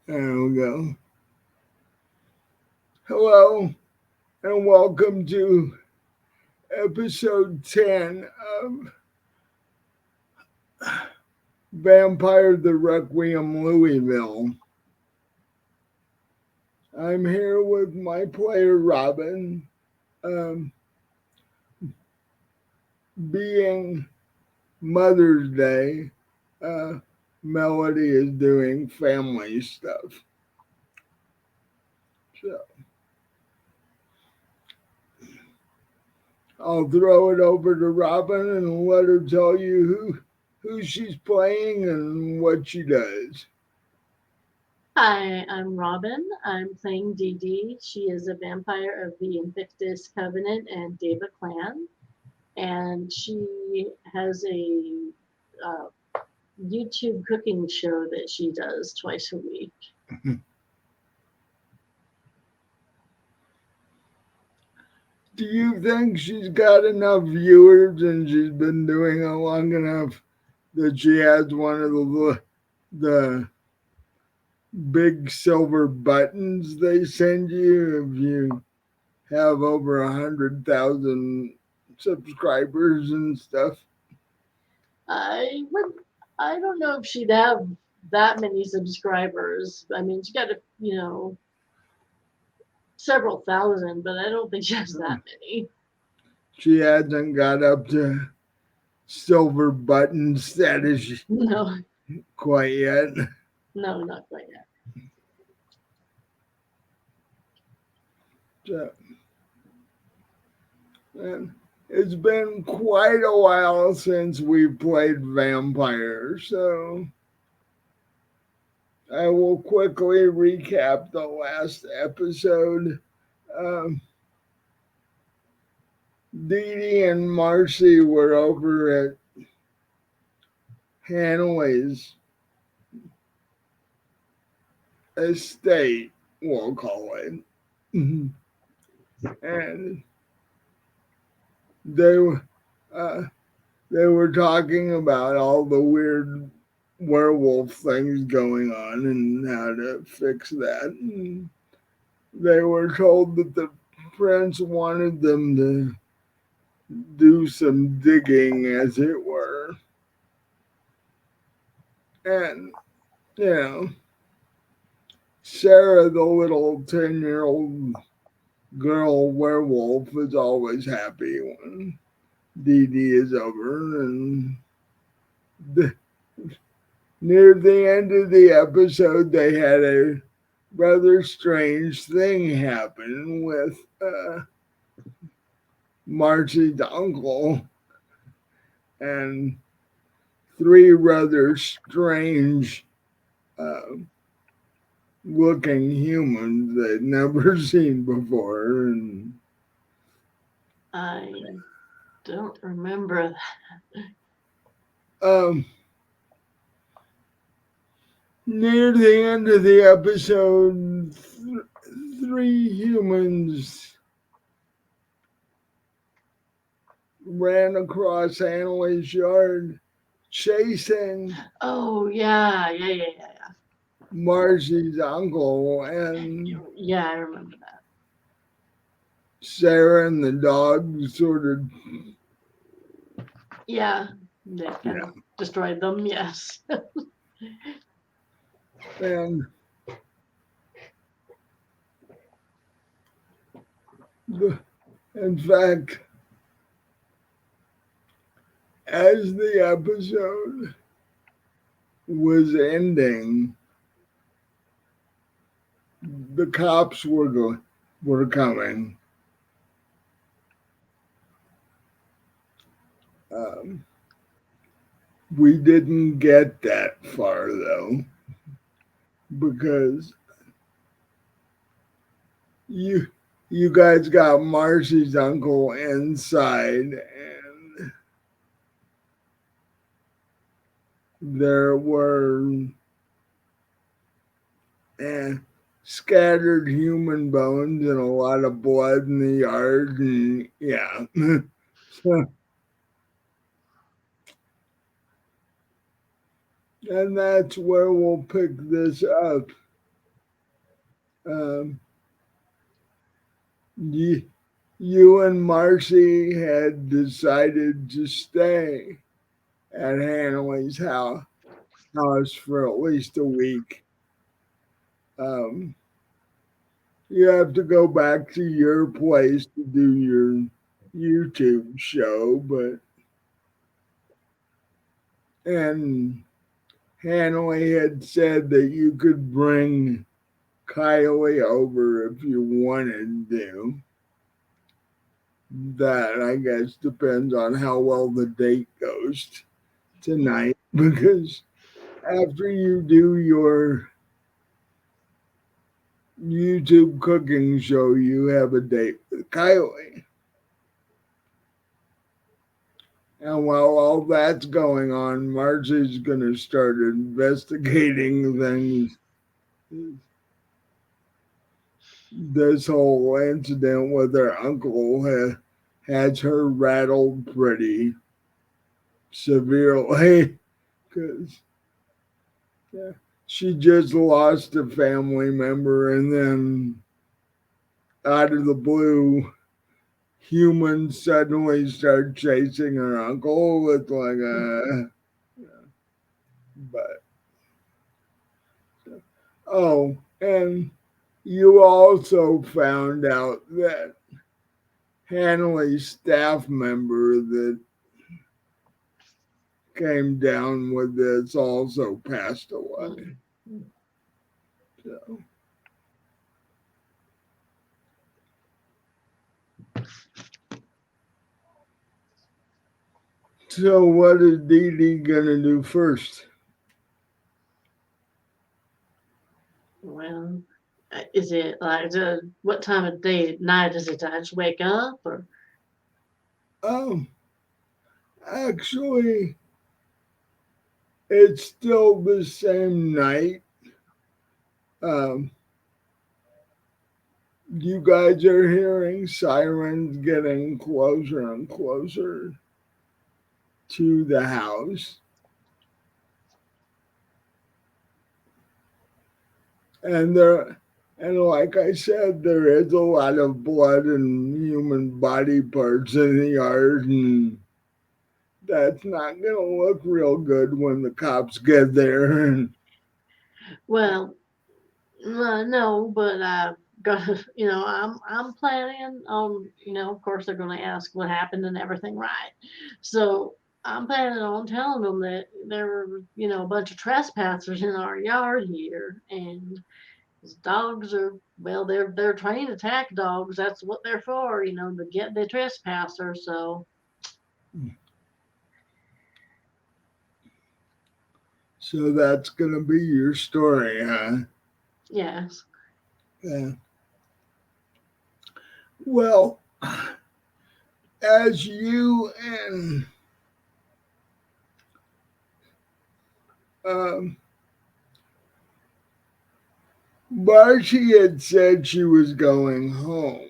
There we go. Hello and welcome to episode 10 of Vampire the Requiem Louisville. I'm here with my player Robin. Um, being Mother's Day, uh, Melody is doing family stuff. So I'll throw it over to Robin and let her tell you who she's playing and what she does. Hi, I'm Robin. I'm playing Dee Dee. She is a vampire of the Invictus Covenant and Deva clan, and she has a uh, YouTube cooking show that she does twice a week. Do you think she's got enough viewers and she's been doing it long enough that she has one of the big silver buttons they send you if you have over 100,000 subscribers and stuff? I would, I don't know if she'd have that many subscribers. I mean, she got several thousand, but I don't think she has that many. She hasn't got up to silver button status No, quite yet. no, not quite yet. So, and it's been quite a while since we played vampire, so I will quickly recap the last episode. Um, Dee Dee and Marcy were over at Hanley's estate, we'll call it. And they were uh, they were talking about all the weird werewolf things going on and how to fix that. And they were told that the prince wanted them to do some digging, as it were. And, you know, Sarah, the little 10-year-old girl werewolf, is always happy when Dee Dee is over. And the, near the end of the episode, they had a rather strange thing happen with Marcy's uncle and three rather strange uh, looking humans they'd never seen before. And I don't remember. um, near the end of the episode, three humans ran across Hanley's yard chasing Oh yeah, yeah, yeah, yeah, yeah. Marcy's uncle, and Yeah, I remember that. Sarah and the dog sort of, Yeah, they kind yeah. of destroyed them. Yes. And the, in fact, as the episode was ending, the cops were coming. Um, we didn't get that far though, because you you guys got Marcy's uncle inside, and there were eh, scattered human bones and a lot of blood in the yard, and yeah. So, and that's where we'll pick this up Um, you, you and Marcy had decided to stay at Hanley's house for at least a week. Um, you have to go back to your place to do your YouTube show, but and Hanley had said that you could bring Kylie over if you wanted to. That I guess depends on how well the date goes tonight because after you do your YouTube cooking show, you have a date with Kylie. And while all that's going on, Marcy's going to start investigating things. This whole incident with her uncle has her rattled pretty severely because yeah, she just lost a family member and then out of the blue, humans suddenly start chasing her uncle. It's like but oh, and you also found out that Hanley's staff member that came down with this also passed away. So, so what is Dee Dee gonna do first? Well, is it like what time of day at night is it? I just wake up or? Um, actually, it's still the same night. Um, you guys are hearing sirens getting closer and closer to the house. And there and like I said, there is a lot of blood and human body parts in the yard and that's not gonna look real good when the cops get there and Well, no, but I got I'm planning on of course they're going to ask what happened and everything, right? So I'm planning on telling them that there were a bunch of trespassers in our yard here, and these dogs are well they're trained attack dogs. That's what they're for, to get the trespasser. So so that's gonna be your story, huh? yes. Yeah. Well, as you and um, Marcy had said she was going home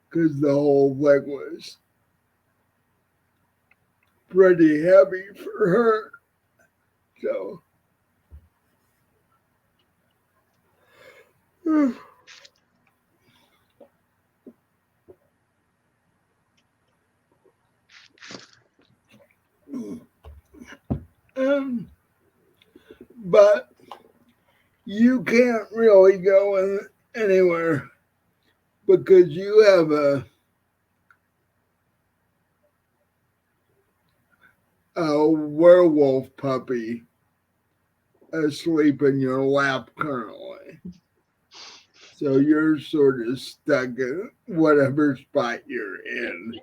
because the whole leg was pretty heavy for her. So, um, but you can't really go anywhere because you have a werewolf puppy asleep in your lap currently. So you're sort of stuck in whatever spot you're in.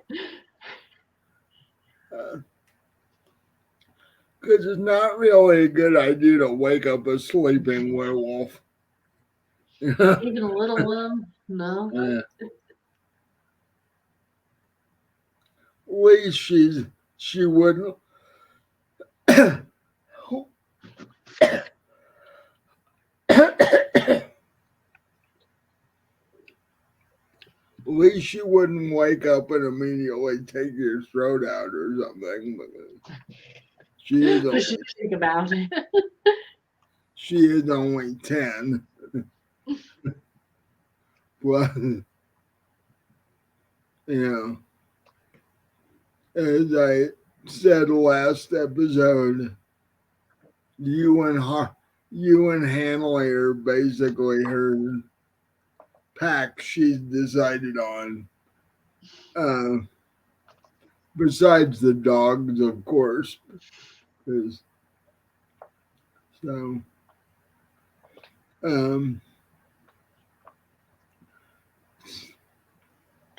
Because it's not really a good idea to wake up a sleeping werewolf. At Even a little one, no. least she wouldn't. At least she wouldn't wake up and immediately take your throat out or something. Because she is But she only think about it. she is only 10. was, you know, as I said last episode, you and you and Hanley are basically her pack she's decided on. Uh, besides the dogs, of course. 'Cause- So, um,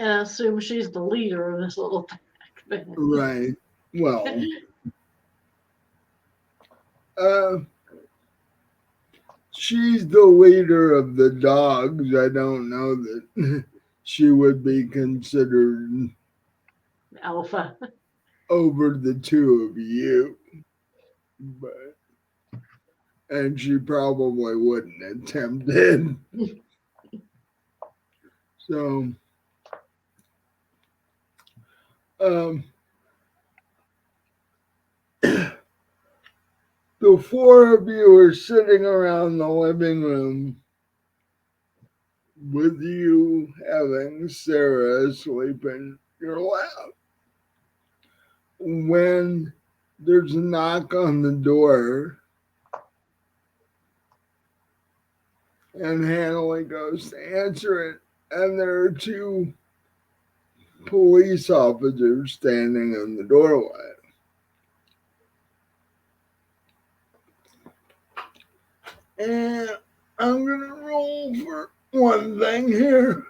And I assume she's the leader of this little pack. right. Well, uh, she's the leader of the dogs. I don't know that she would be considered Alpha. over the two of you, but and she probably wouldn't attempt it. So, um, the four of you are sitting around the living room with you having Sarah asleep in your lap. When there's a knock on the door and Hanley goes to answer it, and there are two police officers standing in the doorway. And I'm gonna roll for one thing here.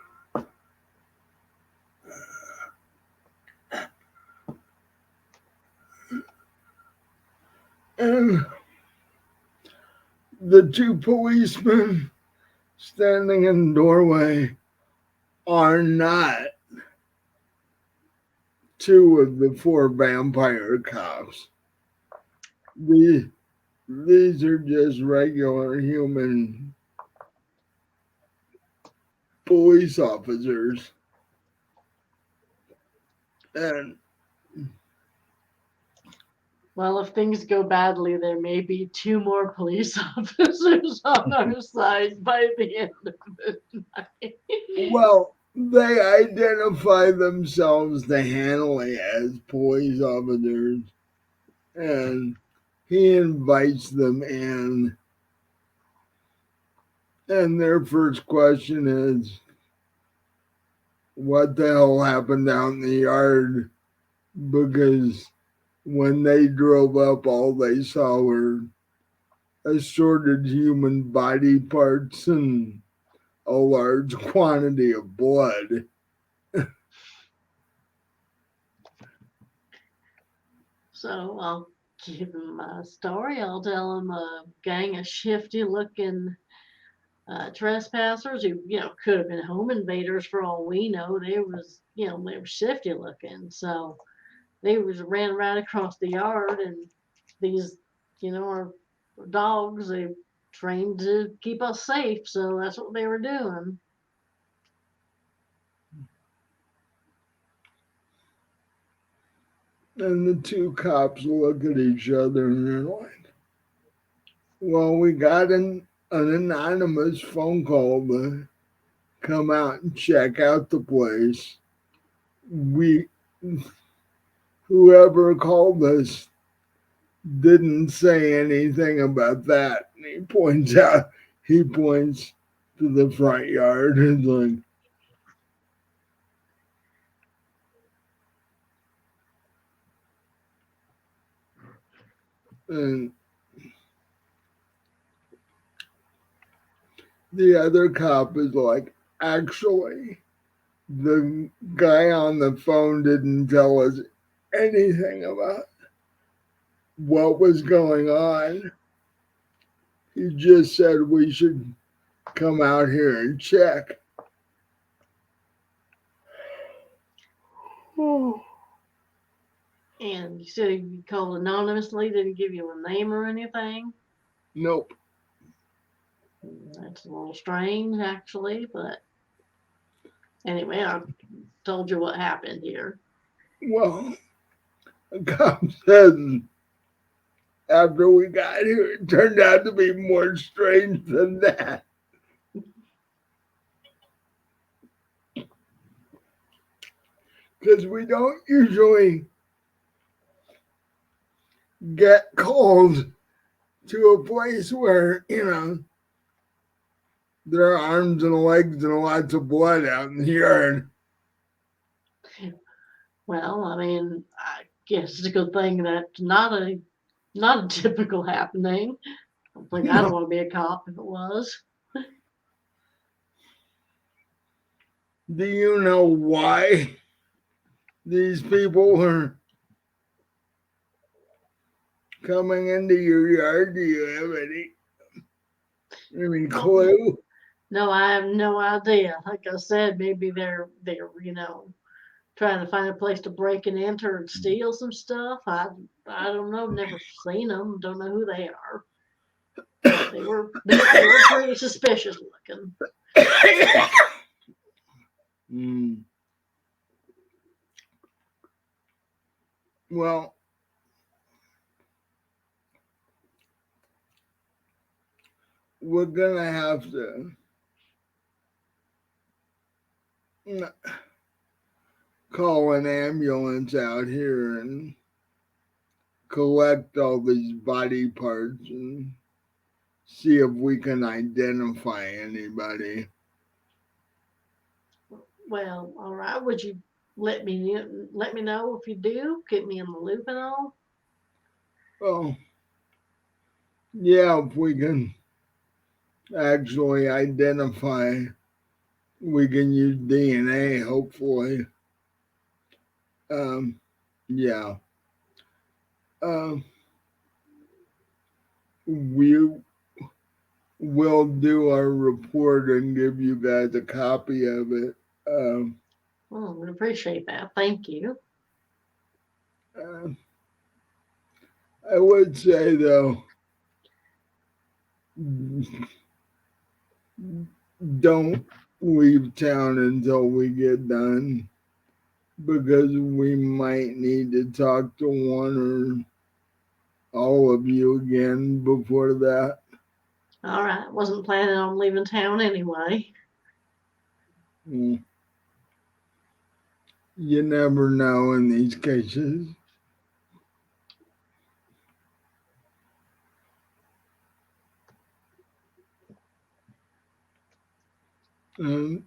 And the two policemen standing in the doorway are not two of the four vampire cops. These are just regular human police officers. And Well, if things go badly, there may be two more police officers on our side by the end of the night. well, they identify themselves to Hanley as police officers, and he invites them in. And their first question is, what the hell happened out in the yard? Because when they drove up, all they saw were assorted human body parts and a large quantity of blood. So I'll give him my story. I'll tell him a gang of shifty looking trespassers who, could have been home invaders for all we know. They were shifty looking. So they was ran right across the yard, and these, are dogs. They trained to keep us safe, so that's what they were doing. And the two cops look at each other and they're like, well, we got an anonymous phone call to come out and check out the place. We, whoever called us didn't say anything about that. And he points to the front yard and like, and the other cop is like, actually, the guy on the phone didn't tell us anything about what was going on. He just said we should come out here and check. Oh, And you said you called anonymously, didn't give you a name or anything. nope. That's a little strange, actually, but anyway, I told you what happened here. Well, the cop said after we got here, it turned out to be more strange than that. because we don't usually get called to a place where, there are arms and legs and lots of blood out in the yard. Well, I mean, I guess it's a good thing that's not a typical happening. I don't think I don't want to be a cop if it was. Do you know why these people are coming into your yard? Do you have any Oh, clue? no, I have no idea. Like I said, maybe they're trying to find a place to break and enter and steal some stuff. I don't know. Never seen them. Don't know who they are. But they were pretty suspicious looking. Mm, well, we're gonna have to call an ambulance out here and collect all these body parts and see if we can identify anybody. Well, all right. Would you let me know if you do? Get me in the loop and all. Well, yeah, if we can actually identify, we can use DNA, hopefully. Um, yeah. Um, we will do our report and give you guys a copy of it. Um, Oh, I would appreciate that. Thank you. uh, I would say, though, don't leave town until we get done because we might need to talk to one or all of you again before that. All right. Wasn't planning on leaving town anyway. Mm, you never know in these cases. Um,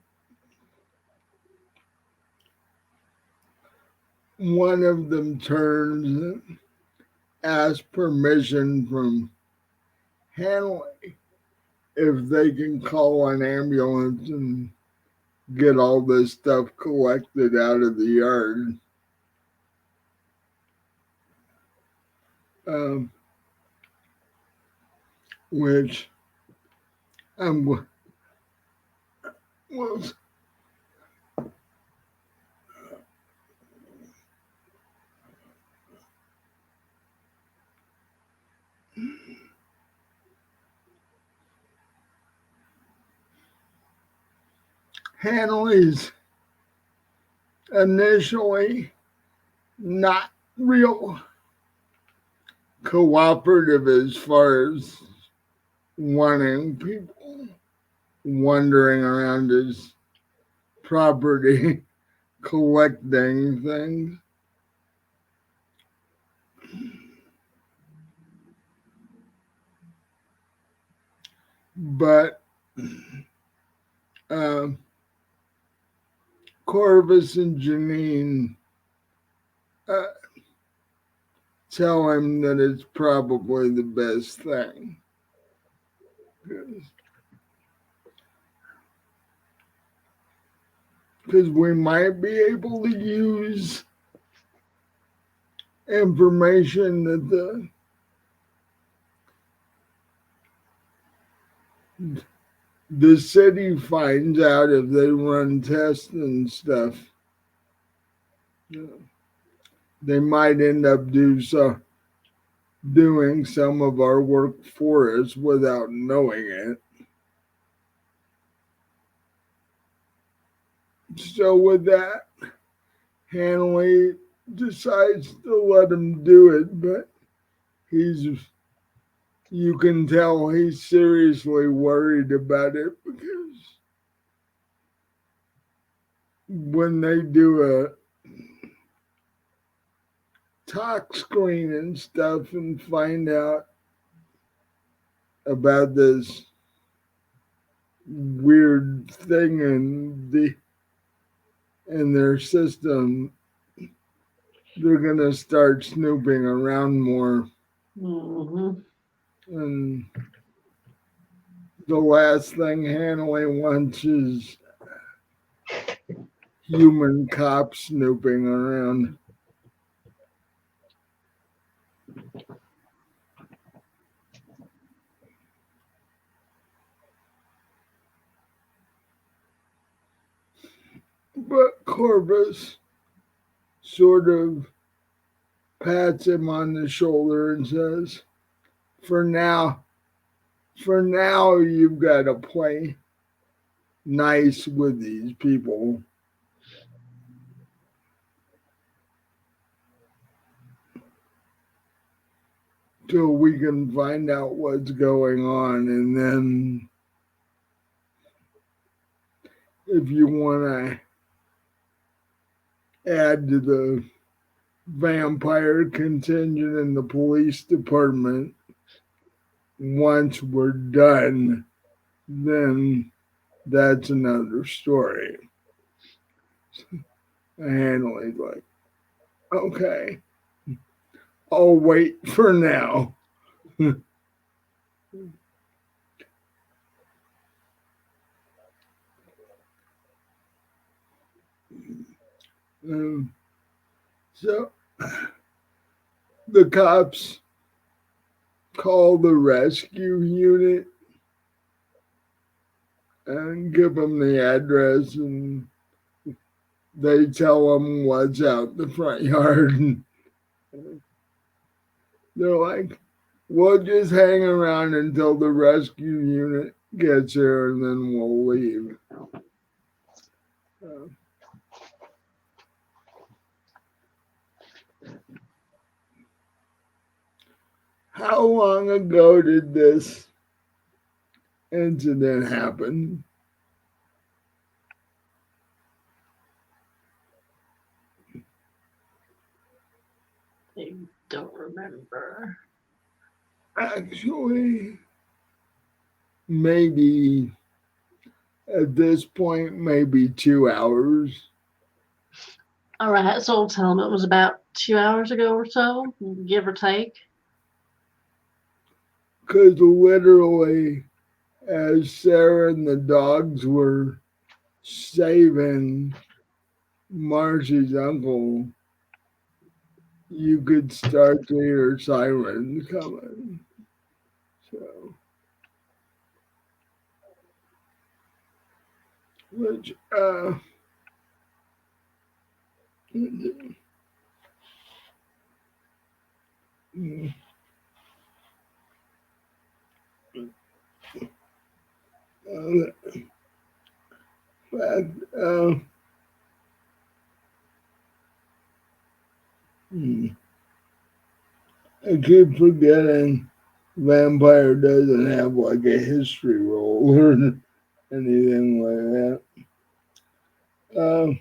one of them turns, asks permission from Hanley if they can call an ambulance and get all this stuff collected out of the yard. Um, which I'm well, Hanley's initially not real cooperative as far as wanting people wandering around his property collecting things. But um, Corvus and Janine uh, tell him that it's probably the best thing. Because we might be able to use information that the city finds out if they run tests and stuff. They might end up doing some of our work for us without knowing it. So with that, Hanley decides to let him do it, but he's you can tell he's seriously worried about it because when they do talk screen and stuff and find out about this weird thing in their system, they're gonna start snooping around more. Mm-hmm. And the last thing Hanley wants is human cops snooping around. But Corvus sort of pats him on the shoulder and says, For now, you've got to play nice with these people till we can find out what's going on. And then if you want to add to the vampire contingent in the police department, once we're done, then that's another story. Hanley's like, okay, I'll wait for now. um, so the cops call the rescue unit and give them the address, and they tell them what's out the front yard. And they're like, we'll just hang around until the rescue unit gets here and then we'll leave. Uh, how long ago did this incident happen? I don't remember. Actually, maybe at this point, maybe 2 hours. All right, so tell them it was about 2 hours ago or so, give or take. Because literally, as Sarah and the dogs were saving Marcy's uncle, you could start to hear sirens coming. So, which, fact, I keep forgetting Vampire doesn't have like a history roll or anything like that.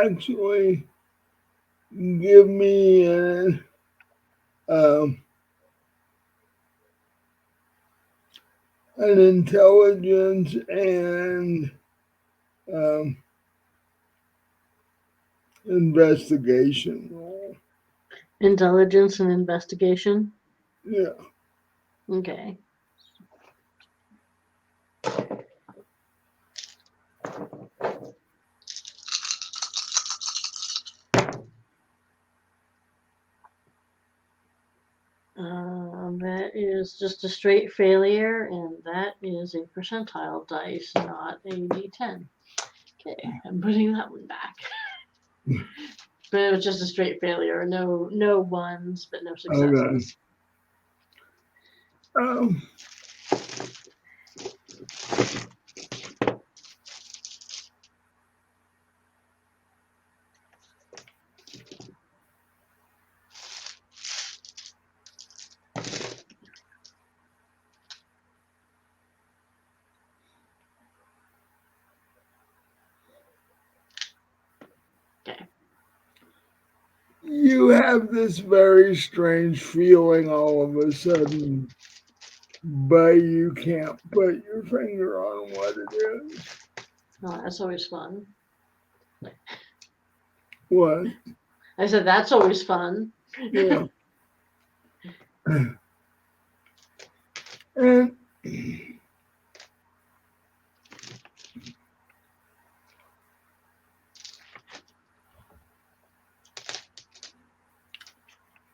Actually, give me um, an intelligence and um, investigation roll. Intelligence and investigation. Yeah. Okay. That is just a straight failure, and that is a percentile dice, not a d10. Okay, I'm putting that one back. But it was just a straight failure. No ones, but no Okay. successes. Um, you have this very strange feeling all of a sudden, but you can't put your finger on what it is. Oh, that's always fun. What? I said, that's always fun. Yeah. And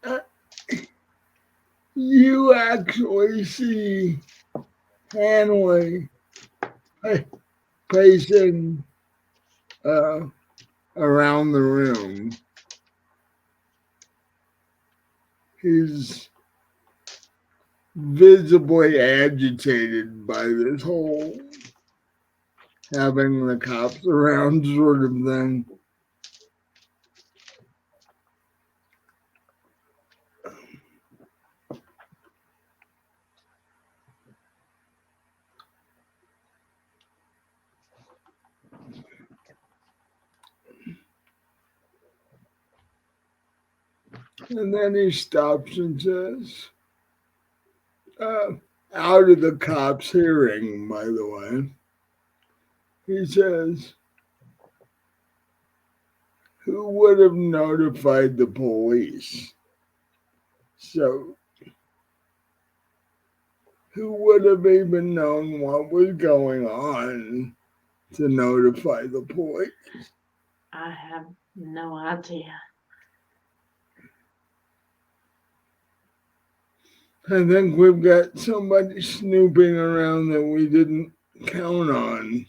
uh, you actually see Hanley pacing uh, around the room. He's visibly agitated by this whole having the cops around sort of thing. And then he stops and says, uh, out of the cop's hearing, by the way, he says, who would have notified the police? So, who would have even known what was going on to notify the police? I have no idea. I think we've got somebody snooping around that we didn't count on.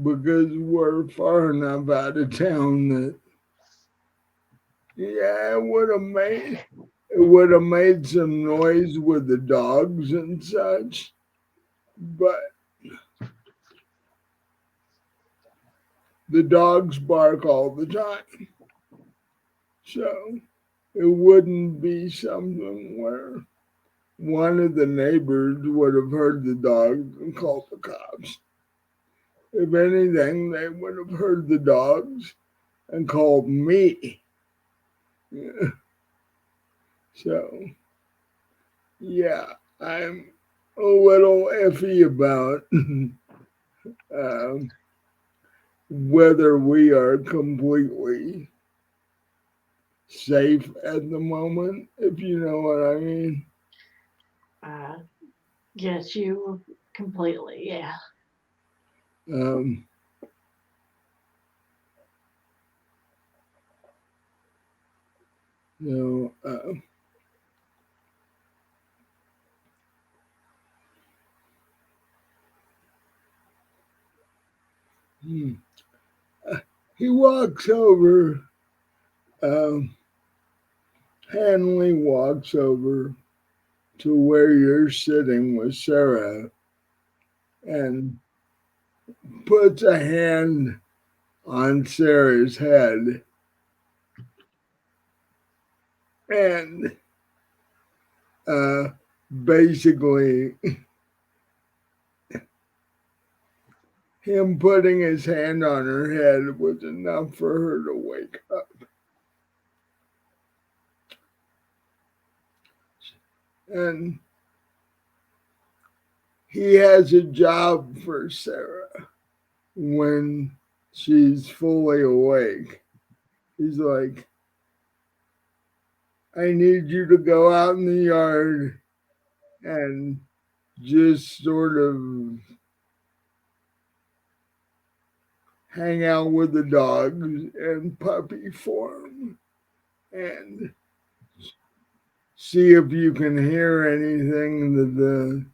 Because we're far enough out of town that, yeah, it would have made some noise with the dogs and such, but the dogs bark all the time. So it wouldn't be something where one of the neighbors would have heard the dogs and called the cops. If anything, they would have heard the dogs and called me. Yeah. So, yeah, I'm a little iffy about um, whether we are completely safe at the moment, if you know what I mean. Uh, yes, you completely. Yeah. Um, you know, hmm. Uh, he walks over, um, Hanley walks over to where you're sitting with Sarah and puts a hand on Sarah's head and uh, basically him putting his hand on her head was enough for her to wake up. And he has a job for Sarah when she's fully awake. He's like, I need you to go out in the yard and just sort of hang out with the dogs in puppy form and see if you can hear anything that the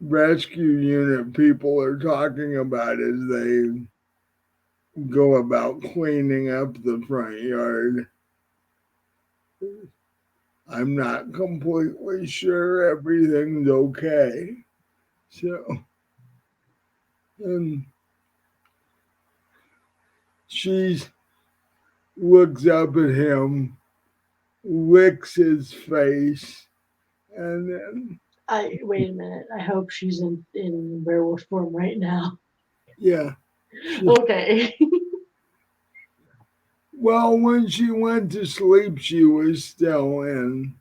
rescue unit people are talking about as they go about cleaning up the front yard. I'm not completely sure everything's okay. So, and she looks up at him, licks his face, and then I wait a minute. I hope she's in werewolf form right now. Yeah. She, Okay. well, when she went to sleep, she was still in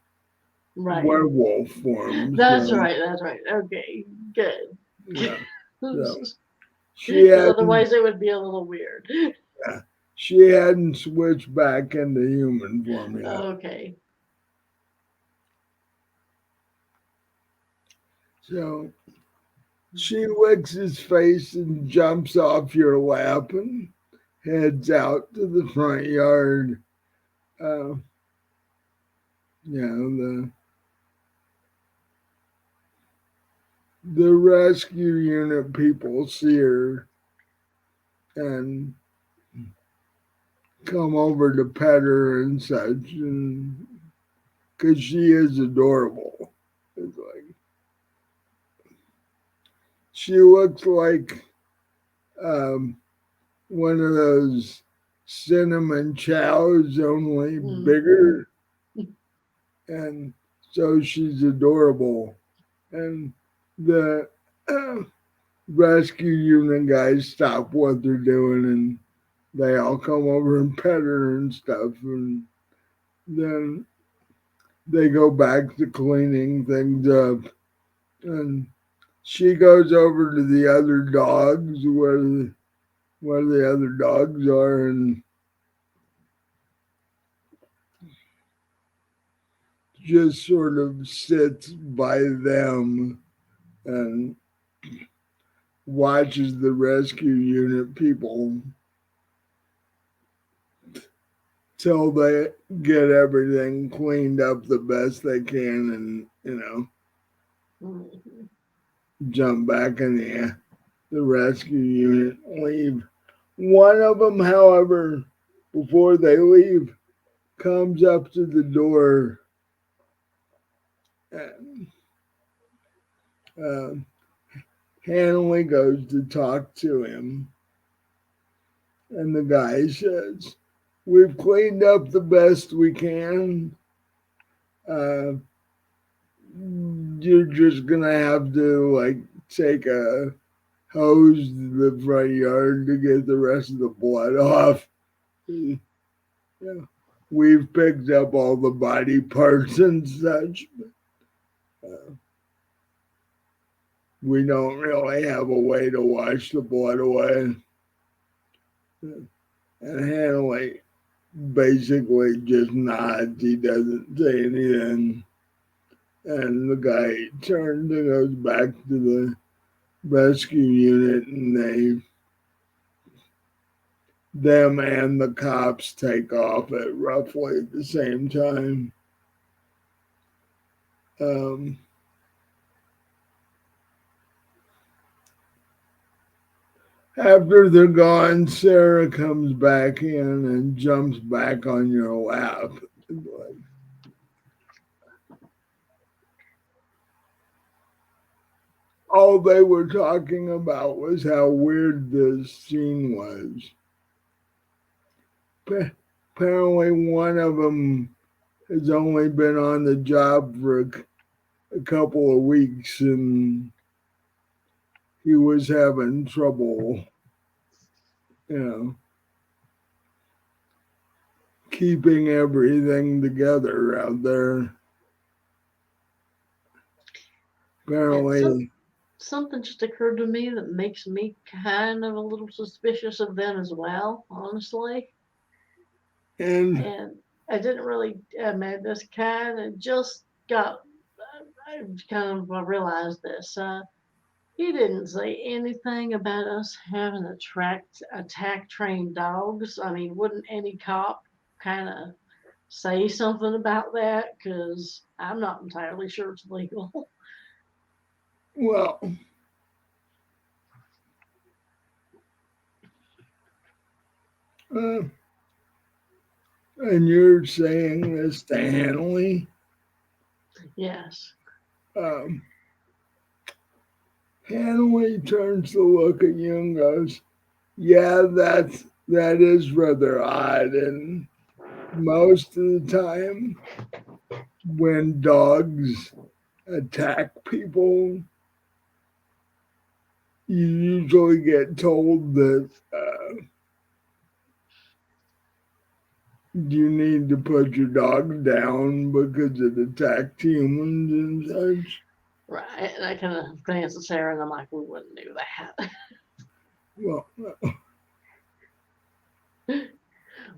Right. werewolf form. That's So, right. That's right. Okay. Good. yeah. So she Because hadn't, otherwise it would be a little weird. yeah, she hadn't switched back into human form yet. Okay. So she licks his face and jumps off your lap and heads out to the front yard. Uh, you know, the rescue unit people see her and come over to pet her and such, and because she is adorable. It's like she looks like um, one of those cinnamon chows, only Mm. bigger, and so she's adorable. And the uh, rescue unit guys stop what they're doing, and they all come over and pet her and stuff, and then they go back to cleaning things up, and she goes over to the other dogs where the other dogs are, and just sort of sits by them and watches the rescue unit people till they get everything cleaned up the best they can, and Mhm. jump back in the rescue unit, leave. One of them, however, before they leave, comes up to the door and uh, Hanley goes to talk to him. And the guy says, "We've cleaned up the best we can. Uh, you're just going to have to, like, take a hose to the front yard to get the rest of the blood off. Yeah. We've picked up all the body parts and such. Uh, we don't really have a way to wash the blood away." And Hanley basically just nods. He doesn't say anything. And the guy turns and goes back to the rescue unit, and them and the cops take off at roughly the same time. Um, After they're gone, Sarah comes back in and jumps back on your lap. Like, all they were talking about was how weird this scene was. Apparently, one of them has only been on the job for a couple of weeks, and he was having trouble, you know, keeping everything together out there. And Apparently, something just occurred to me that makes me kind of a little suspicious of them as well, honestly. and And I didn't really, I mean, this kind of just got, I kind of realized this. He didn't say anything about us having attack trained dogs. I mean, wouldn't any cop kind of say something about that? Because I'm not entirely sure it's legal. well, uh, and you're saying this to Hanley. Yes. Um, Hanley turns to look at you and goes, "Yeah, that is rather odd, and most of the time when dogs attack people, you usually get told that you need to put your dog down because it attacked humans and such. Right. And I kind of glance at Sarah and I'm like, we wouldn't do that. Well,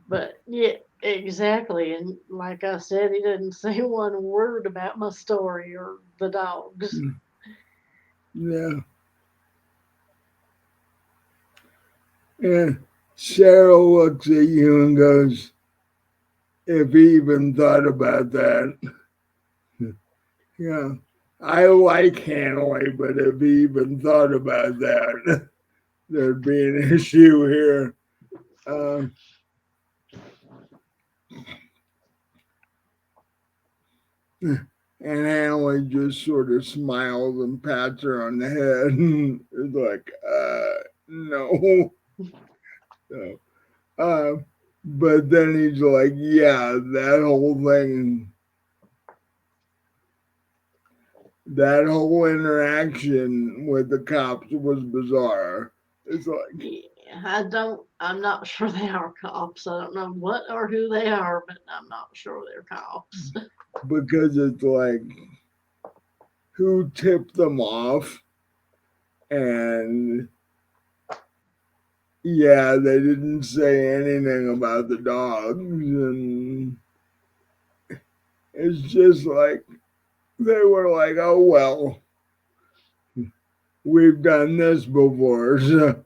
But yeah, exactly. And like I said, he didn't say one word about my story or the dogs. yeah. And Sarah looks at you and goes, if he even thought about that. Yeah. I like Hanley, but if he even thought about that, there'd be an issue here. Um, and Hanley just sort of smiles and pats her on the head and is like, no. So, uh, but then he's like, yeah, that whole interaction with the cops was bizarre. It's like, Yeah, I'm not sure they are cops. I don't know what or who they are, but I'm not sure they're cops. because it's like, who tipped them off? And yeah, they didn't say anything about the dogs. And it's just like, they were like, oh, well, we've done this before. So,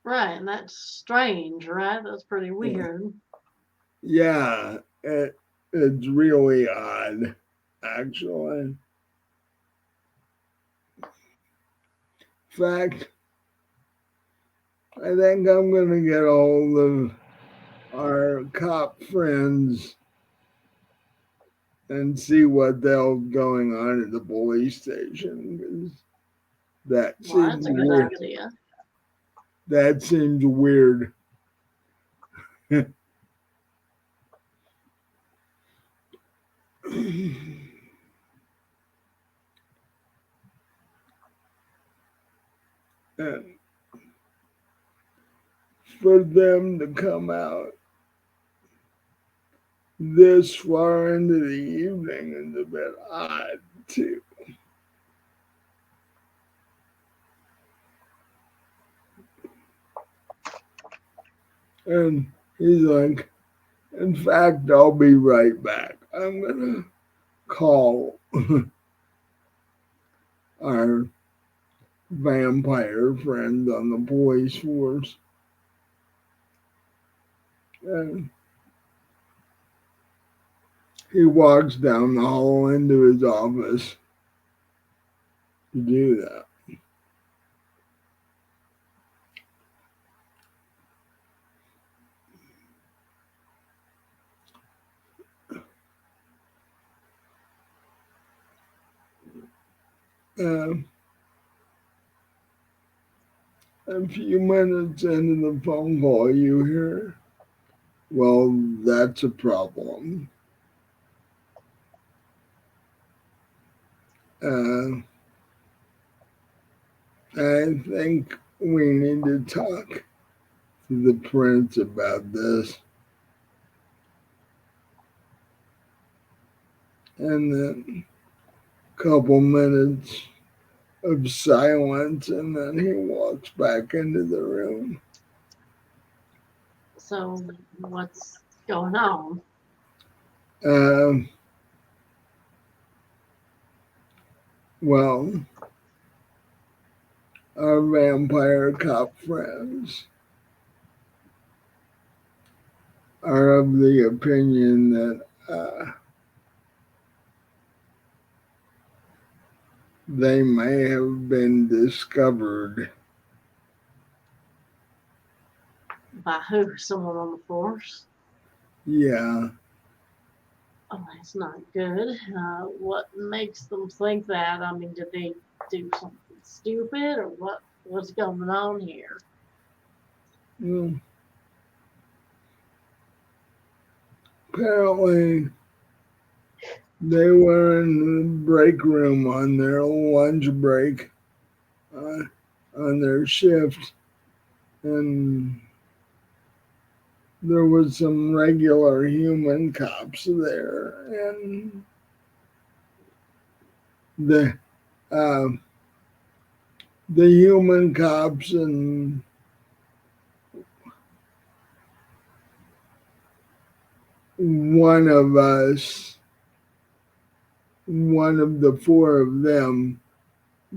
Right, and that's strange, right? That's pretty weird. yeah, it's really odd, actually. In fact, I think I'm going to get all of our cop friends and see what the hell's going on at the police station. 'Cause that Well, seems that's a good weird. idea. That seems weird. And for them to come out this far into the evening is a bit odd, too. And he's like, in fact, I'll be right back. I'm going to call our vampire friend on the police force. And he walks down the hall into his office to do that. Uh, a few minutes into the phone call, you hear, well, that's a problem. Uh, I think we need to talk to the prince about this. And then a couple minutes of silence, and then he walks back into the room. So, what's going on? Um, well, our vampire cop friends are of the opinion that they may have been discovered. By who? Someone on the force? Yeah, Oh, that's not good. What makes them think that? I mean, did they do something stupid or what? What's going on here? well, apparently They were in the break room on their lunch break uh, on their shift, and there was some regular human cops there, and the uh, the human cops and one of us, one of the four of them,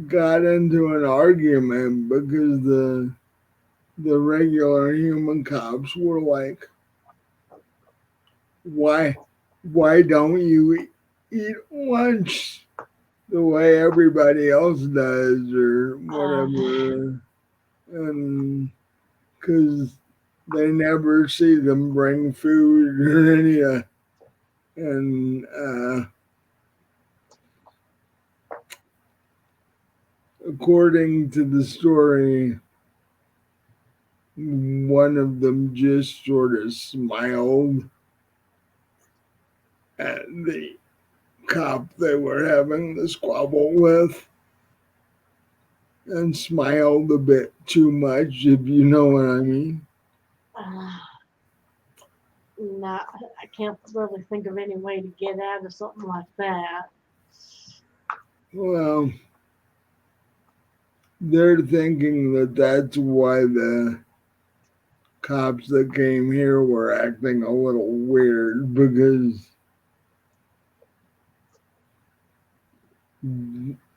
got into an argument because the regular human cops were like, why why don't you eat lunch the way everybody else does or Uh, whatever? And because they never see them bring food or any and according to the story, one of them just sort of smiled at the cop they were having the squabble with and smiled a bit too much, if you know what I mean. uh, not, I can't really think of any way to get out of something like that. Well, they're thinking that that's why the cops that came here were acting a little weird because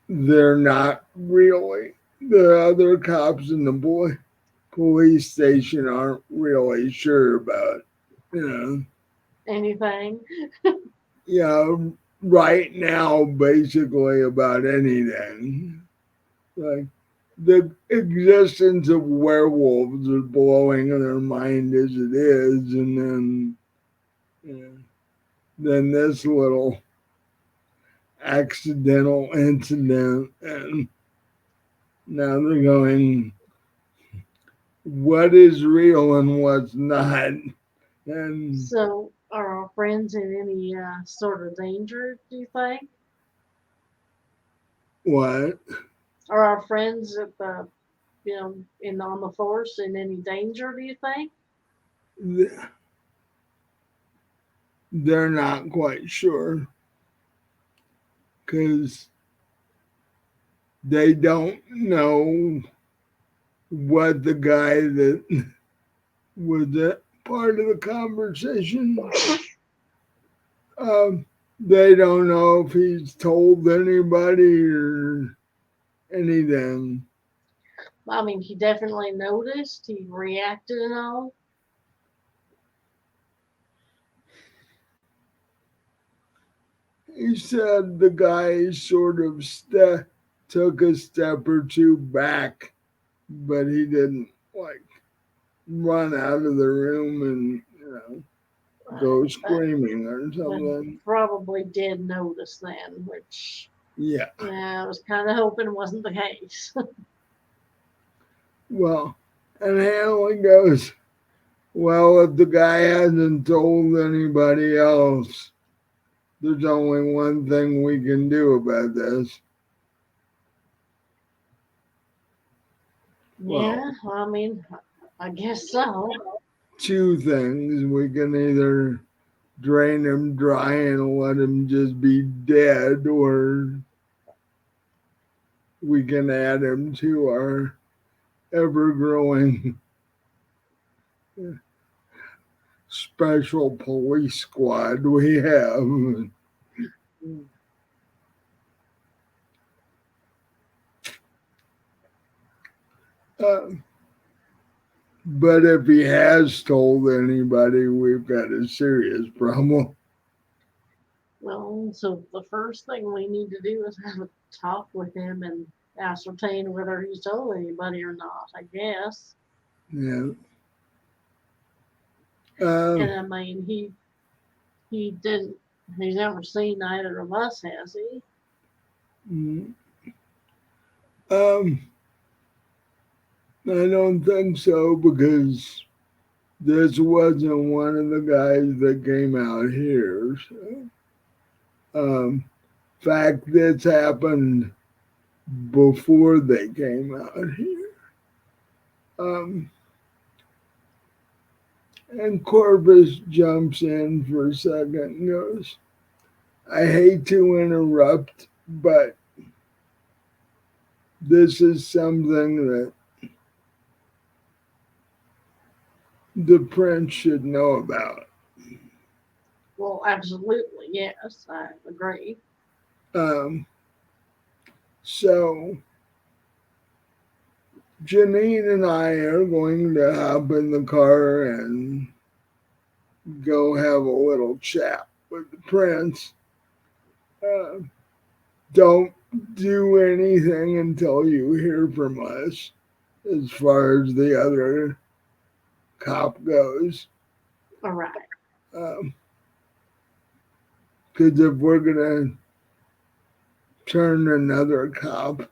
they're not really. The other cops in the police station aren't really sure about, you know, Anything. yeah, right now, basically about anything. Like the existence of werewolves is blowing their mind as it is, and then you know, then this little accidental incident, and now they're going, what is real and what's not, and So, are our friends in any sort of danger, do you think? what Are our friends at the, on the force in any danger, do you think? they're not quite sure because they don't know what the guy that was that part of the conversation. They don't know if he's told anybody or anything. I mean, he definitely noticed, he reacted and all. He said the guy sort of took a step or two back, but he didn't like run out of the room and go But, screaming or but he something. probably did notice then, which, Yeah. yeah, I was kind of hoping wasn't the case. Well, and Hanley goes, well, if the guy hasn't told anybody else, there's only one thing we can do about this. Well, Yeah, I mean, I guess so. two things. We can either drain him dry and let him just be dead, or we can add him to our ever growing special police squad we have. Uh, but if he has told anybody, we've got a serious problem. Well, so the first thing we need to do is have a talk with him and ascertain whether he's told anybody or not, I guess. Yeah. Uh, And I mean, he didn't. He's never seen either of us, has he? mm, um, I don't think so because this wasn't one of the guys that came out here. So, Um, fact, this happened before they came out here. Um, and Corvus jumps in for a second and goes, I hate to interrupt, but this is something that the prince should know about. Well, absolutely, yes, I agree. Um, so Janine and I are going to hop in the car and go have a little chat with the prince. Uh, don't do anything until you hear from us as far as the other cop goes. All right. Because if we're going to turn another cop,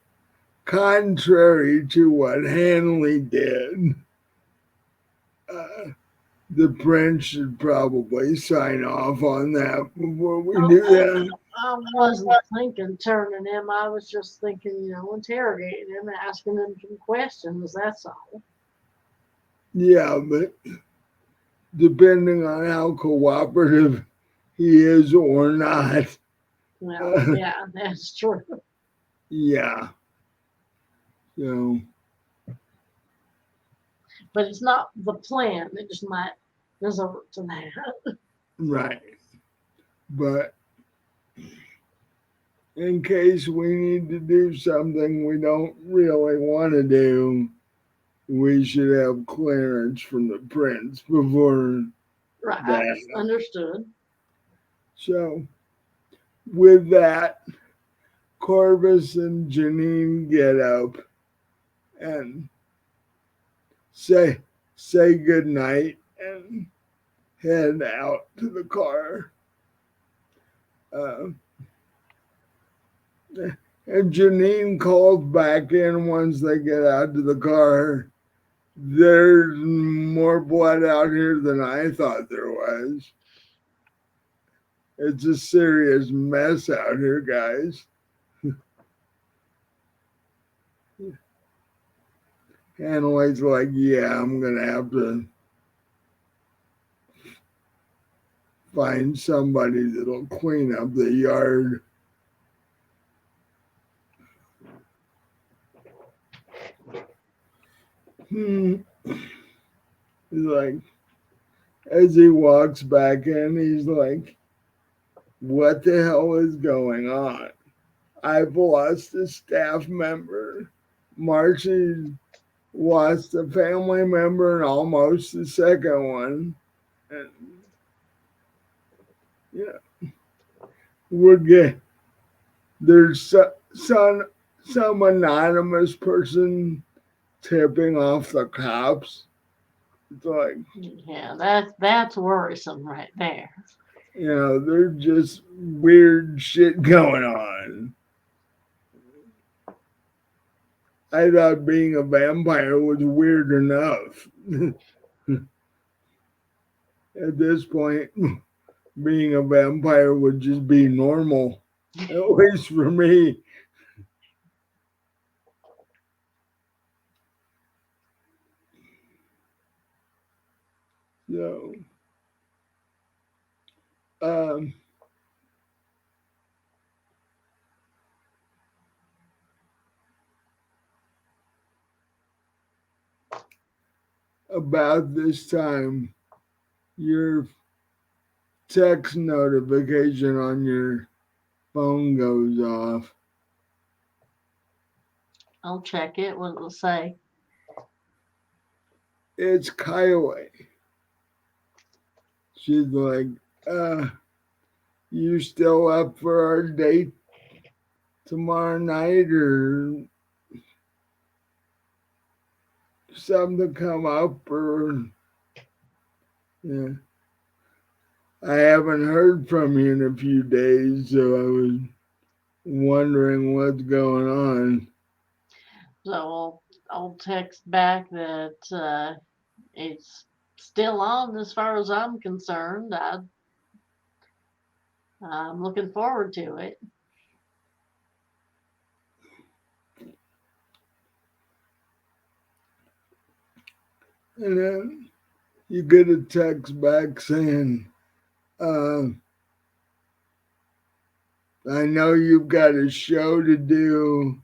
contrary to what Hanley did, uh, the prince should probably sign off on that before we Oh, do that. I wasn't thinking turning him. I was just thinking, interrogating him, asking him some questions. That's all. Yeah, but depending on how cooperative he is or not, Well, uh, yeah, that's true. yeah. So, But it's not the plan. It just might resort to that. right. But in case we need to do something we don't really want to do, we should have clearance from the prince before Right. that. Understood. So, with that, Corvus and Janine get up and say say good night and head out to the car. Uh, and Janine calls back in once they get out to the car. There's more blood out here than I thought there was. It's a serious mess out here, guys. Hanley's like, yeah, I'm gonna have to find somebody that'll clean up the yard. He's like, as he walks back in, he's like, what the hell is going on? I've lost a staff member. Marcy lost a family member and almost the second one. And yeah, we're getting there's some anonymous person tipping off the cops. It's like, Yeah, that's worrisome right there. there's just weird shit going on. I thought being a vampire was weird enough. At this point, being a vampire would just be normal, at least for me. So, um, about this time, your text notification on your phone goes off. I'll check it. What it'll say. It's Kylie. She's like, you still up for our date tomorrow night or something come up or yeah. I haven't heard from you in a few days, so I was wondering what's going on. So I'll text back that it's still on as far as I'm concerned. I I'm looking forward to it. And then you get a text back saying, uh, I know you've got a show to do.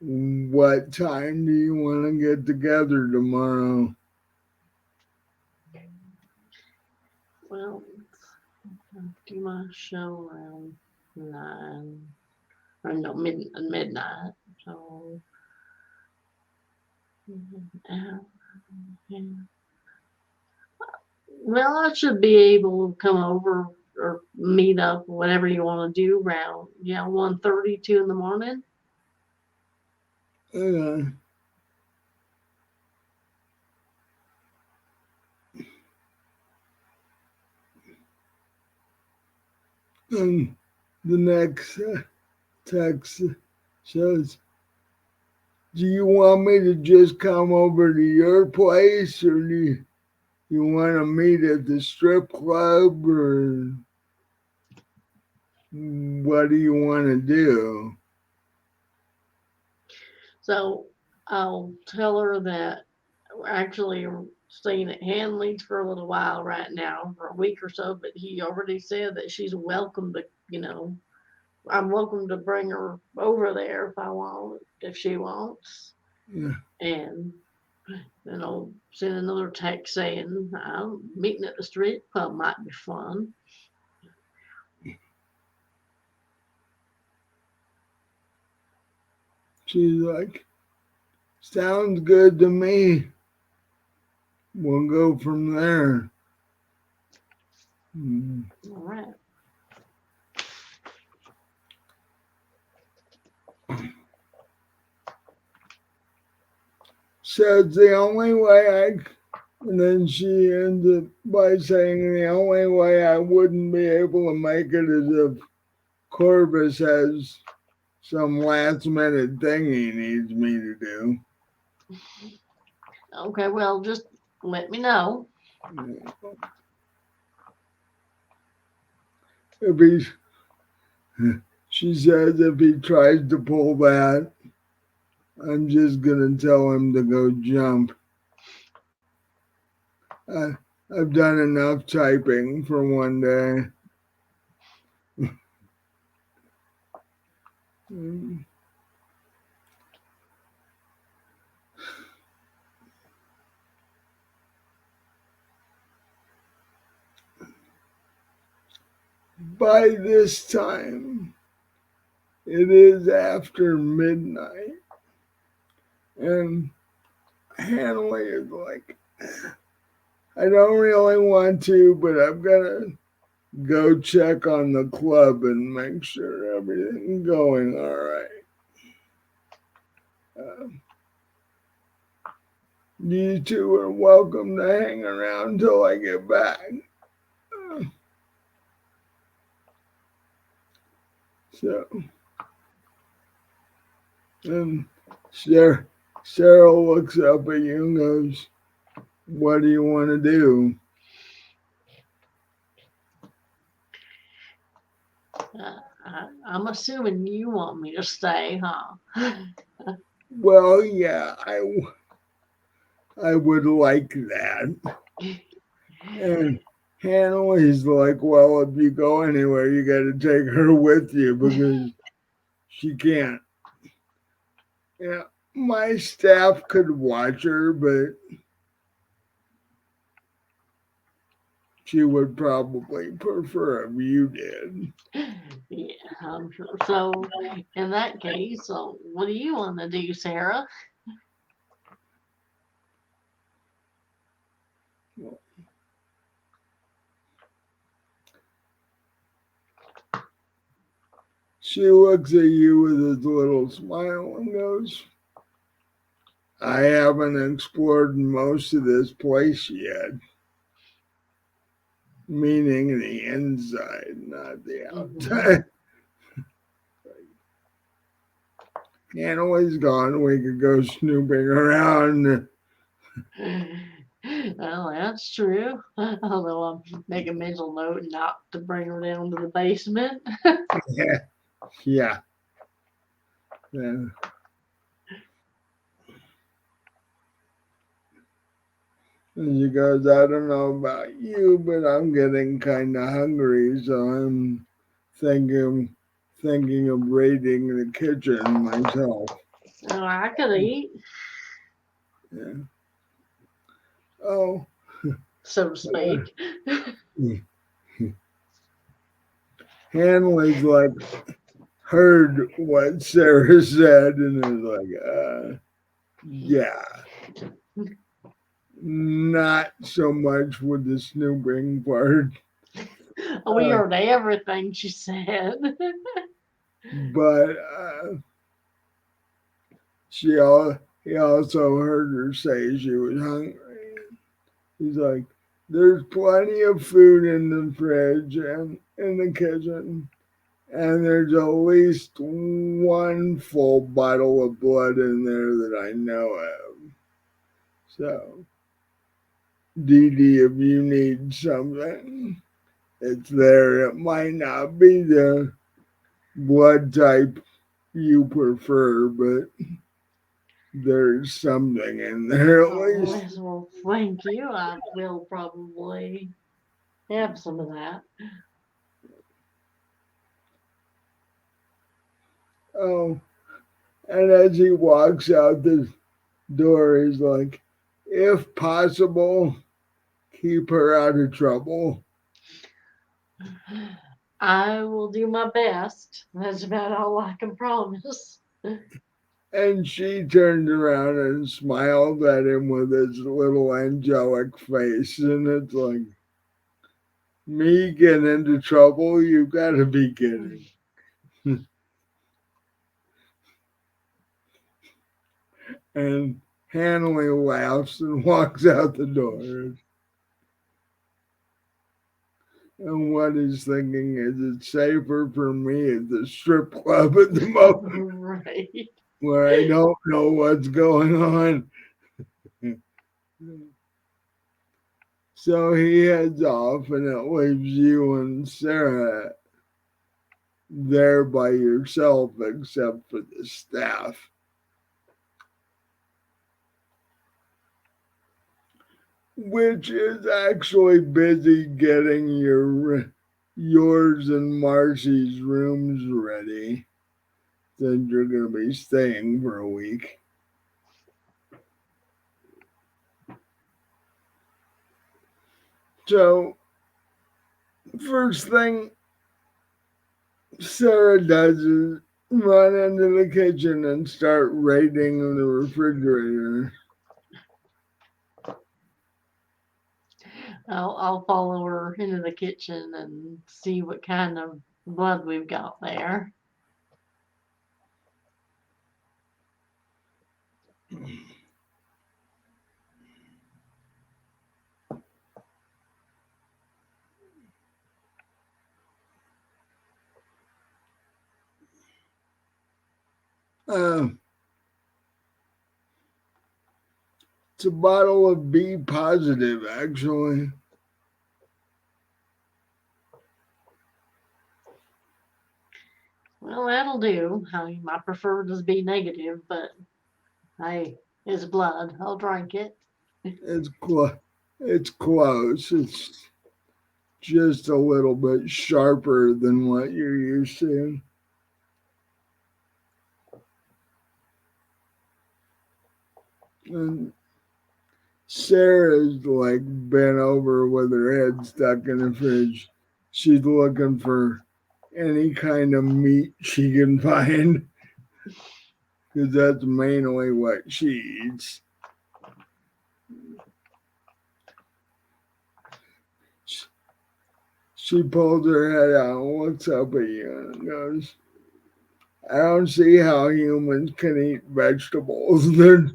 What time do you want to get together tomorrow? Well, I'll do my show around 9 or no midnight. So uh, yeah. Well, I should be able to come over or meet up, whatever you want to do, around 1:32 in the morning. Uh, and the next text says, do you want me to just come over to your place, or do you want to meet at the strip club, or what do you want to do? So I'll tell her that we're actually staying at Hanley's for a little while right now, for a week or so. But he already said that she's welcome to, I'm welcome to bring her over there if I want, if she wants. Yeah. And then I'll send another text saying I'm meeting at the street club might be fun. She's like, sounds good to me. We'll go from there. All right. So it's the only way and then she ends up by saying the only way I wouldn't be able to make it is if Corvus has some last minute thing he needs me to do. Okay, well, just let me know. If he's, she says if he tries to pull that, I'm just gonna tell him to go jump. I, I've done enough typing for one day. By this time, it is after midnight, and Hanley is like, I don't really want to, but I'm gonna go check on the club and make sure everything's going all right. Uh, you two are welcome to hang around till I get back. Uh, so, and Sarah looks up at you and goes, what do you want to do? I'm assuming you want me to stay, huh? Well, yeah, I would like that. And Hanley's like, well, if you go anywhere, you got to take her with you because she can't. Yeah, my staff could watch her, but she would probably prefer if you did. Yeah, I'm sure. So, in that case, what do you want to do, Sarah? She looks at you with a little smile and goes, I haven't explored most of this place yet. Meaning the inside, not the outside. Hanley's gone. We could go snooping around. Well, that's true. Although I'm making mental note not to bring her down to the basement. Yeah, yeah. Yeah. And she goes, I don't know about you, but I'm getting kind of hungry, so I'm thinking thinking of raiding the kitchen myself. Oh, I could eat, Yeah. Oh, so to speak. Hanley's like heard what Sarah said and is like, yeah, not so much with the snooping part, We uh, heard everything she said. but he also heard her say she was hungry. He's like, there's plenty of food in the fridge and in the kitchen, and there's at least one full bottle of blood in there that I know of. So, Dee Dee, if you need something, it's there. It might not be the blood type you prefer, but there's something in there at Oh, least. well, thank you. I will probably have some of that. Oh, and as he walks out the door, he's like, if possible, keep her out of trouble. I will do my best. That's about all I can promise. And she turned around and smiled at him with his little angelic face. And it's like, me getting into trouble? You gotta be kidding. And Hanley laughs and walks out the door. And what he's thinking is it's safer for me at the strip club at the moment Right. where I don't know what's going on. So he heads off and it leaves you and Sarah there by yourself except for the staff, which is actually busy getting yours and Marcy's rooms ready since you're going to be staying for a week. So first thing Sarah does is run into the kitchen and start raiding the refrigerator. I'll follow her into the kitchen and see what kind of blood we've got there. Uh, it's a bottle of B positive, actually. Well, that'll do. I mean, my preferred is B negative, but hey, it's blood. I'll drink it. It's it's close. It's just a little bit sharper than what you're used to. And Sarah's like bent over with her head stuck in the fridge. She's looking for any kind of meat she can find because that's mainly what she eats. She pulls her head out and looks up at you and goes, I don't see how humans can eat vegetables. They're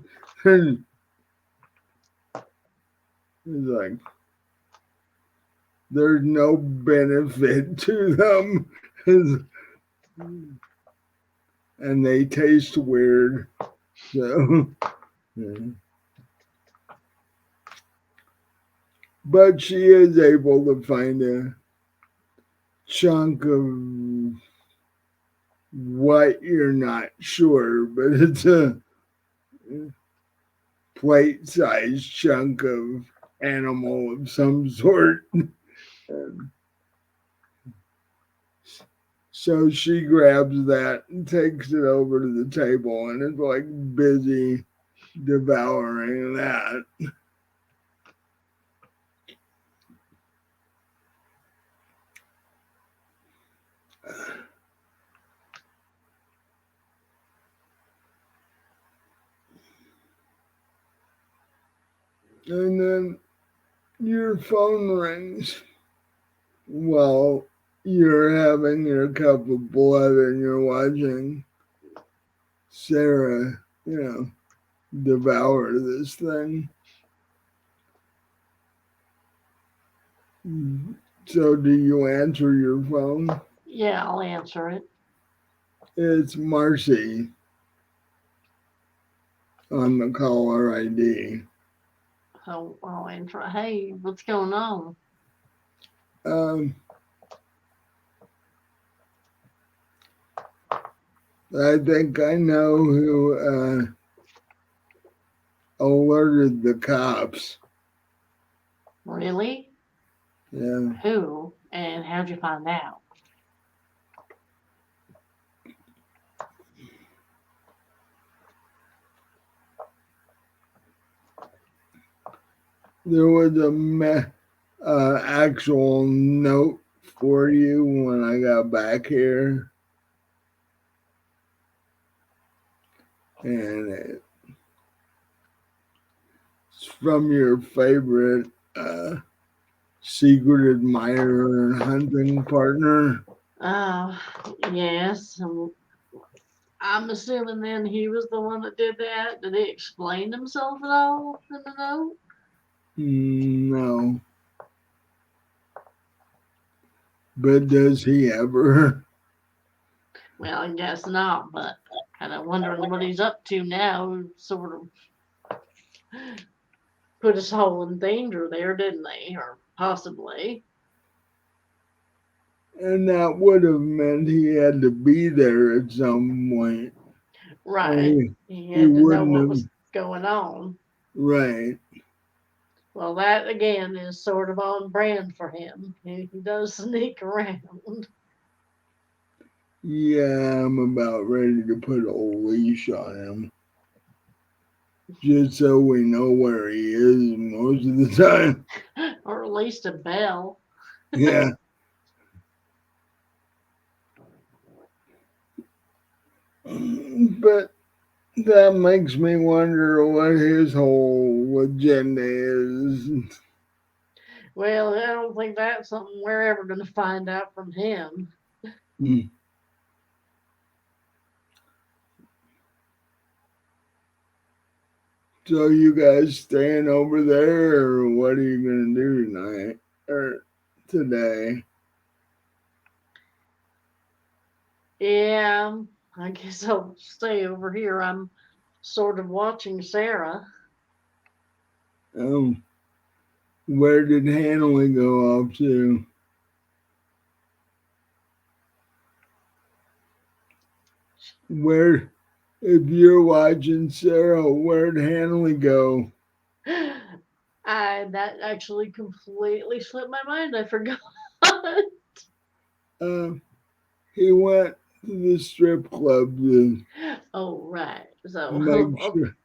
He's like, there's no benefit to them. And they taste weird. So, yeah. but she is able to find a chunk of what you're not sure, but it's a plate-sized chunk of animal of some sort. And so she grabs that and takes it over to the table and is like busy devouring that. And then your phone rings while you're having your cup of blood and you're watching Sarah, devour this thing. So, do you answer your phone? Yeah, I'll answer it. It's Marcy on the caller ID. So I'll answer it. Hey, what's going on? Um, I think I know who alerted the cops. Really? Yeah, Who? And how'd you find out? there was actual note for you when I got back here, and it's from your favorite secret admirer and hunting partner. Uh, yes. I'm assuming then he was the one that did that. Did he explain himself at all in the note? No, but does he ever? Well, I guess not, but kind of wondering what he's up to now. Sort of put us all in danger there, didn't they? Or possibly. And that would have meant he had to be there at some point. Or Right. He he had to know wouldn't what have. was going on. Right. Well, that again is sort of on brand for him. He does sneak around. Yeah, I'm about ready to put a leash on him. Just so we know where he is most of the time. Or at least a bell. Yeah. But that makes me wonder what his whole agenda is. Well, I don't think that's something we're ever going to find out from him. So you guys staying over there, or what are you gonna do tonight or today? Yeah, I guess I'll stay over here. I'm sort of watching Sarah. Oh, where did Hanley go off to? Where, if you're watching Sarah, where'd Hanley go? That actually completely slipped my mind. I forgot. Uh, he went to the strip club to Oh, right. So, make sure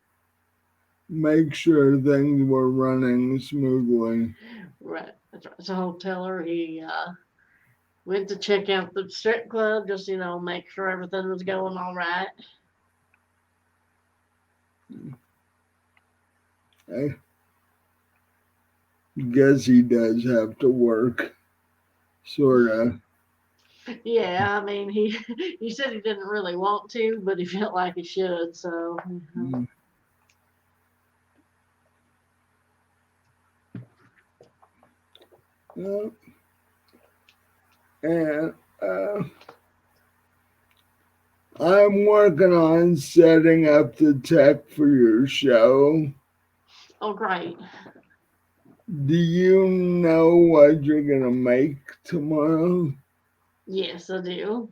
make sure things were running smoothly. right. That's right. So I'll tell her he went to check out the strip club, just, make sure everything was going all right. I guess he does have to work, sort of. Yeah, I mean, he said he didn't really want to, but he felt like he should, so. Yeah. And I'm working on setting up the tech for your show. Oh, great. Do you know what you're gonna make tomorrow? Yes, I do.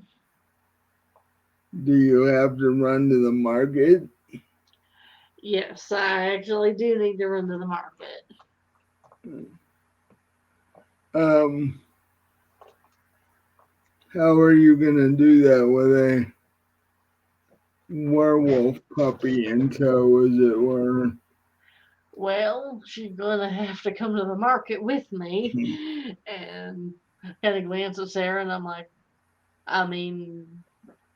Do you have to run to the market? Yes, I actually do need to run to the market. Um, how are you gonna do that with a werewolf puppy in tow, as it were? Well, she's gonna have to come to the market with me. And kind of glance at Sarah, and I'm like, I mean,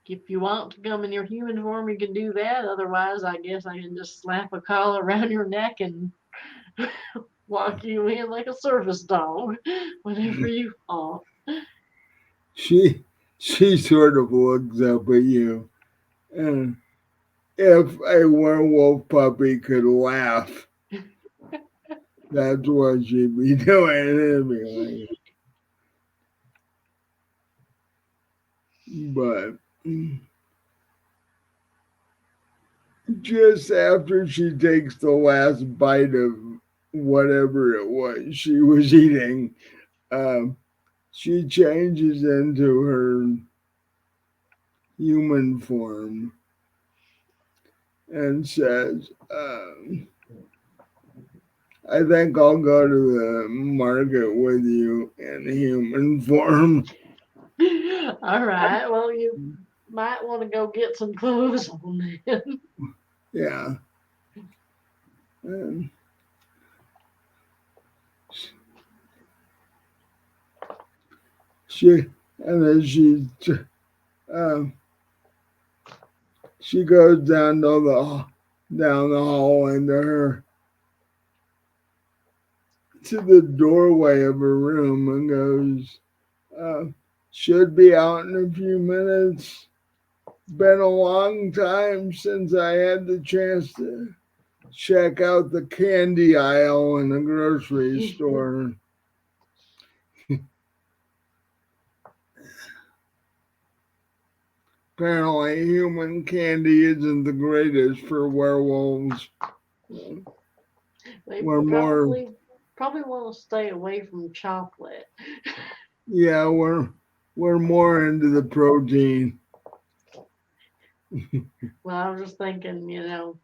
if you want to come in your human form, you can do that. Otherwise, I guess I can just slap a collar around your neck and walk you in like a service dog whenever you want. She she sort of looks up at you, and if a werewolf puppy could laugh, that's what she'd be doing. It'd be like, but just after she takes the last bite of whatever it was she was eating, um, she changes into her human form and says, I think I'll go to the market with you in human form. All right. Well, you might want to go get some clothes on then. Yeah. And she and then um, she goes down the hall into her to the doorway of her room and goes, uh, should be out in a few minutes. Been a long time since I had the chance to check out the candy aisle in the grocery store. Apparently, human candy isn't the greatest for werewolves. They We're more, probably want to stay away from chocolate. yeah, we're more into the protein. Well, I was just thinking,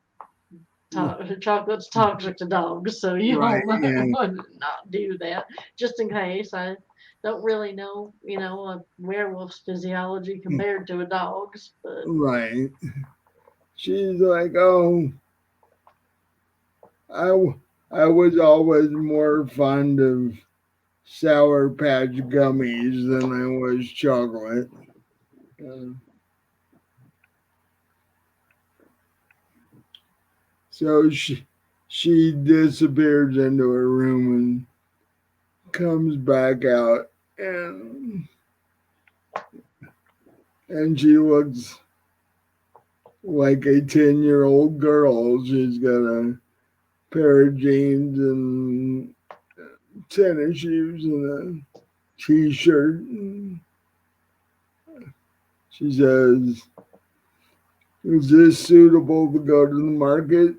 chocolate's toxic to dogs, so Right, y'all might yeah. want to not do that, just in case. I don't really know, a werewolf's physiology compared to a dog's, but Right. She's like, oh, I was always more fond of Sour Patch gummies than I was chocolate. Uh, so she disappears into her room and comes back out, and she looks like a 10-year-old girl. She's got a pair of jeans and tennis shoes and a t-shirt. She says, is this suitable to go to the market?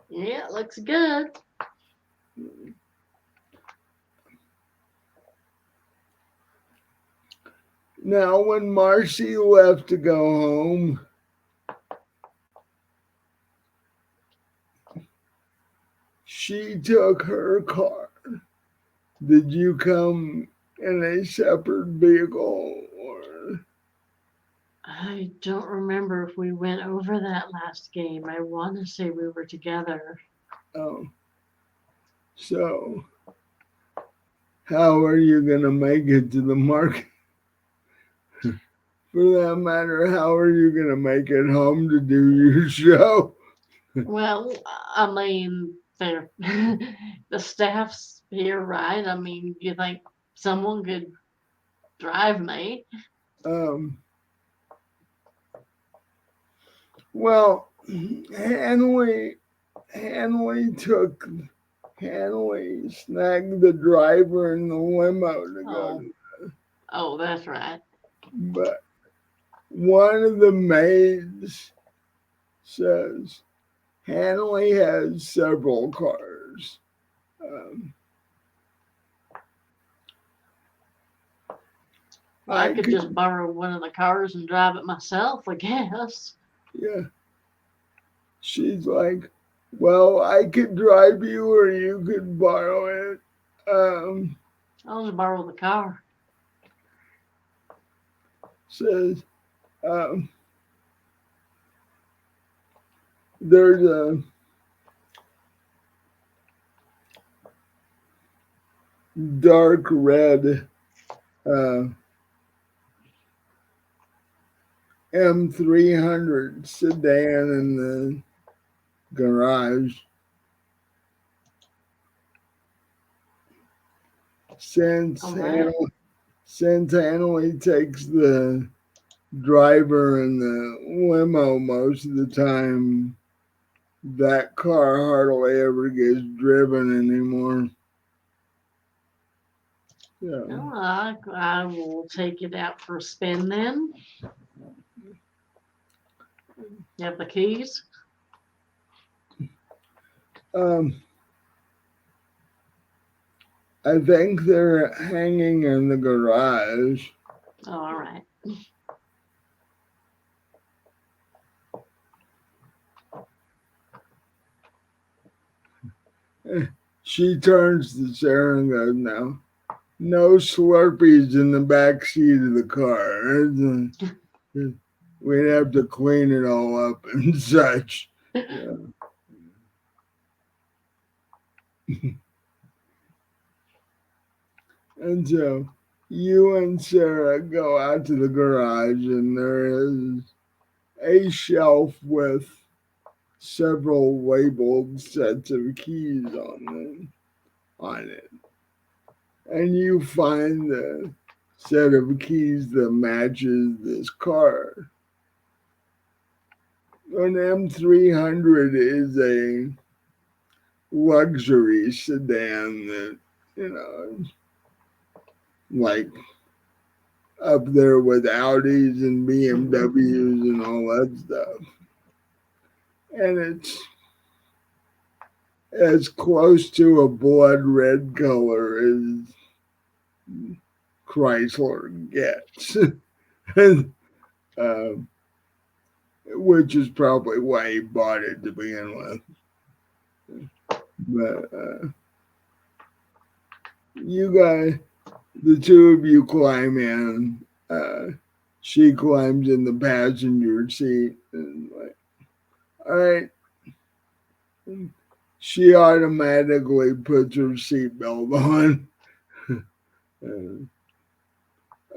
yeah, it looks good. Now, when Marcy left to go home, she took her car. Did you come in a separate vehicle or? I don't remember if we went over that last game. I want to say we were together. Oh, so how are you going to make it to the market? For that matter, how are you going to make it home to do your show? Well, I mean, they're, the staff's here, right? I mean, you think someone could drive me? Um, well, Hanley, Hanley took, Hanley snagged the driver in the limo to go Oh, to, oh, that's right. but one of the maids says Hanley has several cars. Um, Well, I I could could, just borrow one of the cars and drive it myself, I guess. yeah. She's like, well, I could drive you or you could borrow it. Um, I'll just borrow the car. says, um, there's a dark red uh, M300 sedan in the garage. Since All right. Hannah, since Hanley takes the driver in the limo most of the time, that car hardly ever gets driven anymore. Yeah. Well, I will take it out for a spin then. You have the keys? Um, I think they're hanging in the garage. Oh, all right. She turns to Sarah and goes, "No, no Slurpees in the back seat of the car. We'd have to clean it all up and such." Yeah. And so you and Sarah go out to the garage, and there is a shelf with several labeled sets of keys on it. And you find the set of keys that matches this car. An M300 is a luxury sedan that, you know, like up there with Audis and BMWs and all that stuff. And it's as close to a blood red color as Chrysler gets. um, which is probably why he bought it to begin with. But you guys, the two of you climb in. She climbs in the passenger seat and like, all right. She automatically puts her seatbelt on.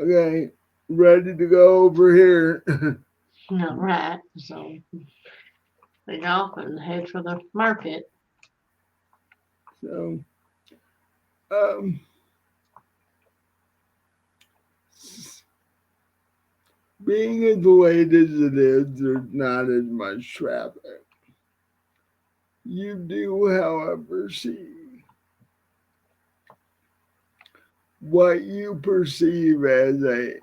Okay, ready to go over here. All right. So they go off and head for the market. So, um, being as late as it is, there's not as much traffic. You do, however, see what you perceive as a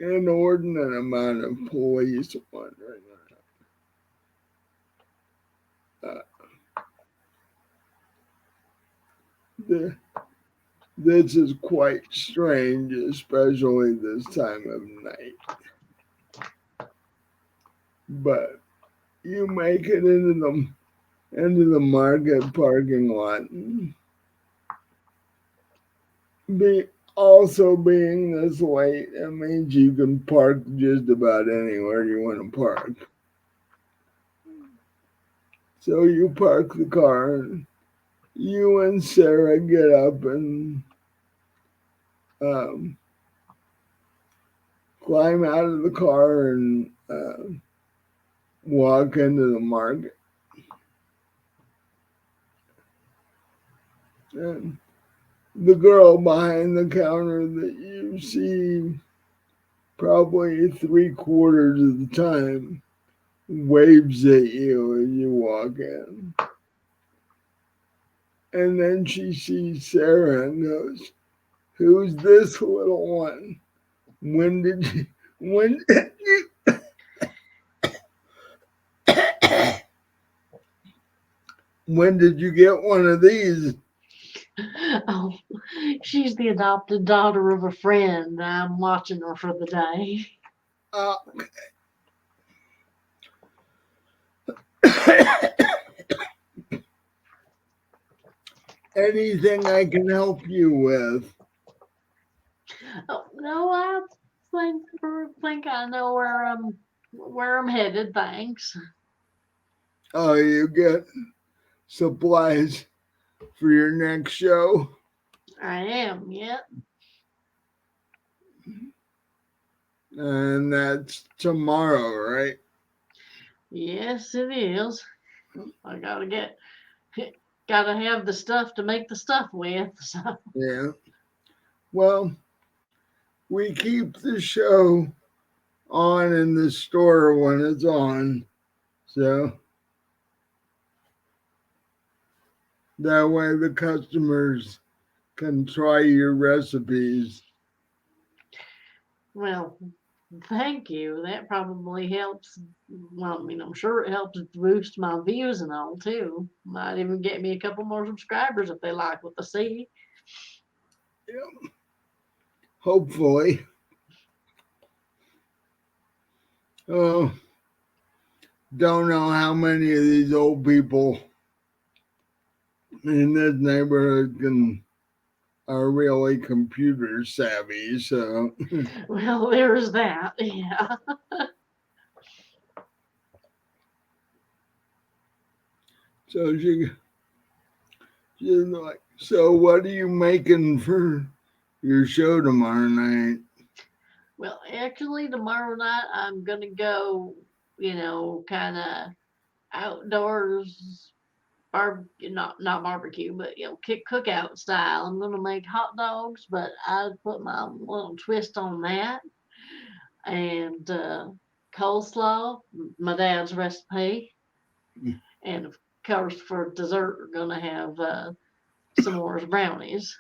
inordinate amount of police wandering around. The, this is quite strange, especially this time of night. But you make it into the market parking lot. Also being this late, it means you can park just about anywhere you want to park. So you park the car, and you and Sarah get up and um, climb out of the car and walk into the market. And the girl behind the counter that you see probably 3/4 of the time waves at you as you walk in. And then she sees Sarah and goes, "Who's this little one? When did you, when, when did you get one of these?" Oh, she's the adopted daughter of a friend. I'm watching her for the day. Uh, anything I can help you with? Oh, no, I think I know where I'm headed. Thanks. Oh, you get supplies for your next show? I am. Yep. And that's tomorrow, right? Yes, it is. I gotta have the stuff to make the stuff with. So, Yeah. Well, we keep the show on in the store when it's on. So that way the customers can try your recipes. well, thank you. That probably helps. Well, I mean, I'm sure it helps boost my views and all too. Might even get me a couple more subscribers if they like what they see. Yeah, hopefully. Oh, don't know how many of these old people in this neighborhood are really computer savvy. So, Well, there's that. Yeah. so she's like, so what are you making for your show tomorrow night? Well, actually, tomorrow night I'm gonna go. Kind of outdoors not barbecue, but cookout style. I'm gonna make hot dogs, but I put my little twist on that and coleslaw, my dad's recipe, and of course for dessert we're gonna have some more brownies.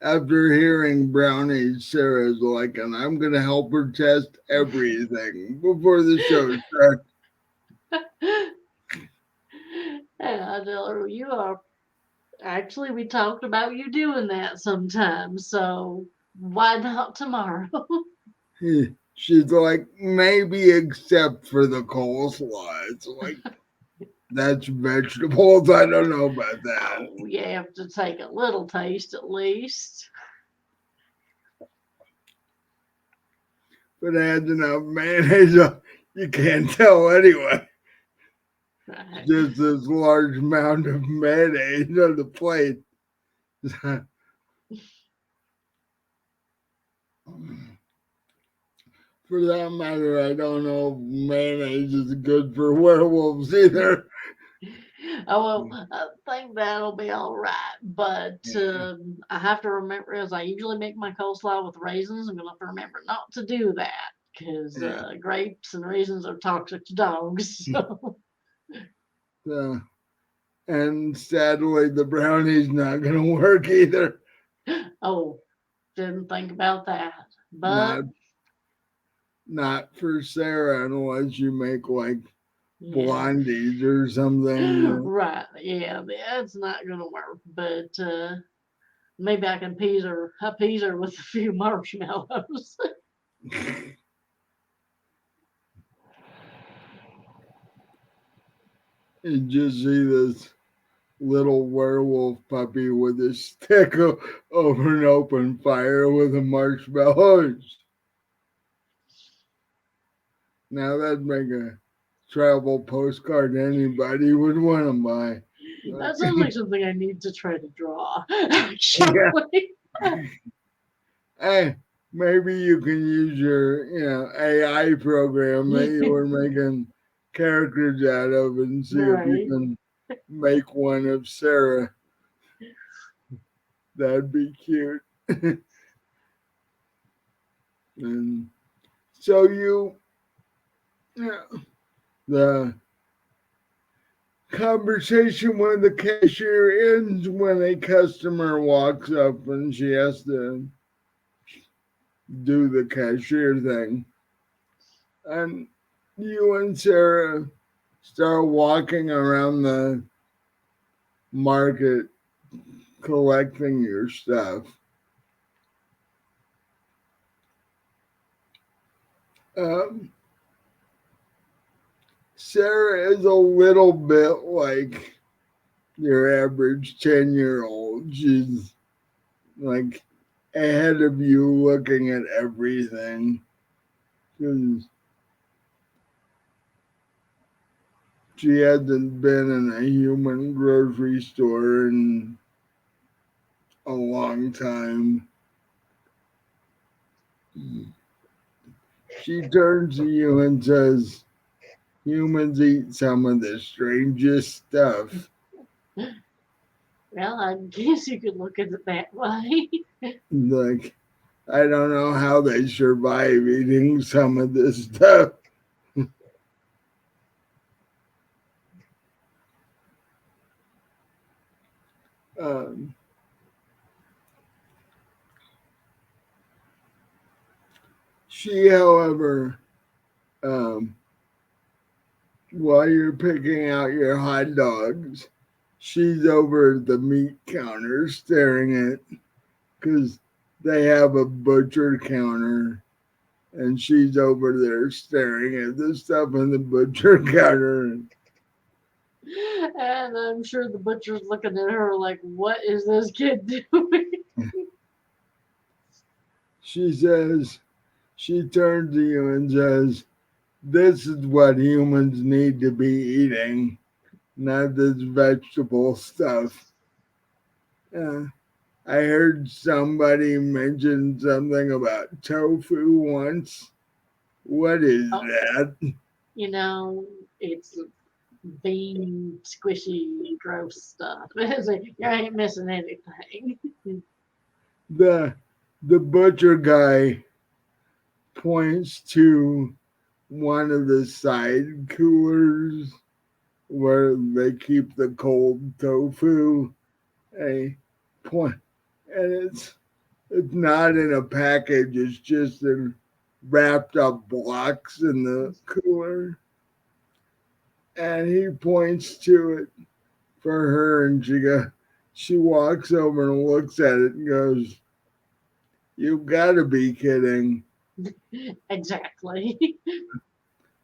After hearing brownies, Sarah's like, and I'm going to help her test everything before the show starts. And I tell her, you are actually, we talked about you doing that sometime, so why not tomorrow? She's like, maybe except for the coleslaw. It's like, that's vegetables. I don't know about that. Oh, you have to take a little taste at least. But it has enough mayonnaise. You can't tell anyway. Right. Just this large amount of mayonnaise on the plate. For that matter, I don't know if mayonnaise is good for werewolves either. Oh well, I think that'll be all right. But Yeah, I have to remember, as I usually make my coleslaw with raisins, I'm gonna have to remember not to do that because yeah. grapes and raisins are toxic to dogs. So. So, and sadly, the brownie's not going to work either. Oh, didn't think about that. Not But not for Sarah unless you make like yeah, blondies or something. right. Yeah, that's not gonna work. But maybe I can appease her with a few marshmallows. And just see this little werewolf puppy with a stick over an open fire with a marshmallows. Now that'd make a travel postcard anybody would want to buy. That Like, sounds like something I need to try to draw. yeah. Actually. Hey, maybe you can use your, AI program that you were making characters out of and see if you Right. can make one of Sarah. That'd be cute. And so yeah, the conversation with the cashier ends when a customer walks up and she has to do the cashier thing. And you and Sarah start walking around the market collecting your stuff. Um, Sarah is a little bit like your average 10-year-old. She's like ahead of you looking at everything. Because she hasn't been in a human grocery store in a long time. She turns to you and says, humans eat some of the strangest stuff. Well, I guess you could look at it that way. Like, I don't know how they survive eating some of this stuff. Um, she, however, um, while you're picking out your hot dogs, she's over at the meat counter staring at, because they have a butcher counter, and she's over there staring at the stuff on the butcher counter. And I'm sure the butcher's looking at her like, what is this kid doing? She says, she turns to you and says, this is what humans need to be eating, not this vegetable stuff. Uh, I heard somebody mention something about tofu once. What is Oh, that? you know, it's bean, squishy, gross stuff. It's like, you ain't missing anything. The the butcher guy points to one of the side coolers where they keep the cold tofu. A point, and it's not in a package. It's just in wrapped up blocks in the cooler. And he points to it for her, and she walks over and looks at it and goes, "You've got to be kidding." Exactly.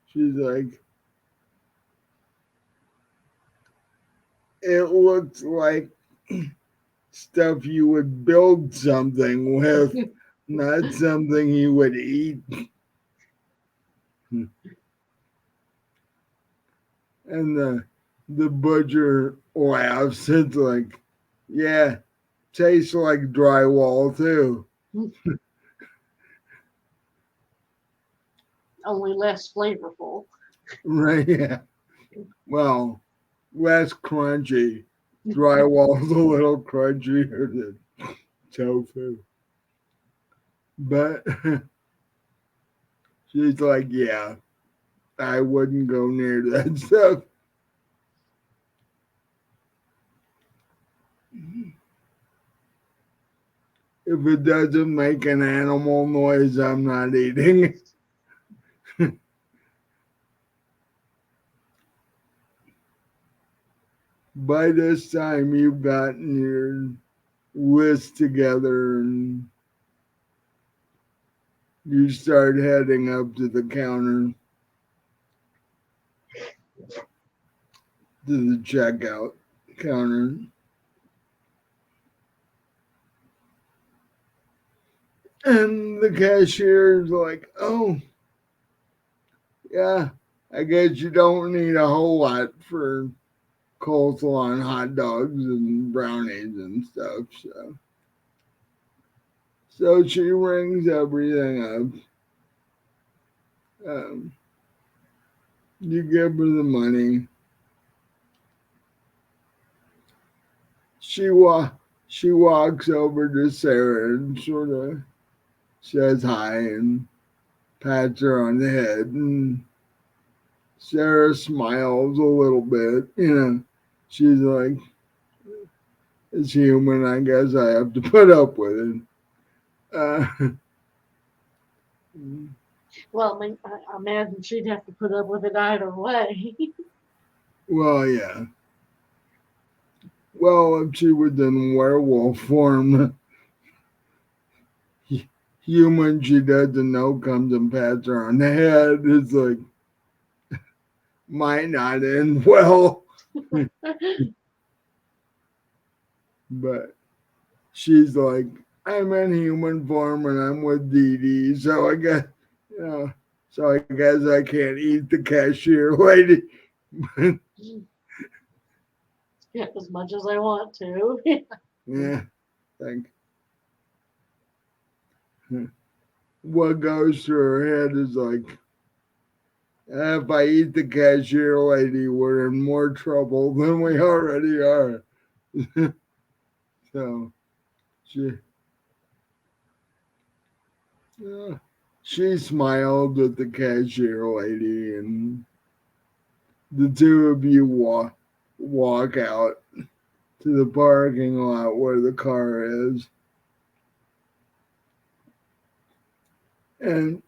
She's like, "It looks like stuff you would build something with, not something you would eat." And the butcher laughs. It's like, yeah, tastes like drywall too. Only less flavorful. Right? Yeah. Well, less crunchy. Drywall's a little crunchier than tofu. But she's like, yeah, I wouldn't go near that stuff. If it doesn't make an animal noise, I'm not eating. By this time, you've gotten your list together and you start heading up to the counter, to the checkout counter. And the cashier's like, oh, yeah, I guess you don't need a whole lot for coleslaw and hot dogs and brownies and stuff. So she rings everything up. Um, you give her the money. She wa- she walks over to Sarah and sort of says hi and pats her on the head. And Sarah smiles a little bit. She's like, it's human. I guess I have to put up with it. Uh, Well, I imagine she'd have to put up with it either way. Well, yeah. Well, if she was in werewolf form, human she doesn't know comes and pats her on the head. It's like, might not end well. But she's like, I'm in human form and I'm with Dee Dee, so I guess, you know, so I guess I can't eat the cashier lady. Get as much as I want to. Yeah, like what goes through her head is like, if I eat the cashier lady, we're in more trouble than we already are. So she, uh, she smiled at the cashier lady, and the two of you walk out to the parking lot where the car is, and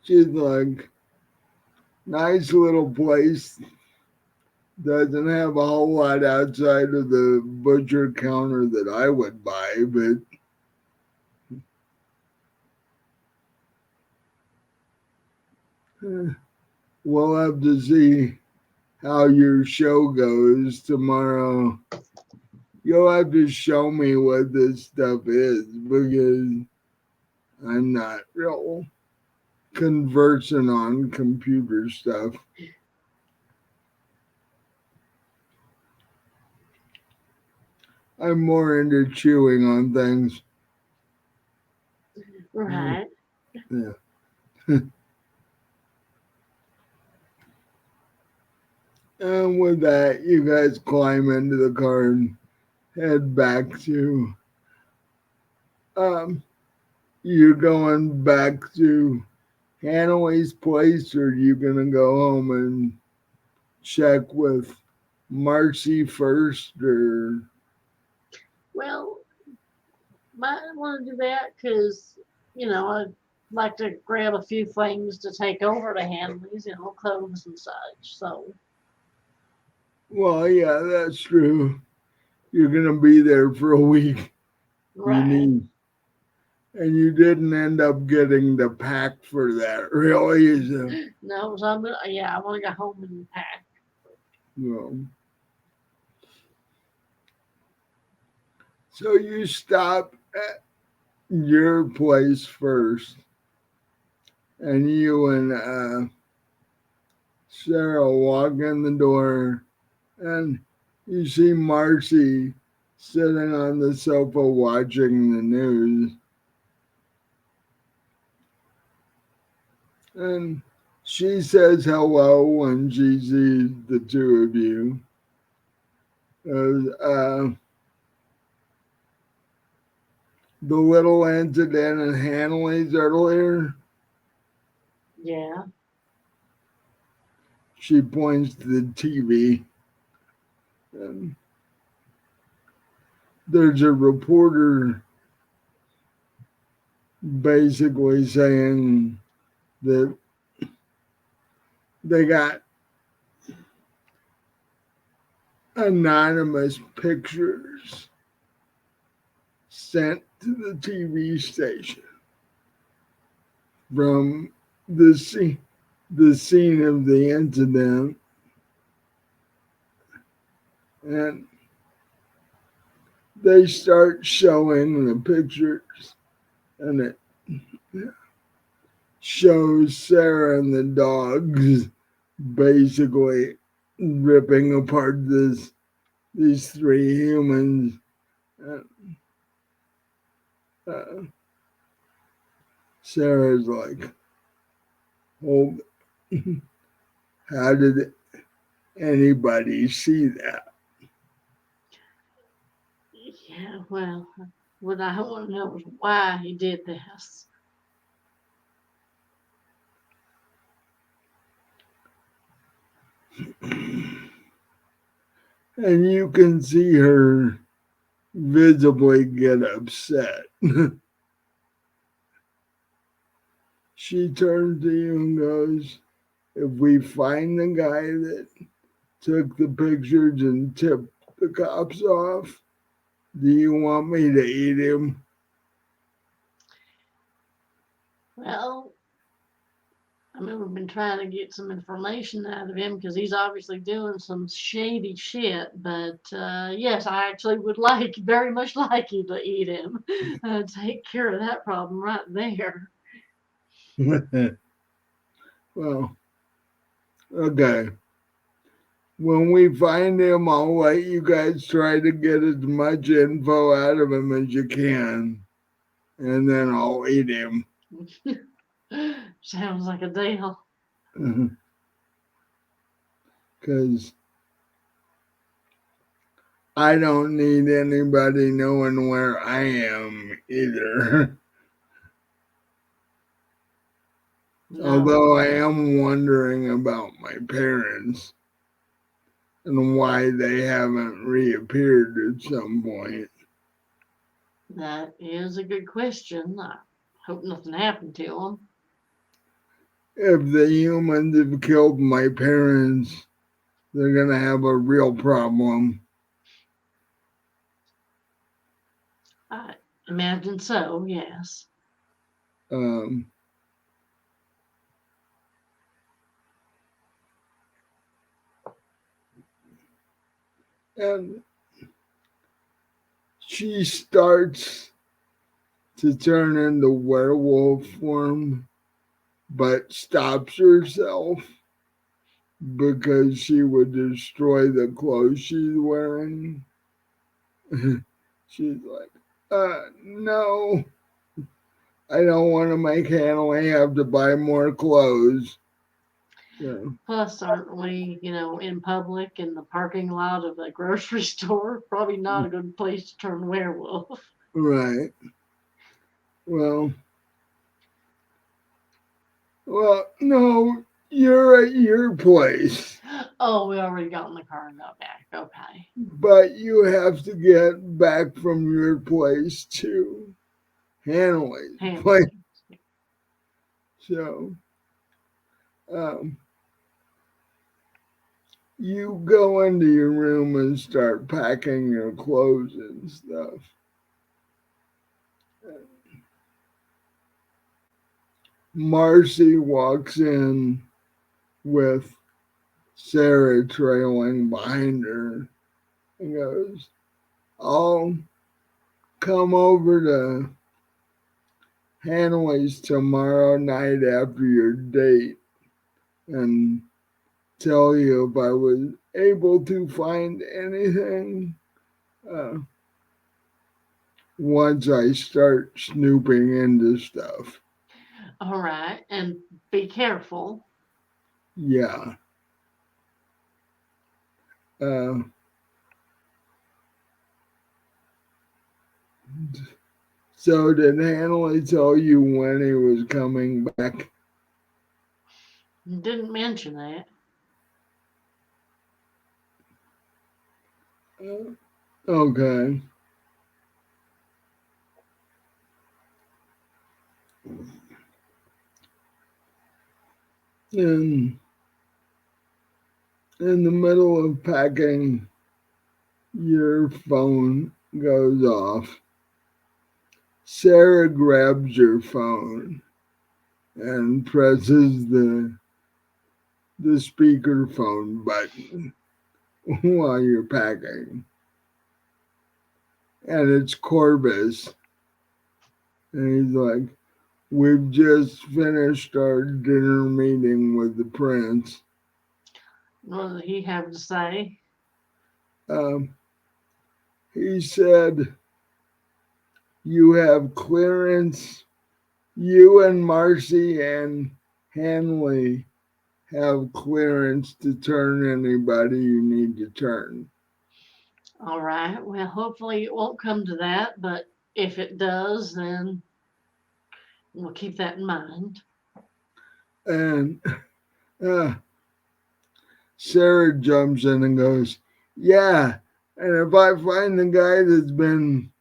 she's like, nice little place. Doesn't have a whole lot outside of the butcher counter that I would buy, but we'll have to see how your show goes tomorrow. You'll have to show me what this stuff is because I'm not real conversant on computer stuff. I'm more into chewing on things. Right. Yeah. And with that, you guys climb into the car and head back to. Um, you're going back to Hanaway's place, or you gonna go home and check with Marcy first, or Well, might want to do that because, I'd like to grab a few things to take over to Hanley's, clothes and such. So, well, yeah, that's true. You're gonna be there for a week. You right. need, and you didn't end up getting the pack for that, really. So, No, so I want to go home and pack. well, so you stop at your place first, and you and Sarah walk in the door, and you see Marcy sitting on the sofa watching the news. And she says hello when she sees the two of you. The little incident in Hanley's earlier, Yeah. she points to the TV. And there's a reporter basically saying that they got anonymous pictures sent to the TV station from the scene of the incident, and they start showing the pictures, and it shows Sarah and the dogs basically ripping apart these three humans. Uh, uh, Sarah's like, "Hold, how did anybody see that?" Yeah. Well, what I want to know is why he did this. And you can see her visibly get upset. She turns to you and goes, if we find the guy that took the pictures and tipped the cops off, do you want me to eat him? Well, I mean, we've been trying to get some information out of him because he's obviously doing some shady shit. But yes, I actually would like, very much like you to eat him. Take care of that problem right there. Well, okay. When we find him, I'll let you guys try to get as much info out of him as you can, and then I'll eat him. Sounds like a deal. Because I don't need anybody knowing where I am either. No. Although I am wondering about my parents and why they haven't reappeared at some point. That is a good question. I hope nothing happened to him. If the humans have killed my parents, they're going to have a real problem. I imagine so, yes. Um, and she starts to turn into werewolf form, but stops herself because she would destroy the clothes she's wearing. She's like, no, I don't want to make Hanley have to buy more clothes. Yeah. Plus, aren't we, in public in the parking lot of a grocery store? Probably not a good place to turn werewolf. Right. Well, no, you're at your place, Oh, we already got in the car and got back. Okay. but you have to get back from your place to Hanley's place. Handling. So, um, you go into your room and start packing your clothes and stuff. Marcy walks in with Sarah trailing behind her and goes, I'll come over to Hanley's tomorrow night after your date and tell you if I was able to find anything uh, once I start snooping into stuff. All right. And be careful. Yeah. Uh, so did Hanley tell you when he was coming back? Didn't mention that. Okay. And in the middle of packing, your phone goes off. Sarah grabs your phone and presses the speakerphone button while you're packing. And it's Corbus. And he's like, we've just finished our dinner meeting with the prince. What did he have to say? Um, he said, you have clearance. You and Marcy and Hanley have clearance to turn anybody you need to turn. All right. Well, hopefully it won't come to that, but if it does, then we'll keep that in mind. And uh, Sarah jumps in and goes, yeah, And if I find the guy that's been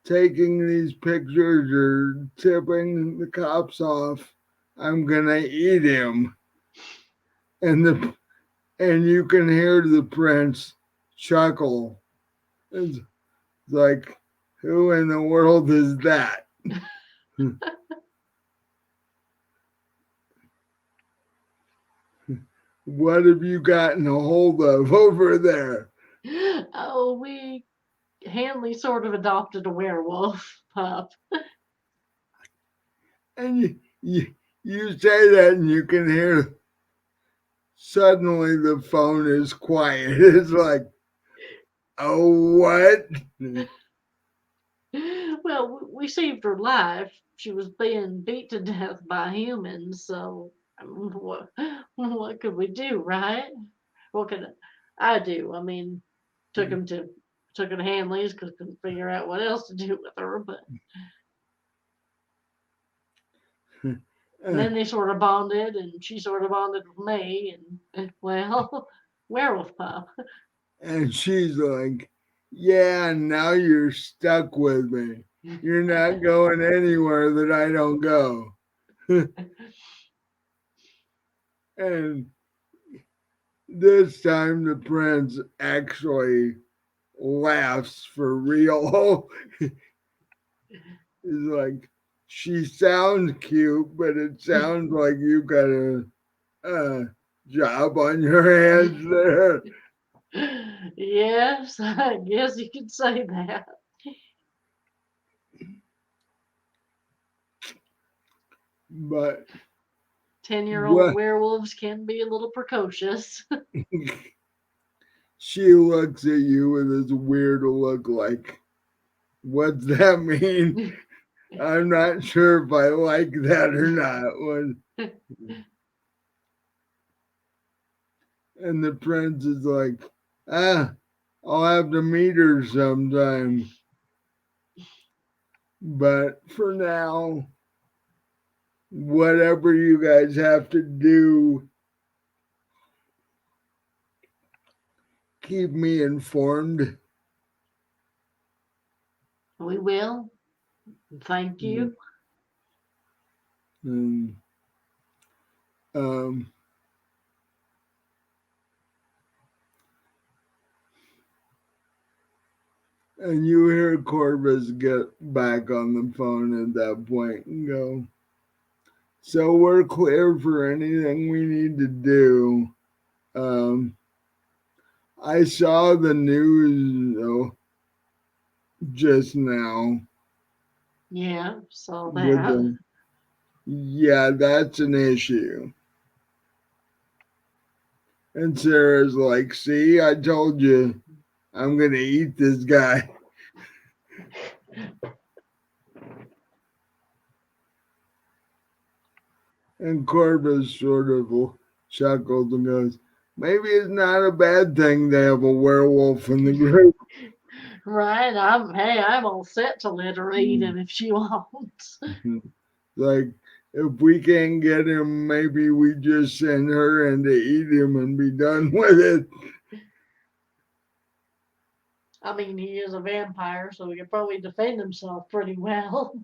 taking these pictures or tipping the cops off, I'm gonna eat him. And you can hear the prince chuckle. It's like, who in the world is that? What have you gotten a hold of over there? Oh, we Hanley sort of adopted a werewolf pup. And you say that, and you can hear suddenly the phone is quiet. It's like, oh, what? Well, we saved her life. She was being beat to death by humans, so what could we do, right? What could I do? I mean, took him to took her to Hanley's because couldn't figure out what else to do with her. But and then they sort of bonded, and she sort of bonded with me, and well, werewolf pup. And she's like, yeah, now you're stuck with me. You're not going anywhere that I don't go. And this time the prince actually laughs for real. He's like, she sounds cute, but it sounds like you got a job on your hands there. Yes, I guess you could say that. But 10-year-old what werewolves can be a little precocious. she looks at you with this weird look like, what's that mean? I'm not sure if I like that or not. And the prince is like, ah, I'll have to meet her sometime. But for now, whatever you guys have to do, keep me informed. We will. Thank you. And, um, and you hear Corvus get back on the phone at that point and go, so we're clear for anything we need to do. Um, I saw the news just now Yeah, so with that. the, yeah, that's an issue. And Sarah's like, see, I told you I'm going to eat this guy. And Corbus sort of chuckles and goes, maybe it's not a bad thing to have a werewolf in the group. Right, I'm all set to let her eat him if she wants. Like, if we can't get him, maybe we just send her in to eat him and be done with it. I mean, he is a vampire, so he could probably defend himself pretty well.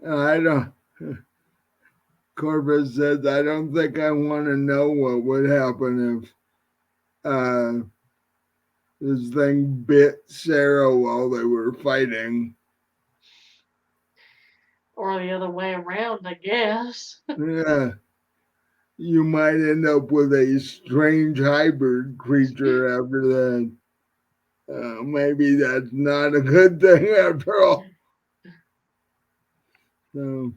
I don't. Corbus says, I don't think I want to know what would happen if this thing bit Sarah while they were fighting. Or the other way around, I guess. Yeah, you might end up with a strange hybrid creature after that. Maybe that's not a good thing after all. So,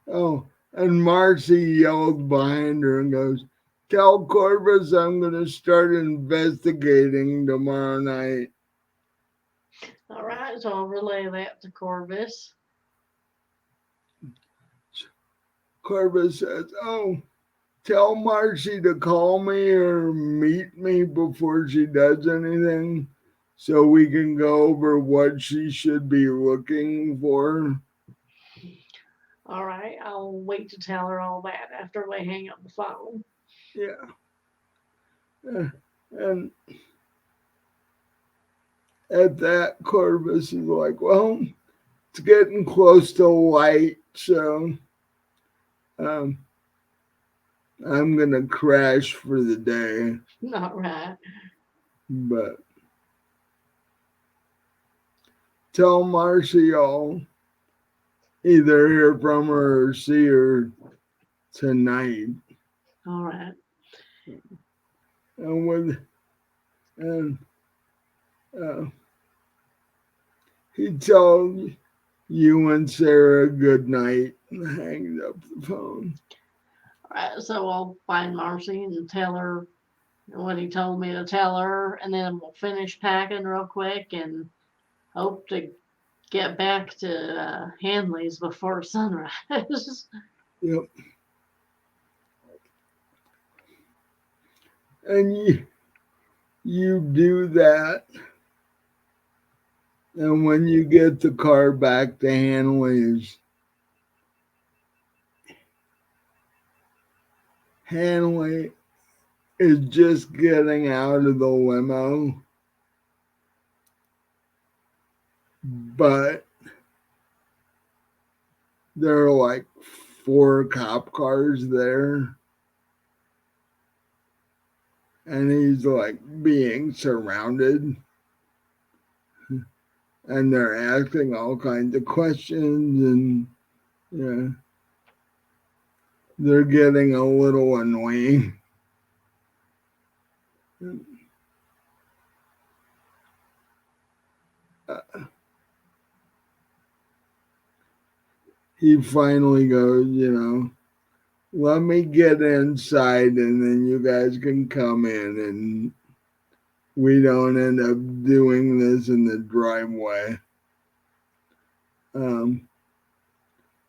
oh, and Marcy yelled behind her and goes, tell Corvus I'm going to start investigating tomorrow night. All right, so I'll relay that to Corvus. Corvus says, oh, tell Marcy to call me or meet me before she does anything so we can go over what she should be looking for. All right, I'll wait to tell her all that after we hang up the phone. Yeah. And at that, Corvus is like, well, it's getting close to light, so um, I'm going to crash for the day. All right. But tell Marcy I'll either hear from her or see her tonight. All right. And with and uh, he told you and Sarah good night and hangs up the phone. All right. So I'll find Marcy and tell her what he told me to tell her, and then we'll finish packing real quick and hope to get back to Hanley's before sunrise. Yep. And you do that, and when you get the car back to Hanley is just getting out of the limo, but there are like 4 cop cars there, and he's like being surrounded, and they're asking all kinds of questions, and yeah, they're getting a little annoying. He finally goes, let me get inside and then you guys can come in and we don't end up doing this in the driveway. Um,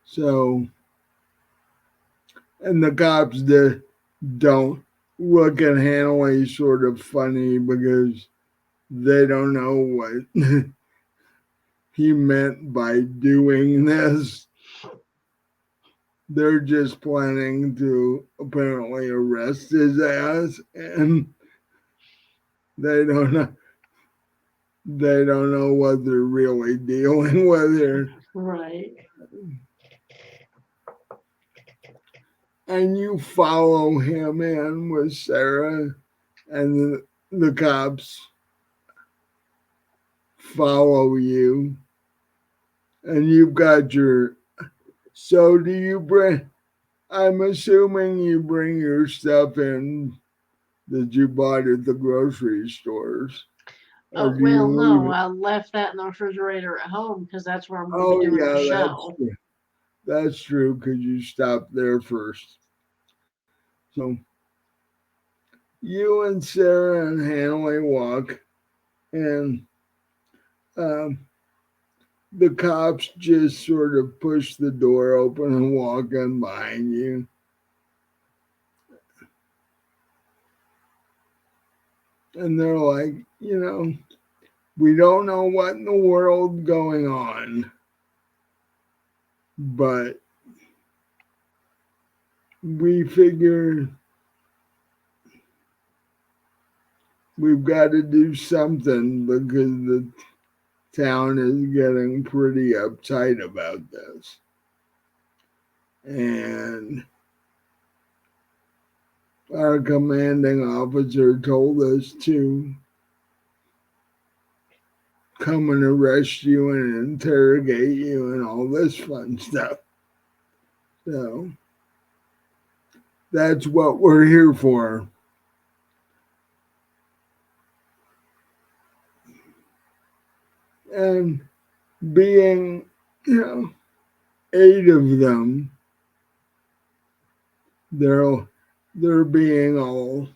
so, and the cops don't look at Hanley sort of funny because they don't know what he meant by doing this. They're just planning to apparently arrest his ass, and they don't know what they're really dealing with here. Right. And you follow him in with Sarah, and the cops follow you, and you've got your. So do you bring? I'm assuming you bring your stuff in that you bought at the grocery stores, or Oh, do you well, leave no, it? I left that in the refrigerator at home because that's where I'm going to be Oh doing the yeah, that's show. true. That's true because you stopped there first. So you and Sarah and Hanley walk, and um, the cops just sort of push the door open and walk in behind you. And they're like, we don't know what in the world going on, but we figure we've got to do something because the town is getting pretty uptight about this. And our commanding officer told us to come and arrest you and interrogate you and all this fun stuff. So that's what we're here for. And being, 8 of them, they're they're being all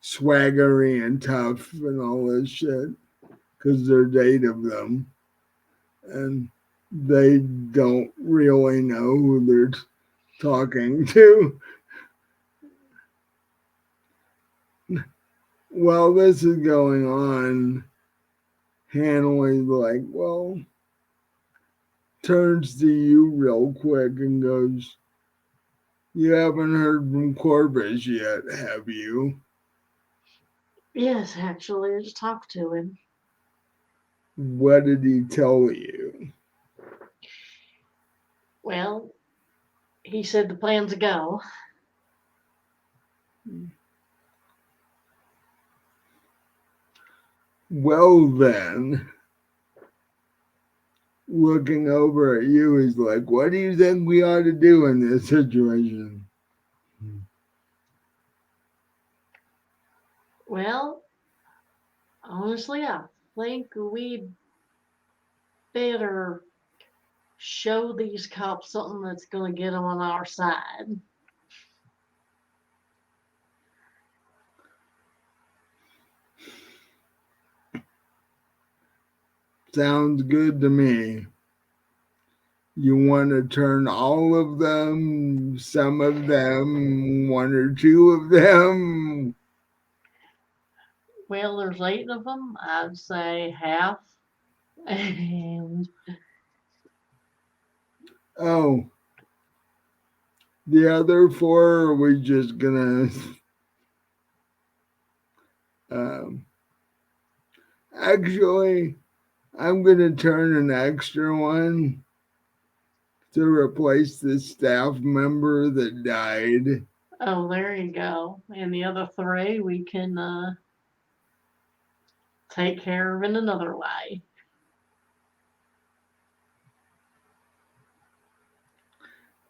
swaggery and tough and all this shit because there's 8 of them, and they don't really know who they're talking to. While this is going on, Hanley's like, well, turns to you real quick and goes, "You haven't heard from Corvus yet, have you? Yes, actually, I just talked to him. What did he tell you?" Well, he said the plan's a go. Well, then, looking over at you, he's like, "What do you think we ought to do in this situation?" Well, honestly, I think we better show these cops something that's going to get them on our side. Sounds good to me. You want to turn all of them, some of them, one or two of them? Well, there's 8 of them. I'd say half. And Oh, the other four, are we just gonna um, actually, I'm gonna turn an extra one to replace the staff member that died. oh, there you go. And the other 3 we can take care of in another way.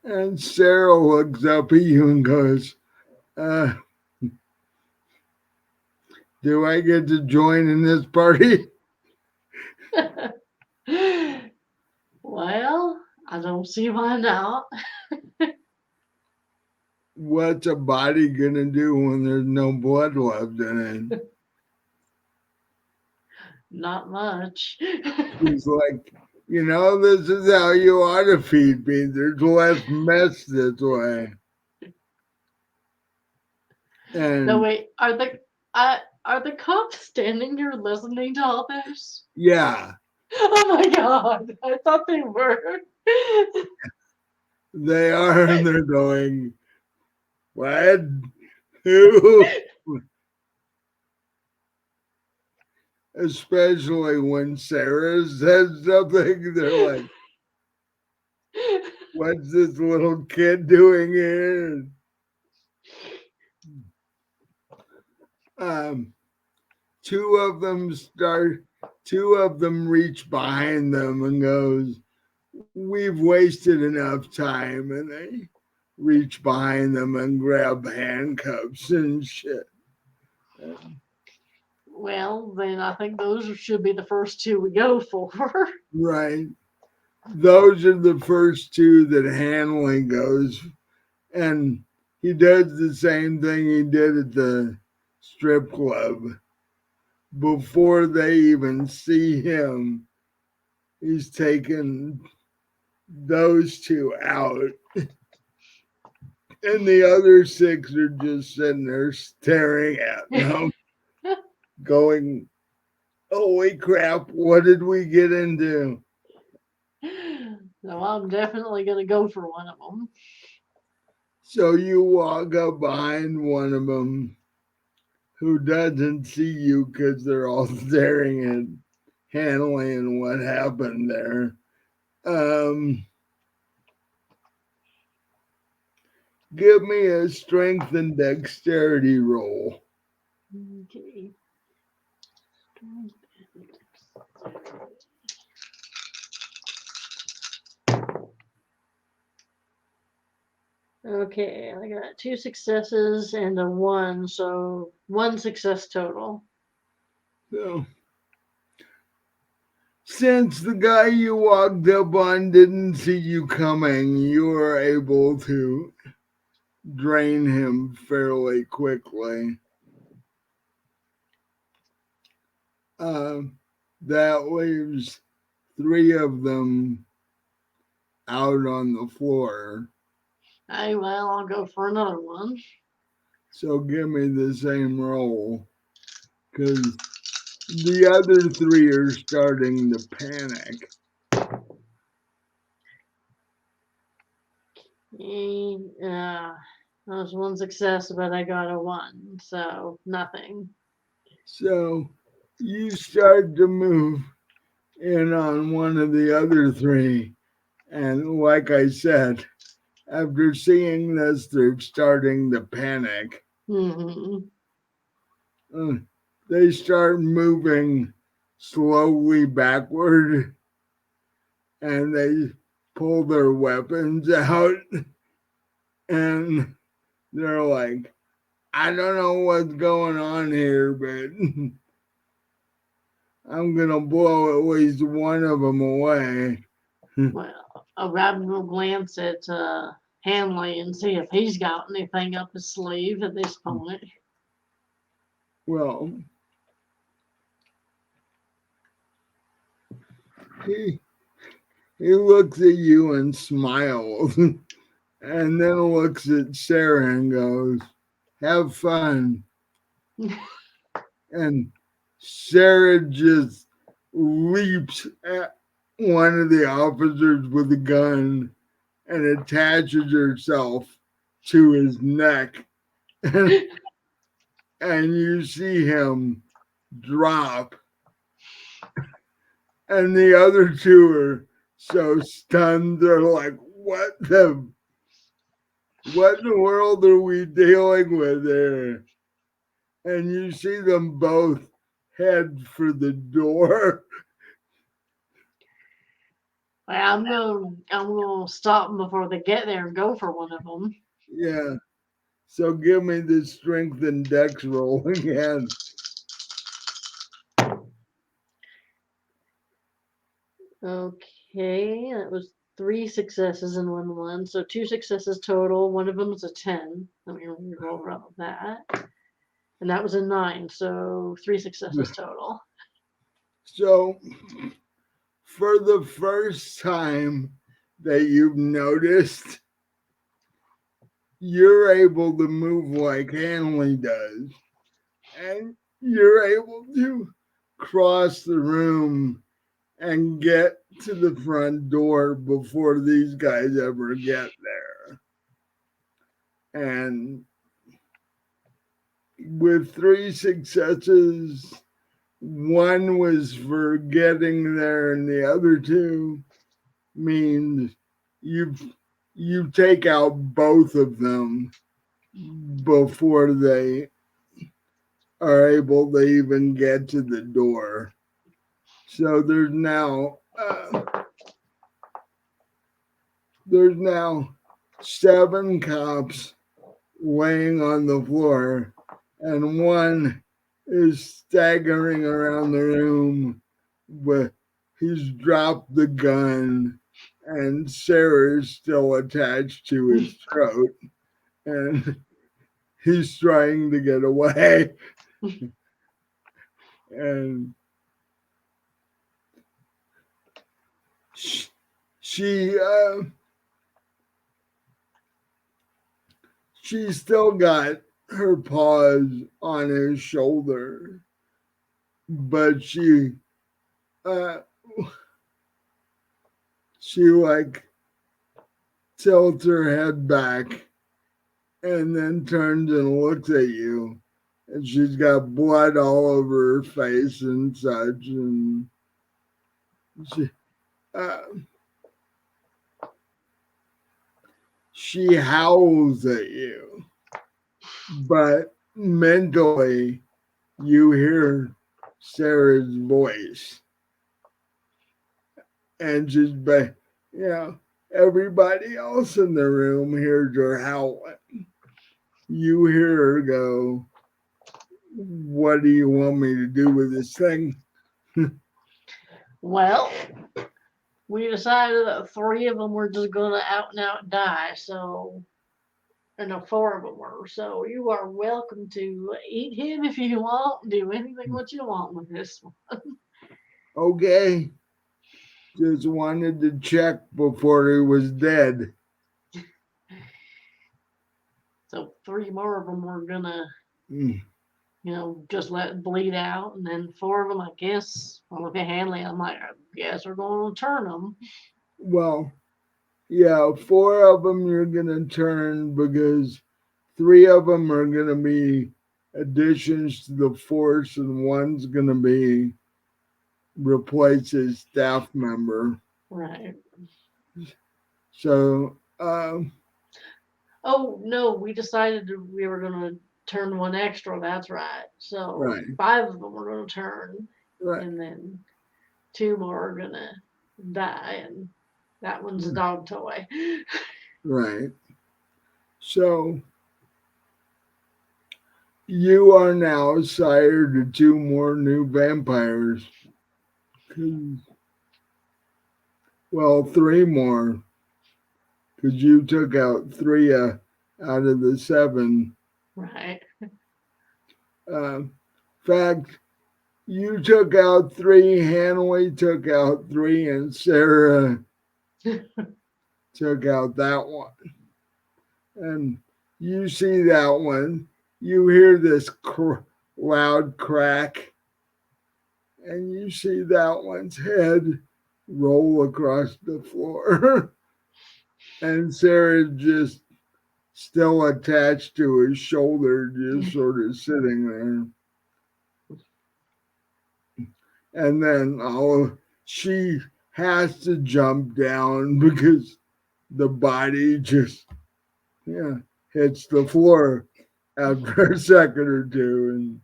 And Sarah looks up at you and goes, uh, "Do I get to join in this party?" Well, I don't see why not. What's a body gonna do when there's no blood left in it? Not much. She's like, this is how you ought to feed me. There's less mess this way. No, And wait. Are the cops standing here listening to all this? yeah, Oh my god! I thought they were. they are, and they're going, "What? Who?" Especially when Sarah says something, they're like, "What's this little kid doing here?" Um, two of them start. Two of them reach behind them and goes, "We've wasted enough time," and they reach behind them and grab handcuffs and shit. Well, then I think those should be the first 2 we go for. Right. Those are the first two that Hanley goes, and he does the same thing he did at the strip club. Before they even see him, he's taken those two out, and the other 6 are just sitting there staring at them, going, "Holy crap, what did we get into?" So I'm definitely gonna go for one of them. So you walk up behind one of them who doesn't see you because they're all staring at Hanley and what happened there. Um, Give me a strength and dexterity roll. Okay. Okay, I got 2 successes and a 1, so 1 success total. So, since the guy you walked up on didn't see you coming, you were able to drain him fairly quickly. Um, that leaves 3 of them out on the floor. Hey, well, I'll go for another one. So give me the same roll, because the other 3 are starting to panic. That was one success, but I got a 1, so nothing. So you start to move in on one of the other three. And like I said, after seeing this, they're starting to panic. Hmm. Uh, they start moving slowly backward and they pull their weapons out and they're like, I don't know what's going on here, but I'm gonna blow at least one of them away. Well, a rabbit will glance at Hanley and see if he's got anything up his sleeve at this point. Well, he he looks at you and smiles, and then looks at Sarah and goes, "Have fun." And Sarah just leaps at one of the officers with a gun and attaches herself to his neck. And, and you see him drop. And the other two are so stunned. They're like, what in the world are we dealing with here? And you see them both head for the door. Well, I'm gonna stop them before they get there and go for one of them. Yeah. So give me the strength and dex roll again. Okay, that was 3 successes and 1 1, so 2 successes total. One of them was a 10. Let me roll around that, and that was a 9. So 3 successes total. So for the first time that you've noticed, you're able to move like Hanley does, and you're able to cross the room and get to the front door before these guys ever get there. And with 3 successes, one was for getting there, and the other two means you you take out both of them before they are able to even get to the door. So there's now 7 cops laying on the floor, and one is staggering around the room with he's dropped the gun and Sarah is still attached to his throat and he's trying to get away. And she she still got her paws on his shoulder, but uh she like tilts her head back and then turns and looks at you. And she's got blood all over her face and such. And she, uh, she howls at you, but mentally, you hear Sarah's voice. And she's, everybody else in the room hears her howling. You hear her go, what do you want me to do with this thing? Well, we decided that 3 of them were just gonna out and out die. So, and 4 of them were. So you are welcome to eat him if you want. Do anything what you want with this one. Okay. Just wanted to check before he was dead. So 3 more of them were gonna, Mm. just let it bleed out, and then 4 of them, I guess. Well, look at Hanley. I'm like, I guess we're going to turn them. Well, Yeah, four of them you're gonna turn because three of them are gonna be additions to the force, and one's gonna be replace his staff member. Right. So, Oh no, we decided we were gonna turn one extra. That's right. So right, 5 of them we're gonna turn, right, and then 2 more are gonna die, and that one's a dog toy. right. So you are now sire to two more new vampires. 'Cause- Well, three more, because you took out three out of the seven. Right. In fact, you took out three, Hanley took out three, and Sarah took out that one. And you see that one, you hear this loud crack, and you see that one's head roll across the floor. And Sarah's just still attached to his shoulder, just sort of sitting there. And then she has to jump down because the body just yeah hits the floor after a second or two, and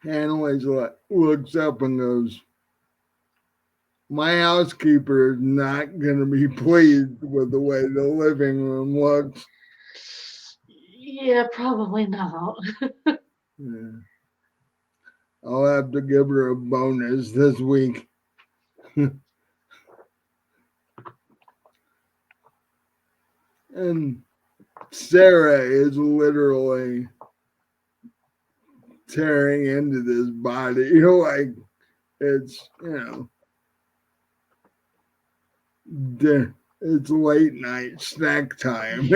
Hanley's looks up and goes, "My housekeeper is not going to be pleased with the way the living room looks." Yeah, probably not. Yeah. I'll have to give her a bonus this week. And Sarah is literally tearing into this body. Like it's, it's late night snack time.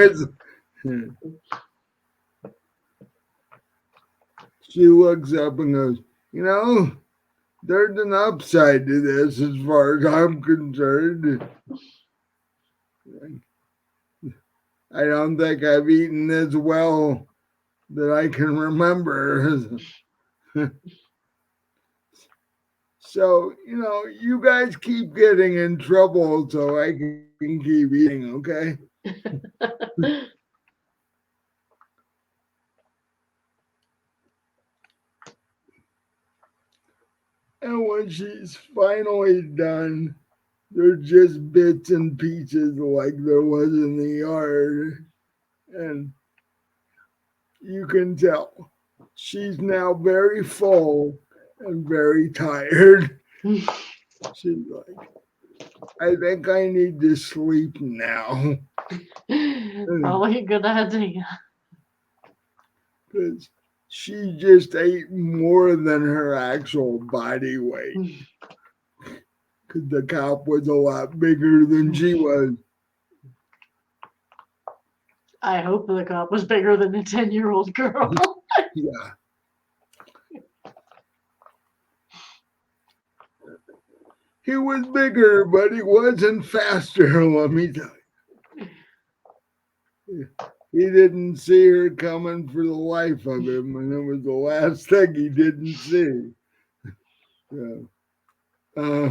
She looks up and goes, there's an upside to this as far as I'm concerned. I don't think I've eaten this well that I can remember. So, you guys keep getting in trouble so I can keep eating, okay? And when she's finally done, there's just bits and pieces like there was in the yard. And you can tell she's now very full and very tired. She's like, I think I need to sleep now. Probably a good idea. Because she just ate more than her actual body weight. Because the cop was a lot bigger than she was. I hope the cop was bigger than a 10-year-old girl. Yeah. He was bigger, but he wasn't faster, let me tell you. He didn't see her coming for the life of him, and it was the last thing he didn't see. So, uh,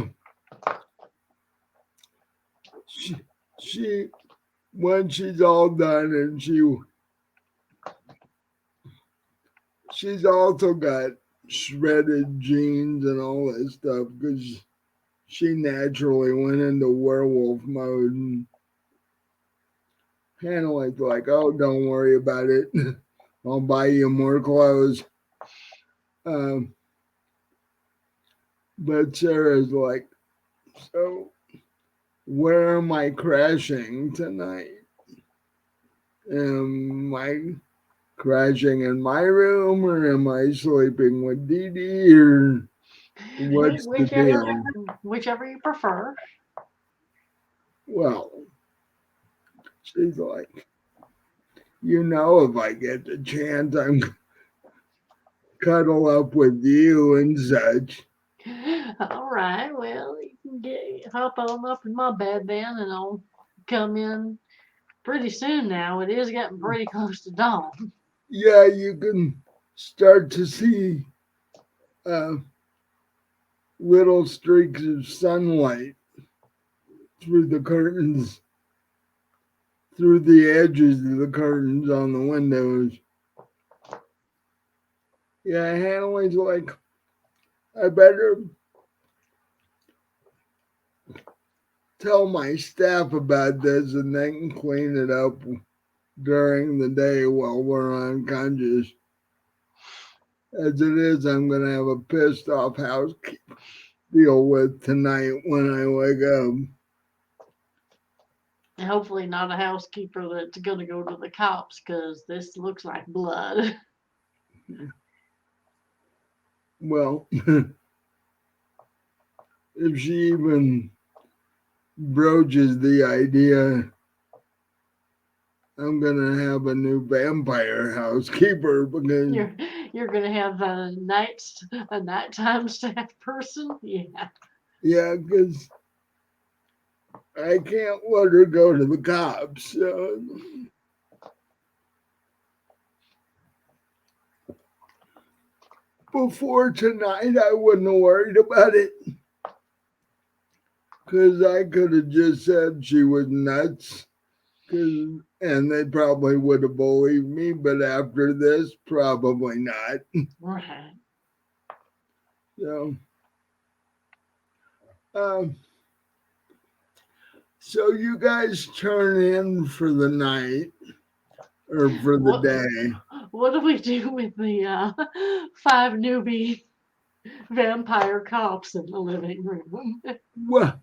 she, she, when she's all done, and she's also got shredded jeans and all that stuff because she naturally went into werewolf mode. And Hannah's like, "Oh, don't worry about it. I'll buy you more clothes." Um, but Sarah's like, "So, where am I crashing tonight? Am I crashing in my room, or am I sleeping with Dee Dee, or what's the whichever, deal?" whichever you prefer. Well, she's like, if I get the chance, I'm cuddle up with you and such. All right, well, you can hop on up in my bed then, and I'll come in pretty soon now. It is getting pretty close to dawn. Yeah, you can start to see uh, little streaks of sunlight through the curtains, through the edges of the curtains on the windows. Yeah, Hanley's like, I better tell my staff about this and they can clean it up during the day while we're unconscious. As it is, I'm going to have a pissed off housekeeper deal with tonight when I wake up. And hopefully, not a housekeeper that's going to go to the cops because this looks like blood. Well, if she even broaches the idea, I'm going to have a new vampire housekeeper because, You're you're gonna have a nighttime staff person. Yeah. yeah, because I can't let her go to the cops. So before tonight, I wouldn't have worried about it because I could have just said she was nuts. And they probably would have believed me, but after this, probably not. Right. So, um, so you guys turn in for the night or for the What day. what do we do with the five newbie vampire cops in the living room? Well,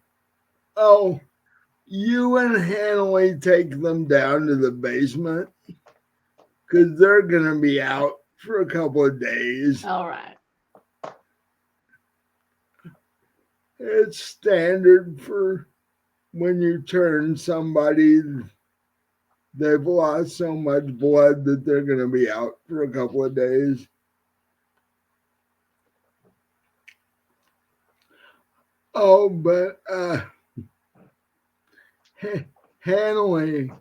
oh, you and Hanley take them down to the basement because they're gonna be out for a couple of days. All right. It's standard for when you turn somebody, they've lost so much blood that they're going to be out for a couple of days. Oh, but Hanley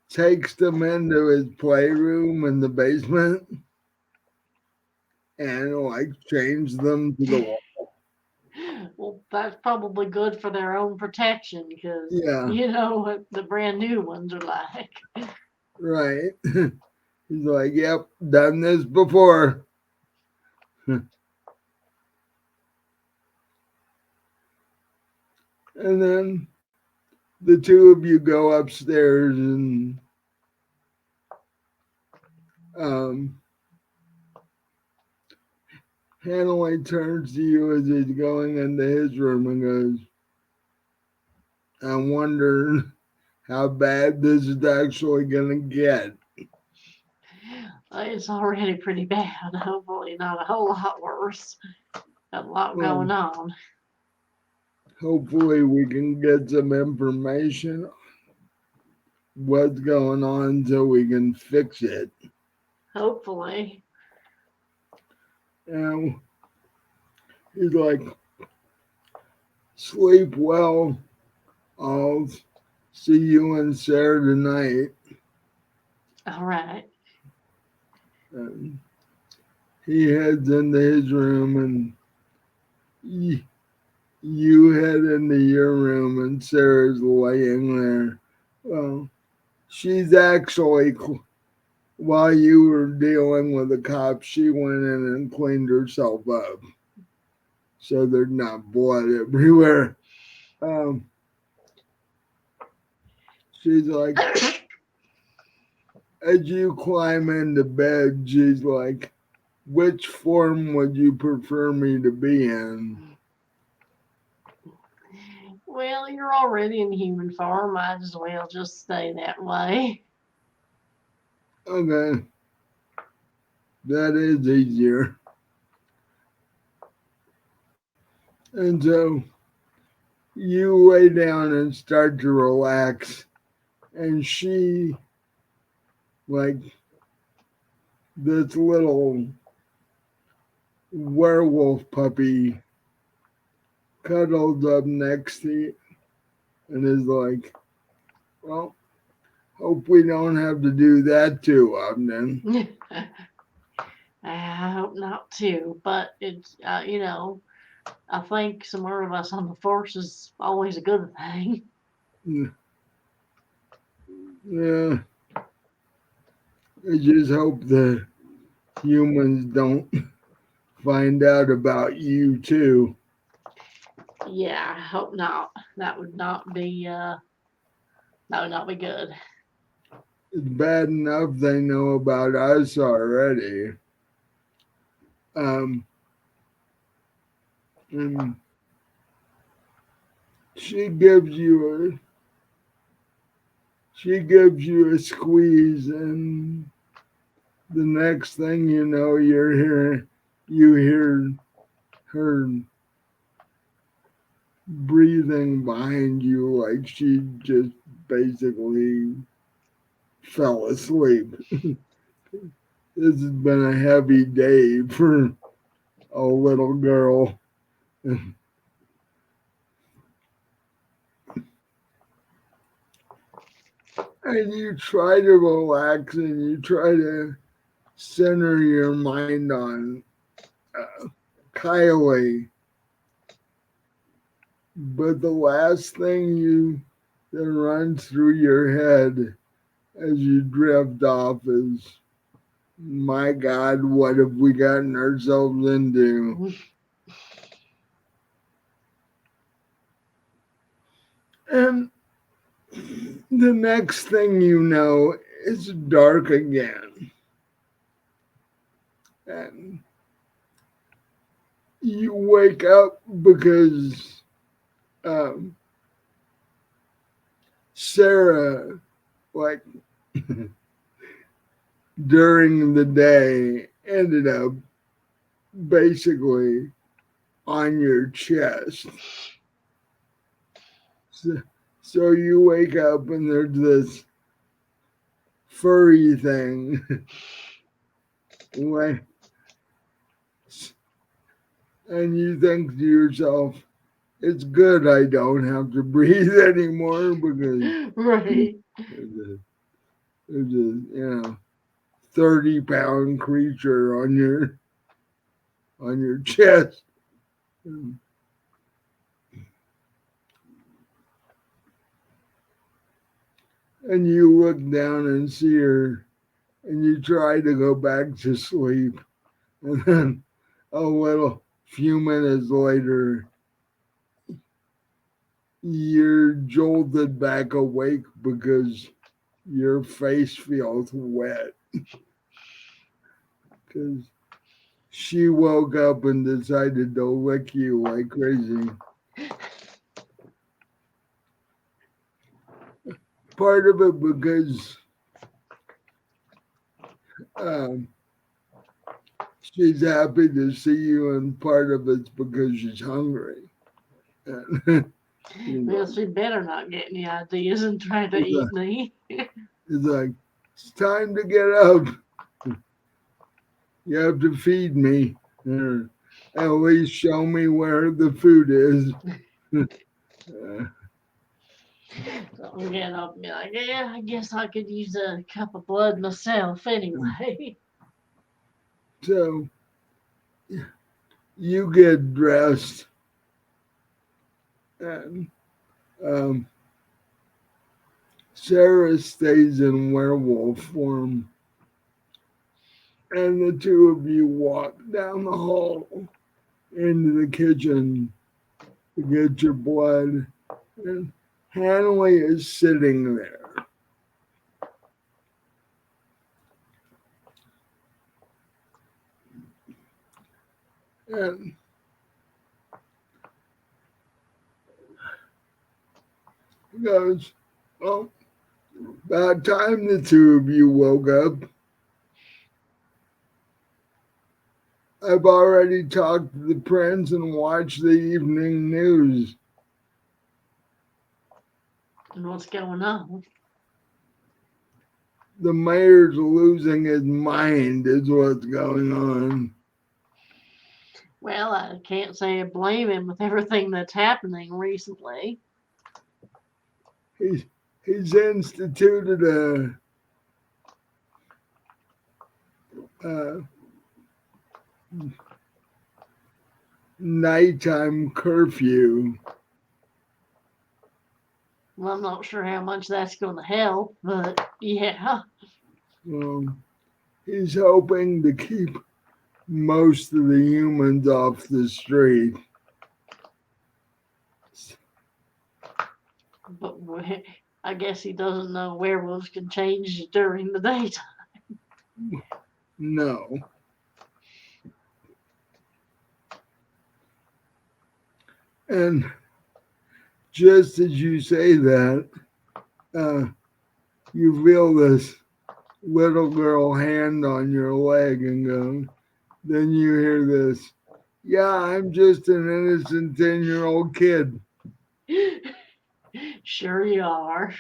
takes them into his playroom in the basement and like change them to the wall. Well, that's probably good for their own protection because Yeah, you know what the brand new ones are like. right. He's like, yep, done this before. And then the two of you go upstairs and um, Hanley turns to you as he's going into his room and goes, I wonder how bad this is actually going to get. It's already pretty bad. Hopefully, not a whole lot worse. Got a lot Well, going on. hopefully, we can get some information what's going on so we can fix it. Hopefully. And he's like, sleep well. I'll see you and Sarah tonight. All right. And he heads into his room and you head into your room and Sarah's laying there. Well, she's actually, while you were dealing with the cops, she went in and cleaned herself up. So there's not blood everywhere. Um, she's like, as you climb into bed, she's like, which form would you prefer me to be in? Well, you're already in human form. Might as well just stay that way. Okay, that is easier. And so you lay down and start to relax. And she, like this little werewolf puppy, cuddles up next to you and is like, well, hope we don't have to do that too often. I hope not too, but it's I think some more of us on the force is always a good thing. Yeah, I just hope the humans don't find out about you too. Yeah, I hope not. That would not be that would not be good. It's bad enough they know about us already. Um, and she gives you a she gives you a squeeze, and the next thing you know, you hear her breathing behind you like she just basically fell asleep. This has been a heavy day for a little girl. And you try to relax and you try to center your mind on Kylie, but the last thing that runs through your head as you drift off is, my God, what have we gotten ourselves into? And the next thing you know, it's dark again. And you wake up because um, Sarah, like during the day, ended up basically on your chest. So, so you wake up and there's this furry thing. Like, and you think to yourself, it's good I don't have to breathe anymore because Right. there's a 30-pound creature on your chest. And you look down and see her and you try to go back to sleep. And then a little few minutes later, you're jolted back awake because your face feels wet. Because she woke up and decided to lick you like crazy. Part of it because um, she's happy to see you, and part of it's because she's hungry. And, Well, she better not get any ideas and try to it's, eat like, me. it's like, it's time to get up. You have to feed me. Or at least show me where the food is. So again, I'll be like, yeah, I guess I could use a cup of blood myself anyway. So you get dressed, and um, Sarah stays in werewolf form, and the two of you walk down the hall into the kitchen to get your blood. And Hanley is sitting there. And he goes, well, about time the two of you woke up. I've already talked to the prince and watched the evening news. And what's going on? The mayor's losing his mind, is what's going on. Well, I can't say I blame him with everything that's happening recently. He's he's instituted a nighttime curfew. Well, I'm not sure how much that's going to help, but yeah. Um, he's hoping to keep most of the humans off the street. But I guess he doesn't know werewolves can change during the daytime. No. And just as you say that, uh, you feel this little girl hand on your leg and go, then you hear this, yeah, I'm just an innocent 10-year-old kid. Sure you are.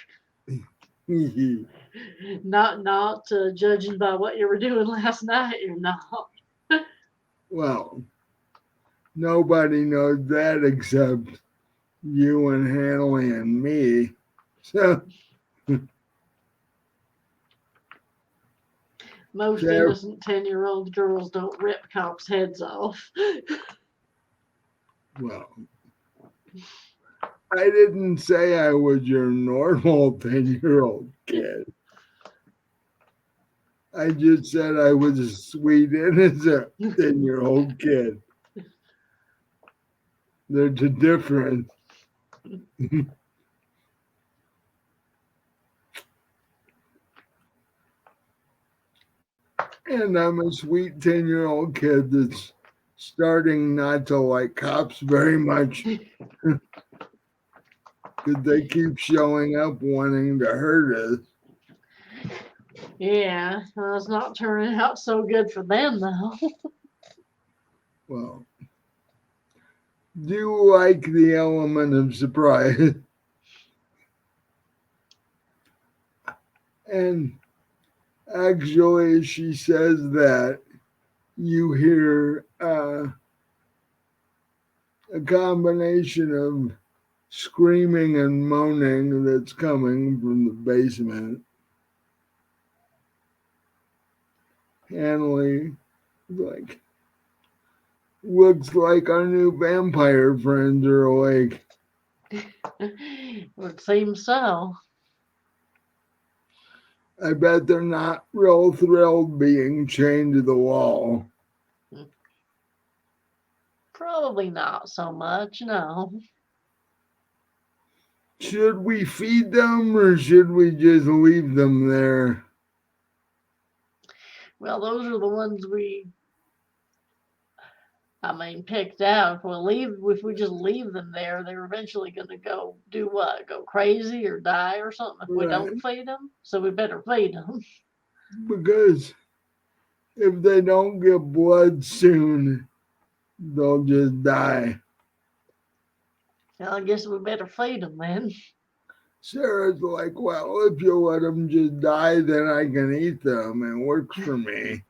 Not judging by what you were doing last night, you're not. Well, nobody knows that except you and Hanley and me. So, Most so innocent 10-year-old girls don't rip cops' heads off. well, I didn't say I was your normal 10-year-old kid. I just said I was a sweet, innocent 10-year-old kid. There's a difference. And I'm a sweet 10-year-old kid that's starting not to like cops very much because they keep showing up wanting to hurt us. Yeah, well, it's not turning out so good for them, though. Well, do like the element of surprise. And actually, she says that you hear a combination of screaming and moaning that's coming from the basement. Hanley, like, looks like our new vampire friends are awake. Would seem so. I bet they're not real thrilled being chained to the wall. Probably not so much, no. Should we feed them or should we just leave them there? Well, those are the ones picked out. If we just leave them there, they're eventually going to go do what? Go crazy or die or something if we don't Right. feed them. So we better feed them. Because if they don't get blood soon, they'll just die. Well, I guess we better feed them then. Sarah's like, well, if you let them just die, then I can eat them. It works for me.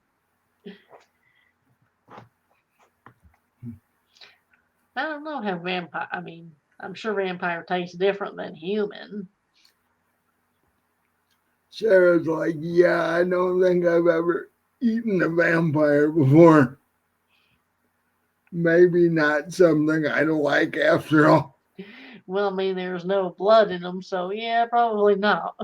I don't know how vampire. I'm sure vampire tastes different than human. Sarah's like, yeah, I don't think I've ever eaten a vampire before. Maybe not something I don't like after all. Well, there's no blood in them, so yeah, probably not.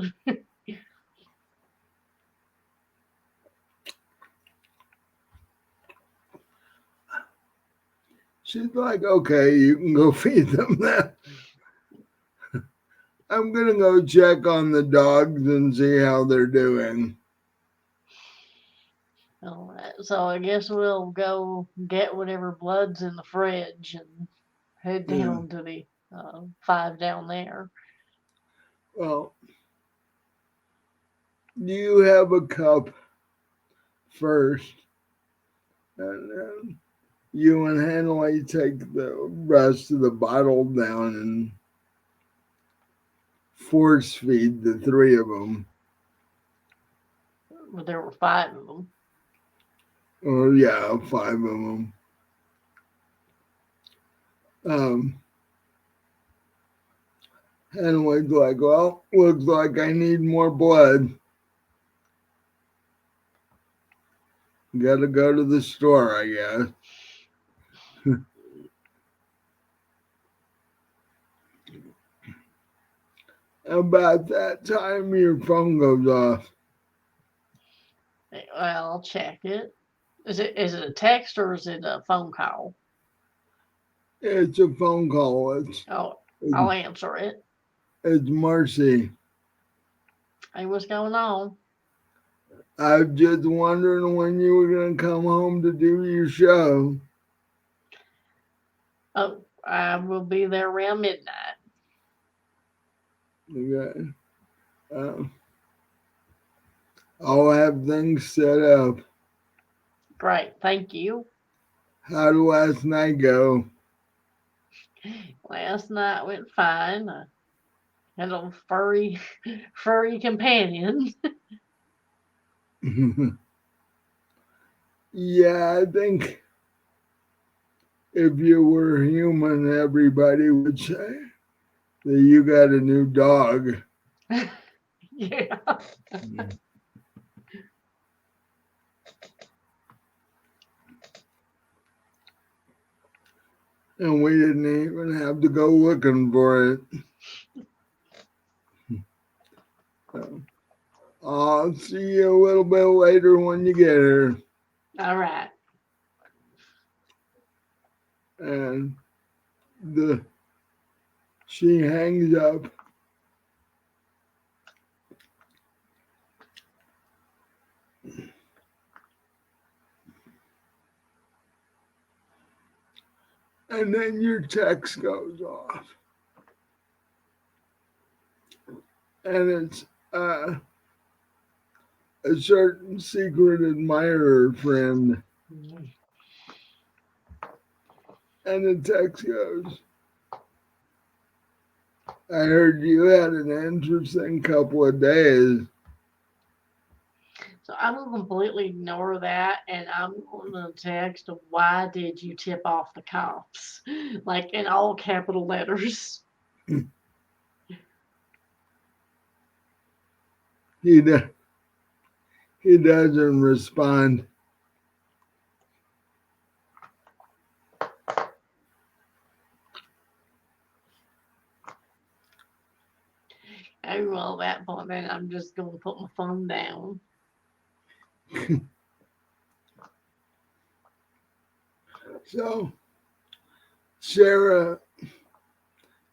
She's like, okay, you can go feed them then. I'm going to go check on the dogs and see how they're doing. All right, so I guess we'll go get whatever blood's in the fridge and head Yeah. down to the five down there. Well, do you have a cup first? And then you and Hanley take the rest of the bottle down and force feed the three of them. There were five of them. Oh, yeah, five of them. Um, and was like, well, looks like I need more blood. Gotta go to the store, I guess. About that time, your phone goes off. Well, I'll check it. Is it a text or is it a phone call? It's a phone call. Oh, I'll It's, answer it. it's Marcy. Hey, what's going on? I'm just wondering when you were gonna come home to do your show. Oh, I will be there around midnight. Okay. Um, I'll have things set up. Great, thank you. How did last night go? Last night went fine. I had a furry companion. Yeah, I think if you were human, everybody would say that you got a new dog. Yeah. And we didn't even have to go looking for it. So, I'll see you a little bit later when you get here. All right. And the she hangs up. And then your text goes off. And it's a certain secret admirer friend. And the text goes, I heard you had an interesting couple of days. So I'm gonna completely ignore that, and I'm gonna text, "Why did you tip off the cops?" Like in all capital letters. He, do, he doesn't respond. And well, at that point, then I'm just gonna put my phone down. So Sarah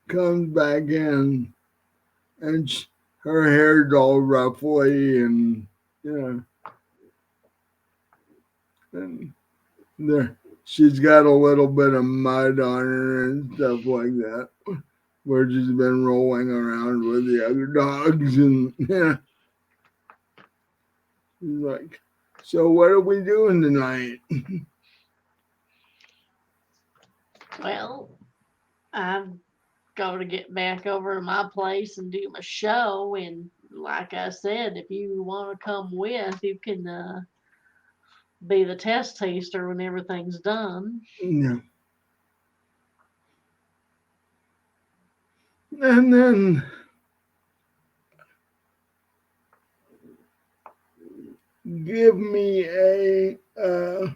comes back in and her hair's all ruffly and, you know, and there, she's got a little bit of mud on her and stuff like that, where she's been rolling around with the other dogs. And yeah, she's like, so what are we doing tonight? Well, I've got to get back over to my place and do my show. And like I said, if you want to come with, you can be the test taster when everything's done. Yeah. And then give me a uh,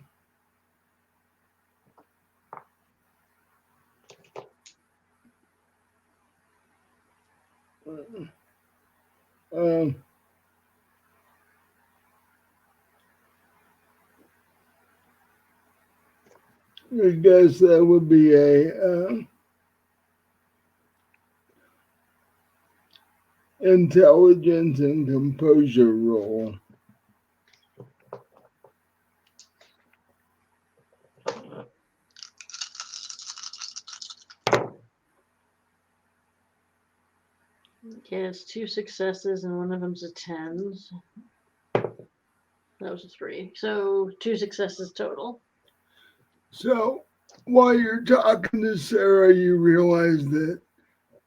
I guess that would be a intelligence and composure role. Okay, it's 2 successes and one of them's a 10. That was a 3. So 2 successes total. So while you're talking to Sarah, you realize that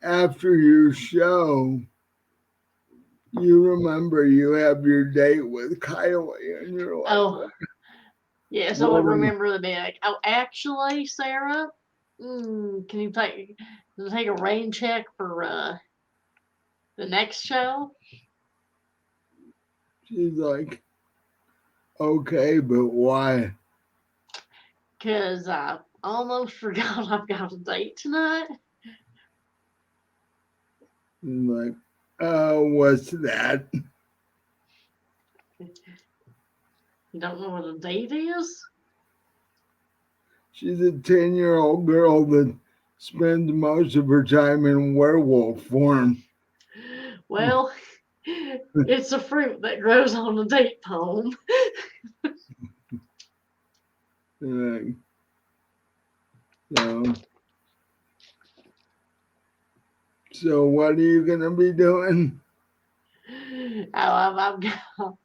after your show, you remember you have your date with Kylie, and you're like, Oh, yes, I would well, remember the big. Oh, actually, Sarah, Can you take a rain check for the next show? She's like, okay, but why? Cause I almost forgot I've got a date tonight. I'm like, what's that? You don't know what a date is? She's a 10-year-old girl that spends most of her time in werewolf form. Well, it's a fruit that grows on a date palm. Like, so, so what are you gonna be doing? I've got,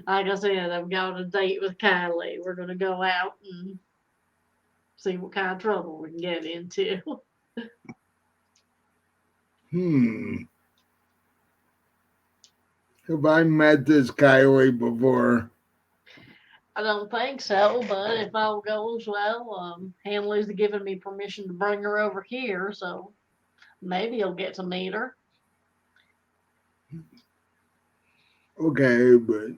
like I said, I've got a date with Kylie. We're gonna go out and see what kind of trouble we can get into. Hmm. Have I met this Kylie before? I don't think so, but if all goes well, Hanley's given me permission to bring her over here, so maybe you'll get to meet her. Okay, but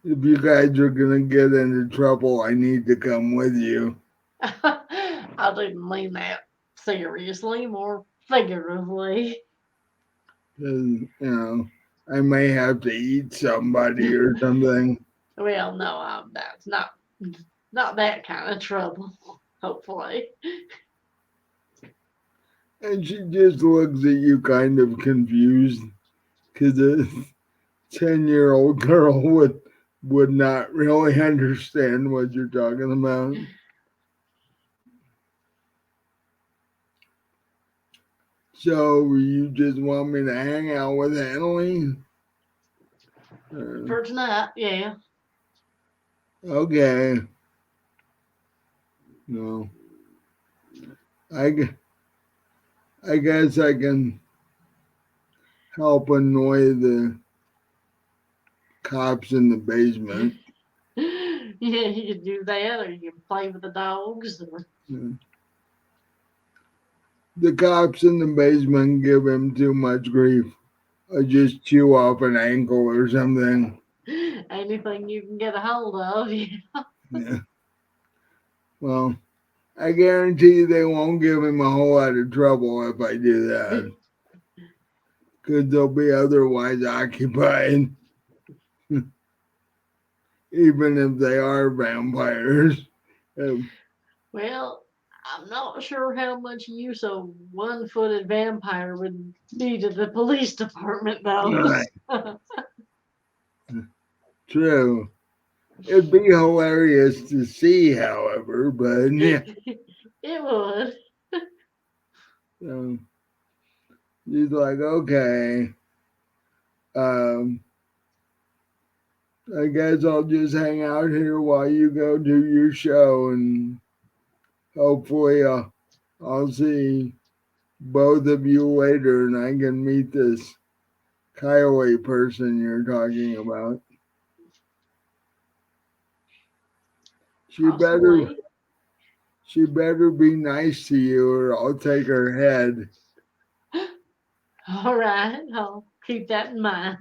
if you guys are gonna get into trouble, I need to come with you. I didn't mean that seriously, more figuratively. 'Cause, I may have to eat somebody or something. Well, no, that's not that kind of trouble. Hopefully. And she just looks at you kind of confused because a 10-year-old girl would not really understand what you're talking about. So you just want me to hang out with Annalie? For tonight, yeah. Okay. No. I, I guess I can help annoy the cops in the basement. Yeah, you can do that, or you can play with the dogs. Or... The cops in the basement give him too much grief. I just chew off an ankle or something. anything you can get a hold of. Yeah. Well, I guarantee they won't give him a whole lot of trouble if I do that. Because they'll be otherwise occupied, even if they are vampires. Um, Well, I'm not sure how much use a one-footed vampire would be to the police department, though. right. True. It'd be hilarious to see, however, but yeah. It would. So he's like, okay, um, I guess I'll just hang out here while you go do your show, and hopefully I'll see both of you later and I can meet this Kiowa person you're talking about. She better Possibly. she better be nice to you or I'll take her head. All right, I'll keep that in mind.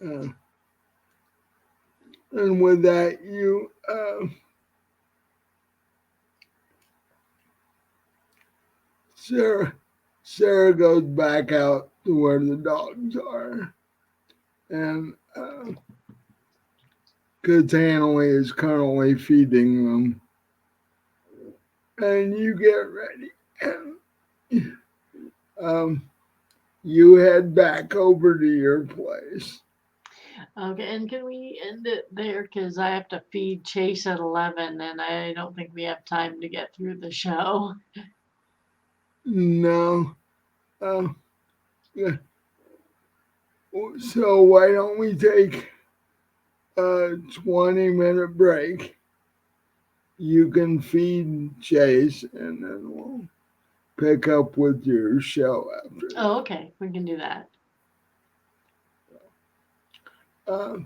Uh, and with that, Sarah, Sarah goes back out to where the dogs are, and because Hanley is currently feeding them, and you get ready, and you head back over to your place. Okay, and can we end it there? Because I have to feed Chase at 11, and I don't think we have time to get through the show. No, uh, yeah. So why don't we take a 20-minute break? You can feed Chase, and then we'll pick up with your show after that. Oh, okay, we can do that. Uh,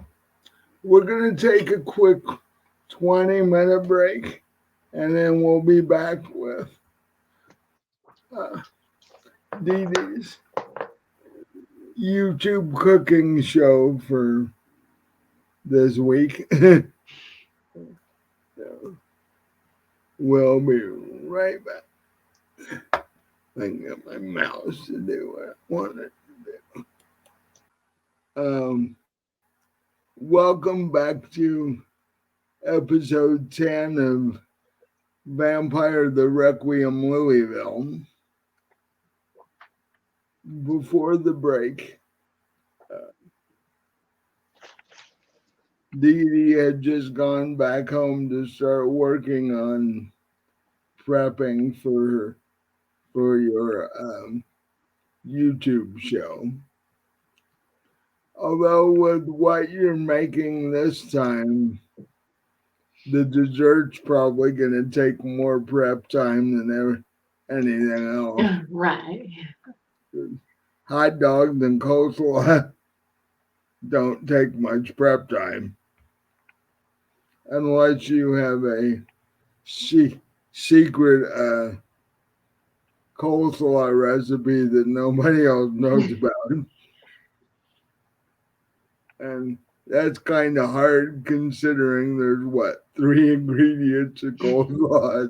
We're going to take a quick 20-minute break, and then we'll be back with uh, Dee Dee's YouTube cooking show for this week. So we'll be right back. I can get my mouse to do what I want it to do. Welcome back to episode 10 of Vampire the Requiem Louisville. Before the break, Dee Dee had just gone back home to start working on prepping for your YouTube show. Although with what you're making this time, the dessert's probably going to take more prep time than anything else. Right. Hot dogs and coleslaw don't take much prep time unless you have a secret coleslaw recipe that nobody else knows about. And that's kind of hard considering there's what, 3 ingredients of coleslaw.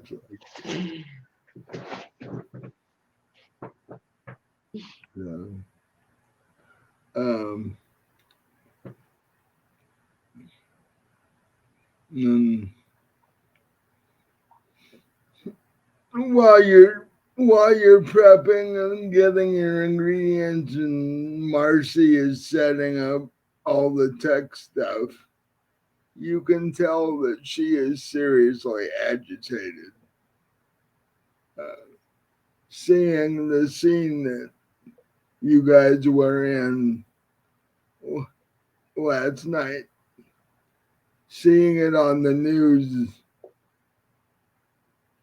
So, um, and while you're prepping and getting your ingredients, and Marcy is setting up all the tech stuff, you can tell that she is seriously agitated. Seeing the scene that you guys were in last night, seeing it on the news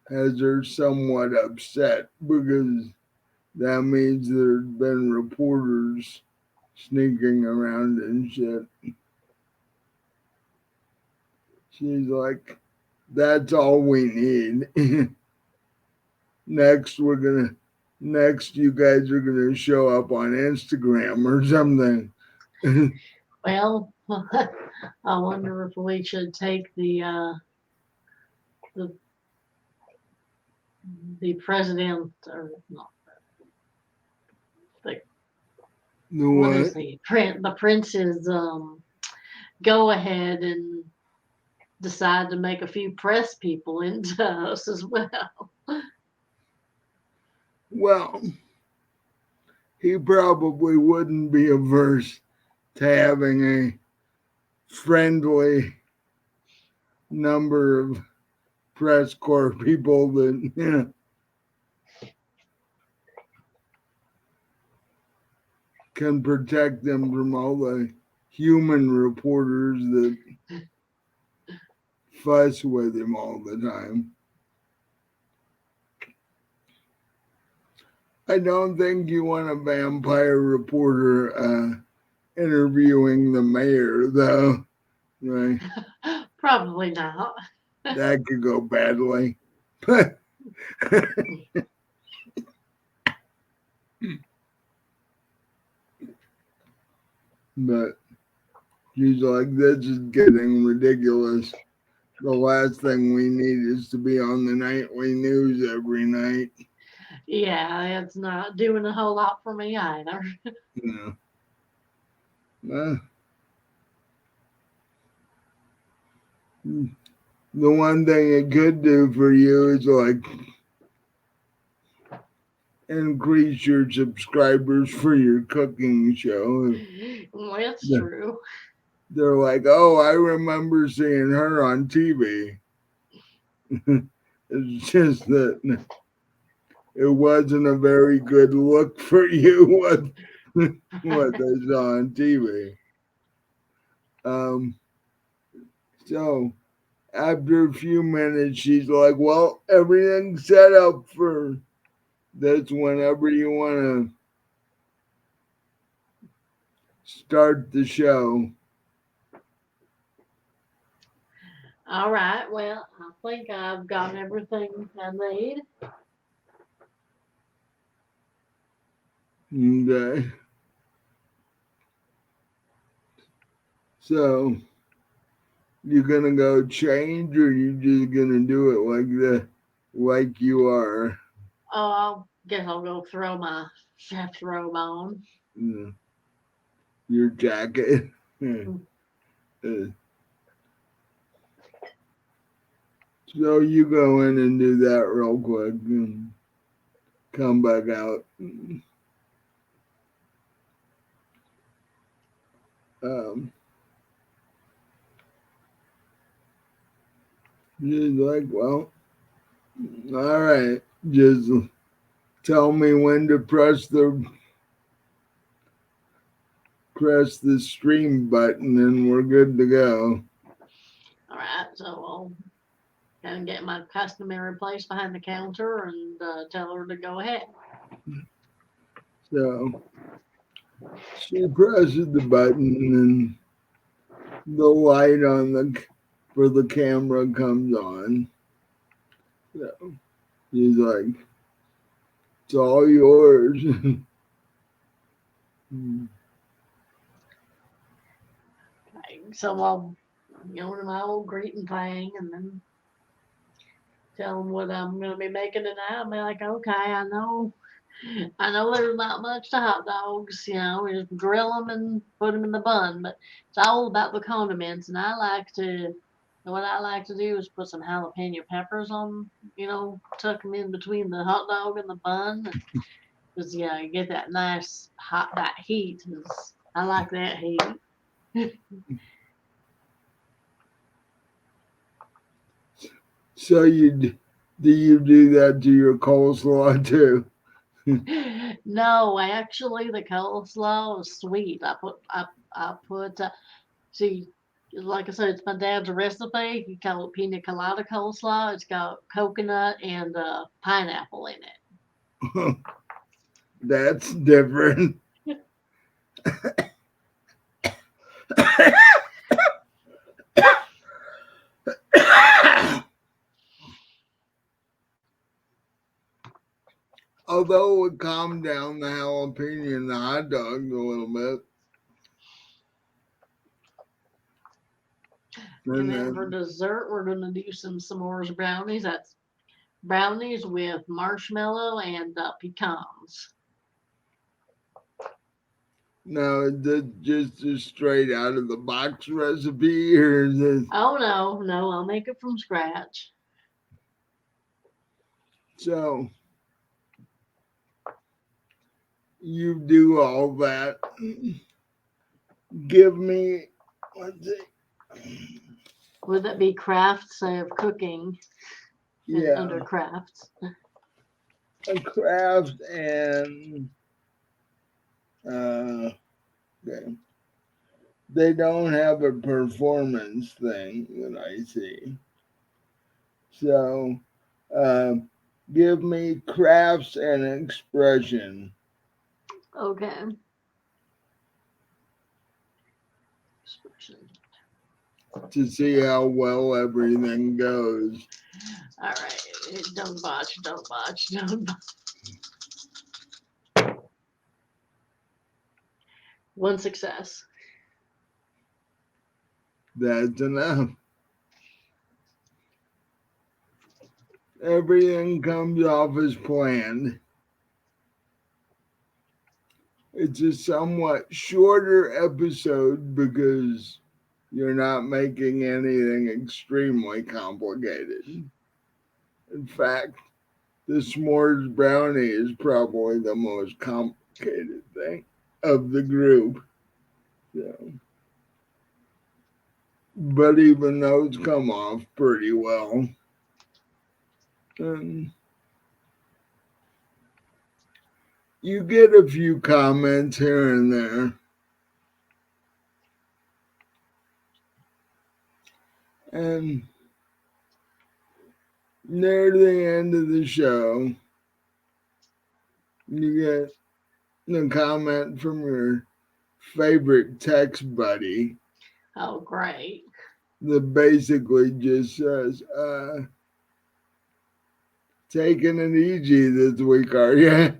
has her somewhat upset because that means there's been reporters sneaking around and shit. She's like, that's all we need. Next, you guys are gonna show up on Instagram or something. Well, I wonder if we should take the president, or not the The what what? is the prince's go ahead and decide to make a few press people into us as well. Well, he probably wouldn't be averse to having a friendly number of press corps people that can protect them from all the human reporters that fuss with him all the time. I don't think you want a vampire reporter interviewing the mayor, though. Right? Probably not. That could go badly. But she's like, this is getting ridiculous. The last thing we need is to be on the nightly news every night. Yeah, it's not doing a whole lot for me either. You know. The one thing it could do for you is like increase your subscribers for your cooking show. Well, that's true. They're like, oh, I remember seeing her on TV. It's just that it wasn't a very good look for you what they saw on TV. So after a few minutes, she's like, well, everything's set up for this whenever you want to start the show. All right. Well, I think I've got everything I need. Okay. So you gonna go change, or you just gonna do it like you are? Oh, I guess I'll go throw my chef's robe on. Mm, your jacket. Mm. Uh, so you go in and do that real quick and come back out. Um, just like, well, all right. Just tell me when to press the stream button, and we're good to go. All right. So I'll kind of get my customary place behind the counter and tell her to go ahead. So she presses the button, and the light on the for the camera comes on. So he's like, "It's all yours." Okay, so I'll do my old greeting thing and then tell them what I'm going to be making tonight. I'll be like, okay, I know there's not much to hot dogs. We just grill them and put them in the bun, but it's all about the condiments. And what I like to do is put some jalapeno peppers on, tuck them in between the hot dog and the bun. Because, you get that nice hot, that heat. I like that heat. So do you do that to your coleslaw too? No, actually, the coleslaw is sweet. I put see, like I said, it's my dad's recipe. He call it pina colada coleslaw. It's got coconut and pineapple in That's different. it. Although it would calm down the jalapeno and the hot dog a little bit. And And then for then, dessert, we're gonna do some s'mores brownies. That's brownies with marshmallow and pecans. now, is this just a straight out of the box recipe, or is this Oh no, no, I'll make it from scratch. so you do all that? Give me, let's see, Would that be crafts of cooking and yeah, under crafts? a craft and uh, okay. They don't have a performance thing that I see. So, uh, give me crafts and expression Okay. to see how well everything goes. All right. Don't botch, don't botch, don't botch. One success. That's enough. Everything comes off as planned. It's a somewhat shorter episode because you're not making anything extremely complicated. In fact, the s'mores brownie is probably the most complicated thing of the group. So, but even those come off pretty well. And you get a few comments here and there. And near the end of the show, you get a comment from your favorite text buddy. Oh, great. that basically just says, taking it easy this week, are you?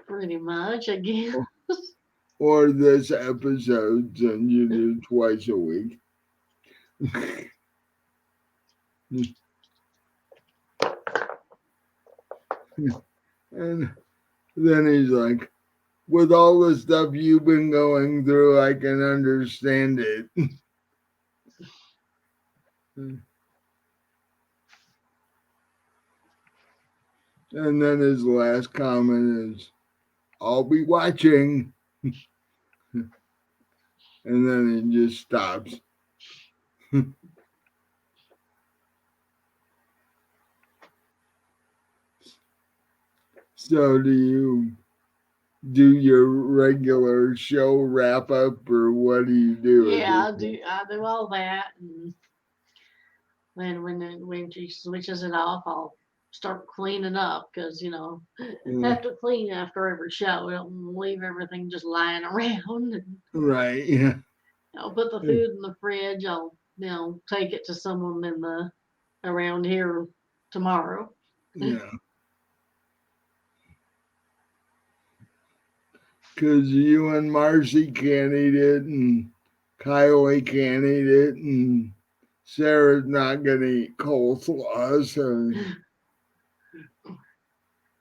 Pretty much, I guess. Or this episode, and you do twice a week. And then he's like, with all the stuff you've been going through, I can understand it. And then his last comment is, I'll be watching. And then he just stops. So do you do your regular show wrap up, or what do you do at Yeah, this I do. point? I do all that, and then when she switches it off, I'll start cleaning up because Yeah, have to clean after every show. I don't leave everything just lying around. right. Yeah. I'll put the food in the fridge. I'll take it to someone in the around here tomorrow. Yeah. Because you and Marcy can't eat it, and Kylie can't eat it, and Sarah's not going to eat coleslaw. So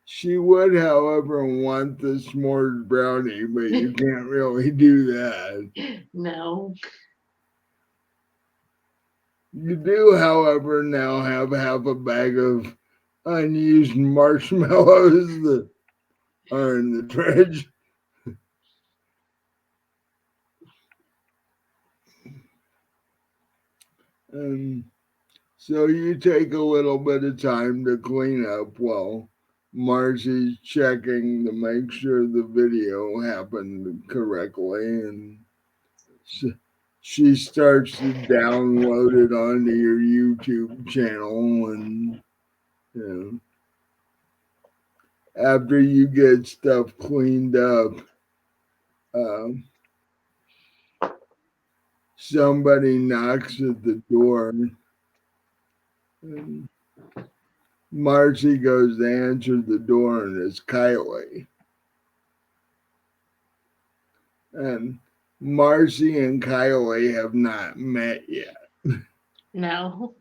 she would, however, want the s'mores brownie, but you can't really do that. No. You do, however, now have half a bag of unused marshmallows that are in the fridge. And so you take a little bit of time to clean up while Marcy's checking to make sure the video happened correctly. And she starts to download it onto your YouTube channel. And you after you get stuff cleaned up, um, somebody knocks at the door, and Marcy goes to answer the door, and it's Kylie. And Marcy and Kylie have not met yet. No.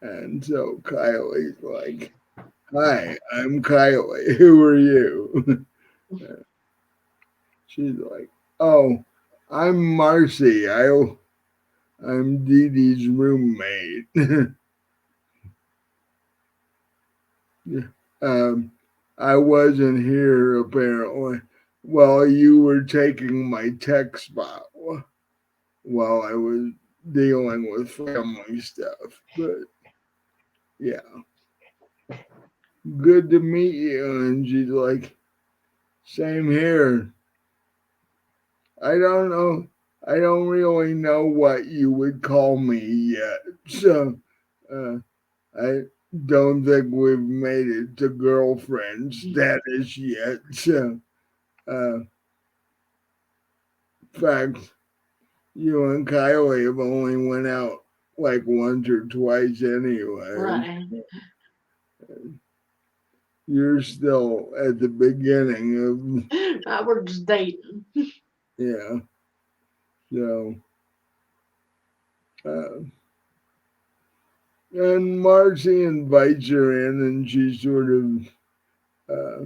And so Kylie's like, Hi, I'm Kylie. Who are you? She's like, Oh, I'm Marcy. I'm Dee Dee's roommate. um, I wasn't here apparently while you were taking my tech spot while I was dealing with family stuff. But yeah, good to meet you. And she's like, same here. I don't know. I don't really know what you would call me yet. So uh, I don't think we've made it to girlfriend status yet. So, in fact, you and Kylie have only went out like once or twice anyway. Right. You're still at the beginning We're just dating. yeah. So, uh, and Marcy invites her in, and she sort of uh,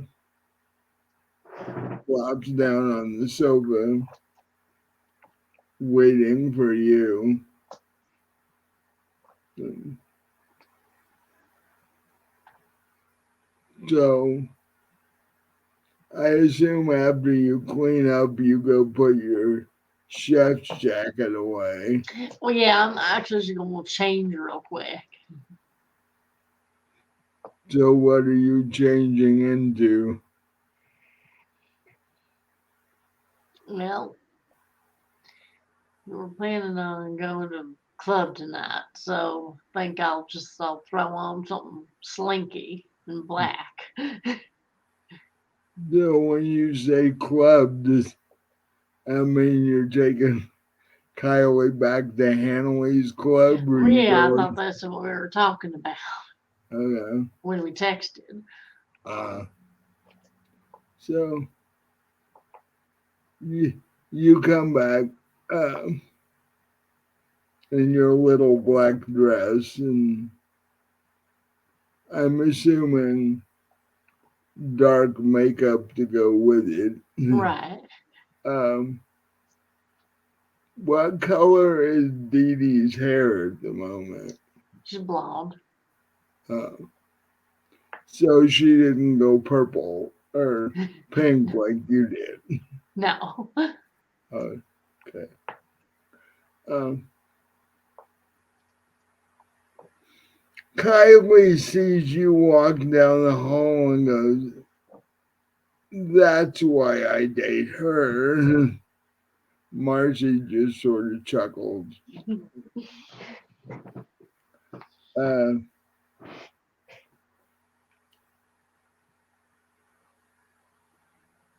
flops down on the sofa, waiting for you. And so, I assume after you clean up, you go put your chef's jacket away. Well, yeah, I'm actually just gonna change real quick. So, what are you changing into? Well, we were planning on going to the club tonight, so I think I'll throw on something slinky and black. So, when you say club, I mean, you're taking Kylie back to Hanley's club, or you Yeah, I going? thought that's what we were talking about Okay. when we texted. Uh, so you come back in your little black dress, and I'm assuming dark makeup to go with it. Right. um, what color is Dee Dee's hair at the moment? She's blonde. Uh, so she didn't go purple or pink like you did. No. Okay. Um, Kylie sees you walk down the hall and goes, "That's why I date her." Marcy just sort of chuckled. Uh,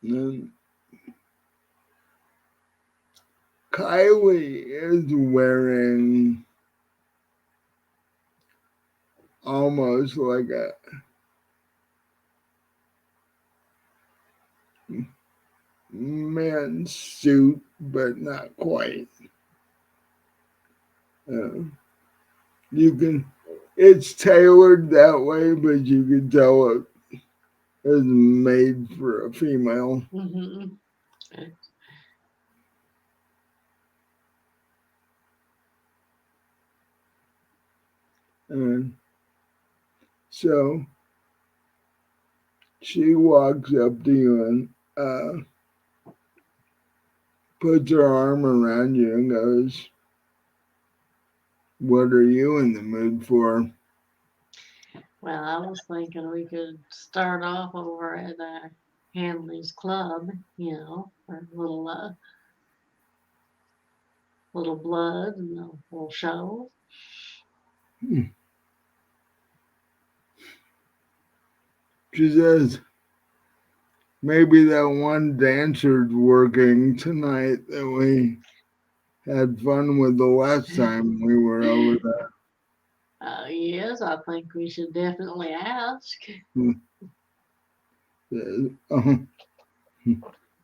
and Kylie is wearing almost like a men's suit, but not quite. Uh, you can, it's tailored that way, but you can tell it is made for a female. Mm-hmm. And so she walks up to you and puts her arm around you and goes, "What are you in the mood for?" Well, I was thinking we could start off over at Hanley's club, for a little blood and a little show. She says, "Maybe that one dancer's working tonight that we had fun with the last time we were over Yes, I think we should definitely ask. there." "Oh,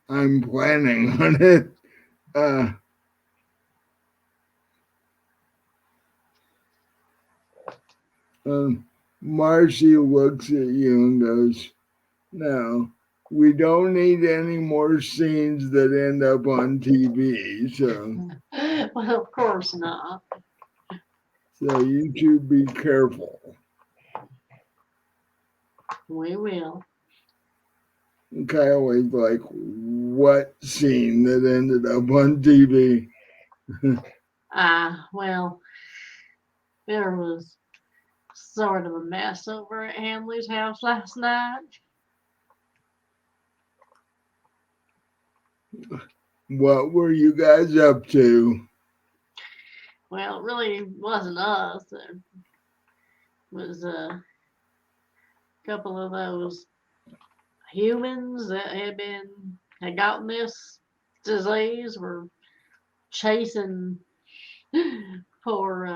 I'm planning on it." Uh, Marcy looks at you and goes, "No, we don't need any more scenes that end up on TV. Well, of course not. So you two be careful." We will. And Kylie's like, "What scene that ended up on TV?" Well, there was sort of a mess over at Hamley's house last night. What were you guys up to? Well, it really wasn't us. It was a couple of those humans that had gotten this disease were chasing poor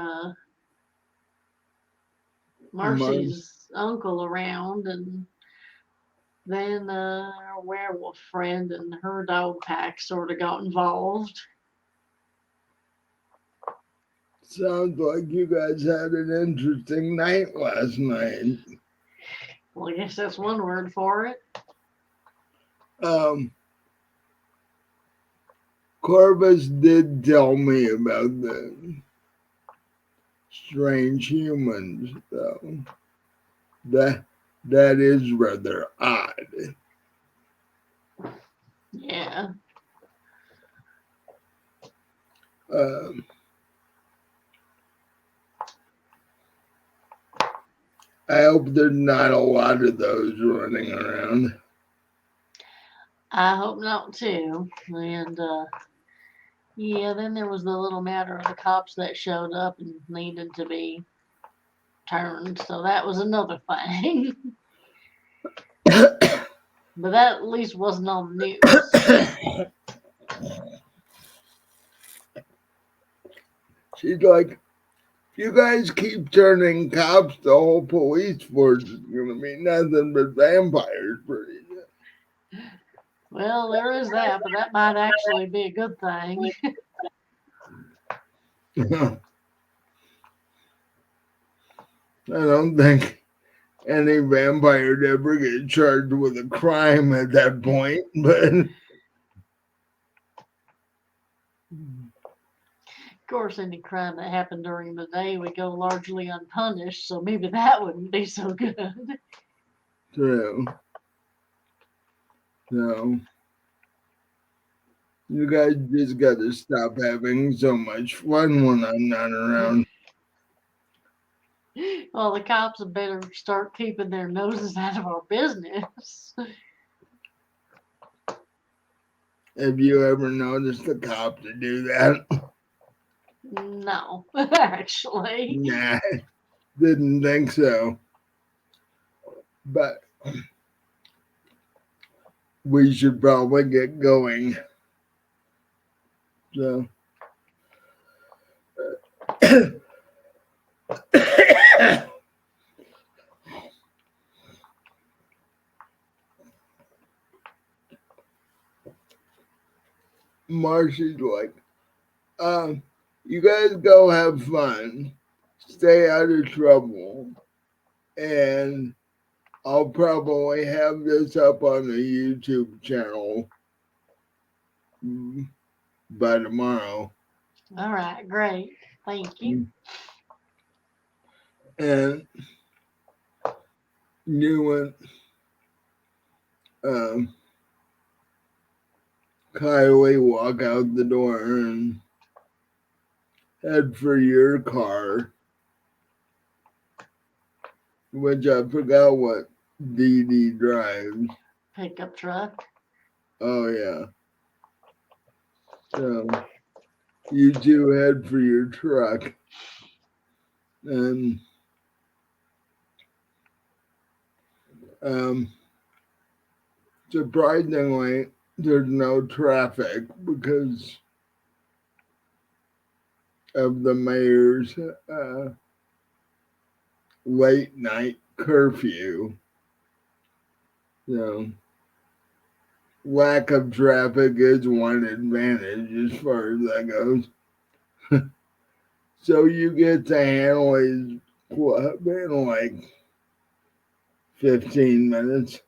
Mar- Marcy's uncle around, and then our werewolf friend and her dog pack sort of got involved. Sounds like you guys had an interesting night last night. Well, I guess that's one word for it. Um, Corvus did tell me about the strange humans, though. That that is rather odd. Yeah. Um, I hope there's not a lot of those running around. I hope not too. And yeah, then there was the little matter of the cops that showed up and needed to be turned. So that was another thing. But that at least wasn't on the news. she's like, you guys keep turning cops, the whole police force is gonna be nothing but vampires pretty Well, there is that, but that might actually be a good thing. soon. I don't think any vampire would ever get charged with a crime at that point, but Of course, any crime that happened during the day would go largely unpunished, so maybe that wouldn't be so good. true. So you guys just gotta stop having so much fun when I'm not around. Well, the cops had better start keeping their noses out of our business. Have you ever noticed a cop to do that? No, actually. Nah, didn't think so. But we should probably get going. So Marcy's like, you guys go have fun, stay out of trouble, and I'll probably have this up on the YouTube channel by tomorrow. All right, great. Thank you. And you and Kylie walk out the door and head for your car, which I forgot what Dee Dee drives. Pickup truck. Oh, yeah. So you two head for your truck. And surprisingly, there's no traffic because of the mayor's late night curfew. So lack of traffic is one advantage as far as that goes. So you get to Hanley's Club in like 15 minutes.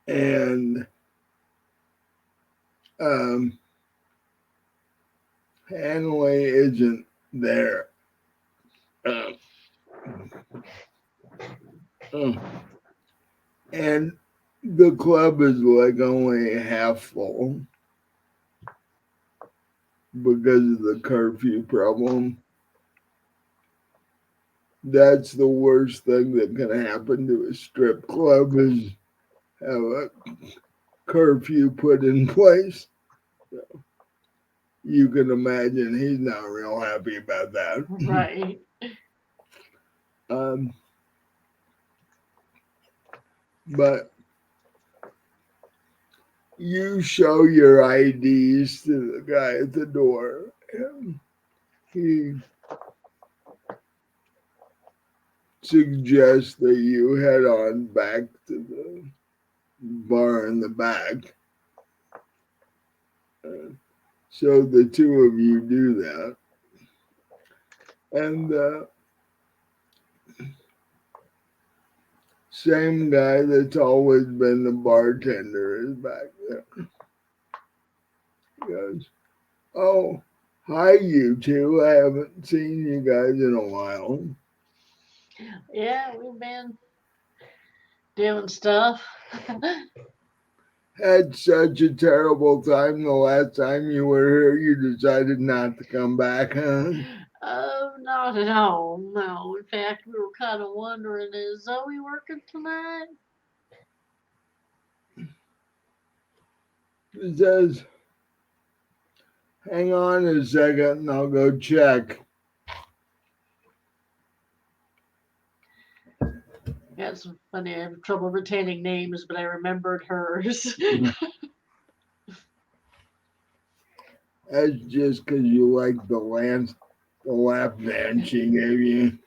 And Hanley isn't there. Um, and the club is like only half full because of the curfew problem. That's the worst thing that can happen to a strip club is have a curfew put in place. So you can imagine he's not real happy about that. Right. But you show your IDs to the guy at the door, and he suggests that you head on back to the bar in the back. So the two of you do that. And the same guy that's always been the bartender is back there. He goes, oh, hi, you two. I haven't seen you guys in a while. Yeah, we've been doing stuff. Had such a terrible time the last time you were here, you decided not to come back, huh? Oh, not at all. No. In fact, we were kind of wondering, is Zoe working tonight? He says, hang on a second and I'll go check. Got some funny. I have trouble retaining names, but I remembered hers. That's just because you like the lap dance she gave you.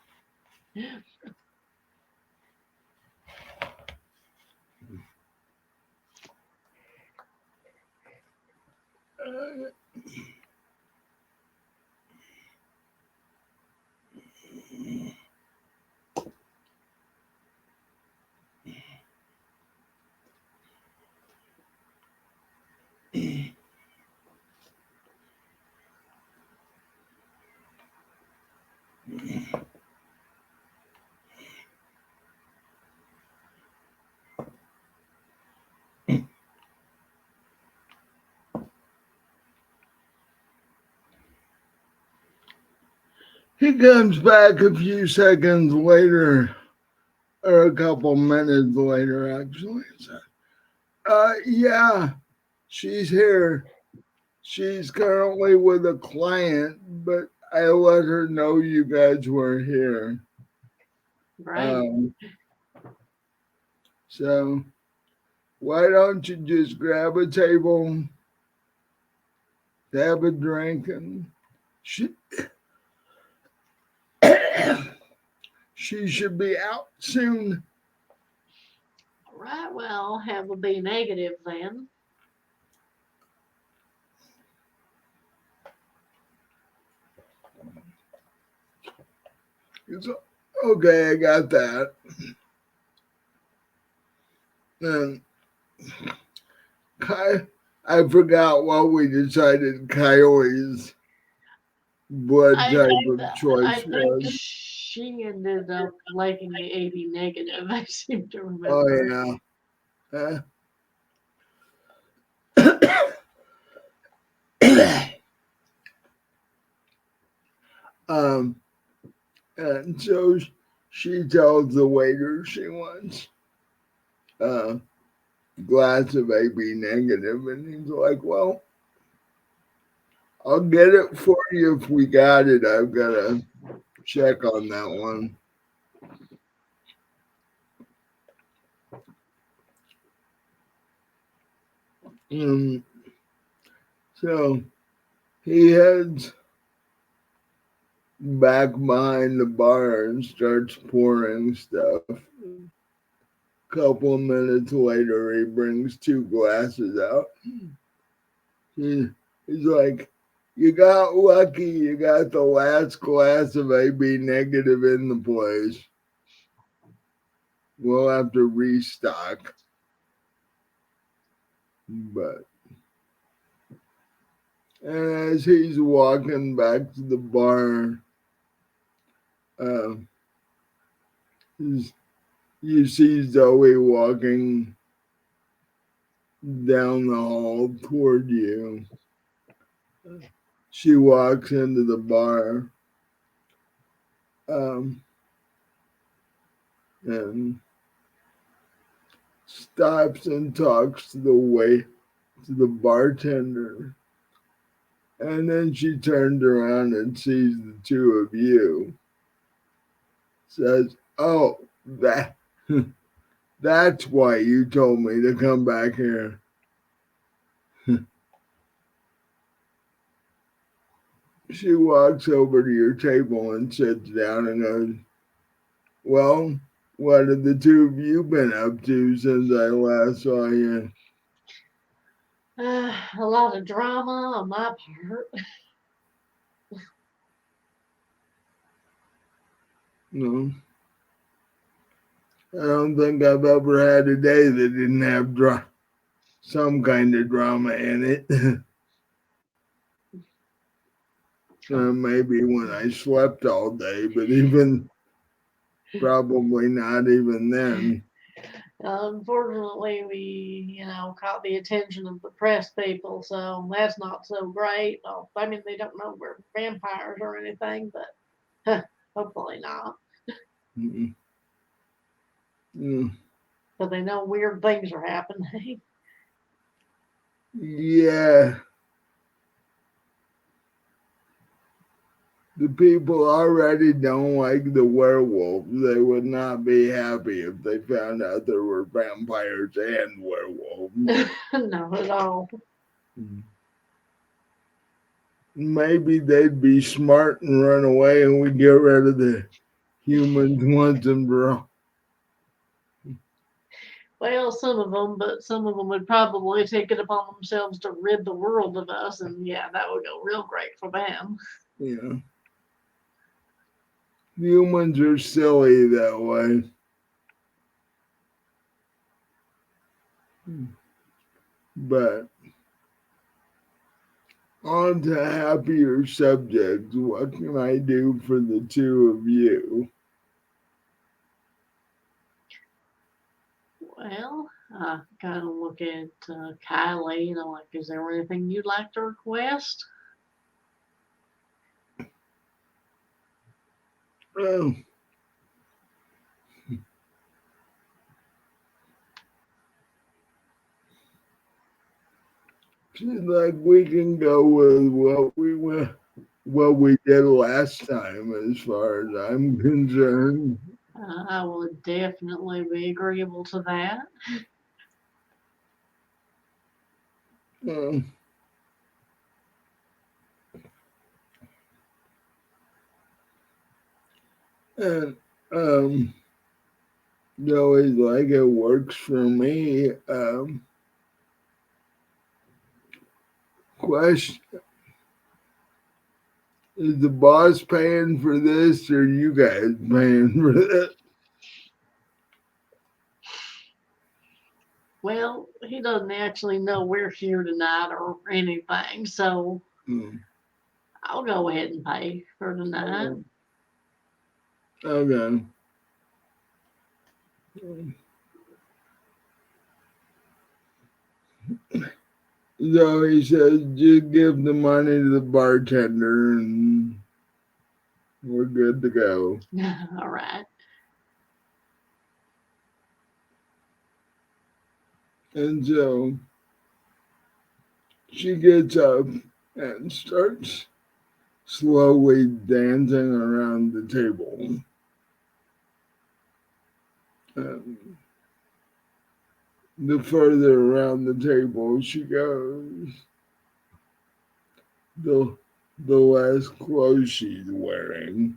He comes back a few seconds later, or a couple minutes later, actually. So, yeah, she's here. She's currently with a client, but I let her know you guys were here. Right. Um, so why don't you just grab a table, have a drink, and she she should be out soon. Right. Well, have a B negative then. It's okay. I got that. And I forgot what we decided Kylie's blood I type of I choice think was. she ended up liking the AB negative. I seem to remember. Oh yeah. um, and so she tells the waiter she wants a glass of AB negative, and he's like, "Well, I'll get it for you if we got it. I've got to check on that one." Um, so he heads back behind the bar and starts pouring stuff. Couple of minutes later, he brings two glasses out. He, he's like, "You got lucky. You got the last glass of AB negative in the place. We'll have to restock." But and as he's walking back to the bar, uh, you see Zoe walking down the hall toward you. She walks into the bar, um, and stops and talks to the bartender. And then she turns around and sees the two of you. Says, "Oh, that's why you told me to come back here." She walks over to your table and sits down and goes, "Well, what have the two of you been up to since I last saw you?" A lot of drama on my part. No, I don't think I've ever had a day that didn't have some kind of drama in it. Maybe when I slept all day, but even probably not even then. Unfortunately, we caught the attention of the press people, so that's not so great. Oh, I mean, they don't know we're vampires or anything, but hopefully not. Mm-mm. Mm. But they know weird things are happening. Yeah, the people already don't like the werewolves. They would not be happy if they found out there were vampires and werewolves. Not at all. Mm. maybe they'd be smart and run away, and we get rid of the humans once and for all. Well, some of them, but some of them would probably take it upon themselves to rid the world of us, and yeah, that would go real great for them. Yeah, humans are silly that way. But on to happier subjects. What can I do for the two of you? Well, I kind of look at Kylie, like, is there anything you'd like to request? Well, she's like, we can go with what we did last time, as far as I'm concerned. I would definitely be agreeable to that. Uh, and always like it works for me. Question: is the boss paying for this, or you guys paying for this? Well, he doesn't actually know we're here tonight or anything, so Hmm. I'll go ahead and pay for tonight. Okay. So he says, just give the money to the bartender and we're good to go. All right. And so she gets up and starts slowly dancing around the table. Um, the further around the table she goes, the less clothes she's wearing.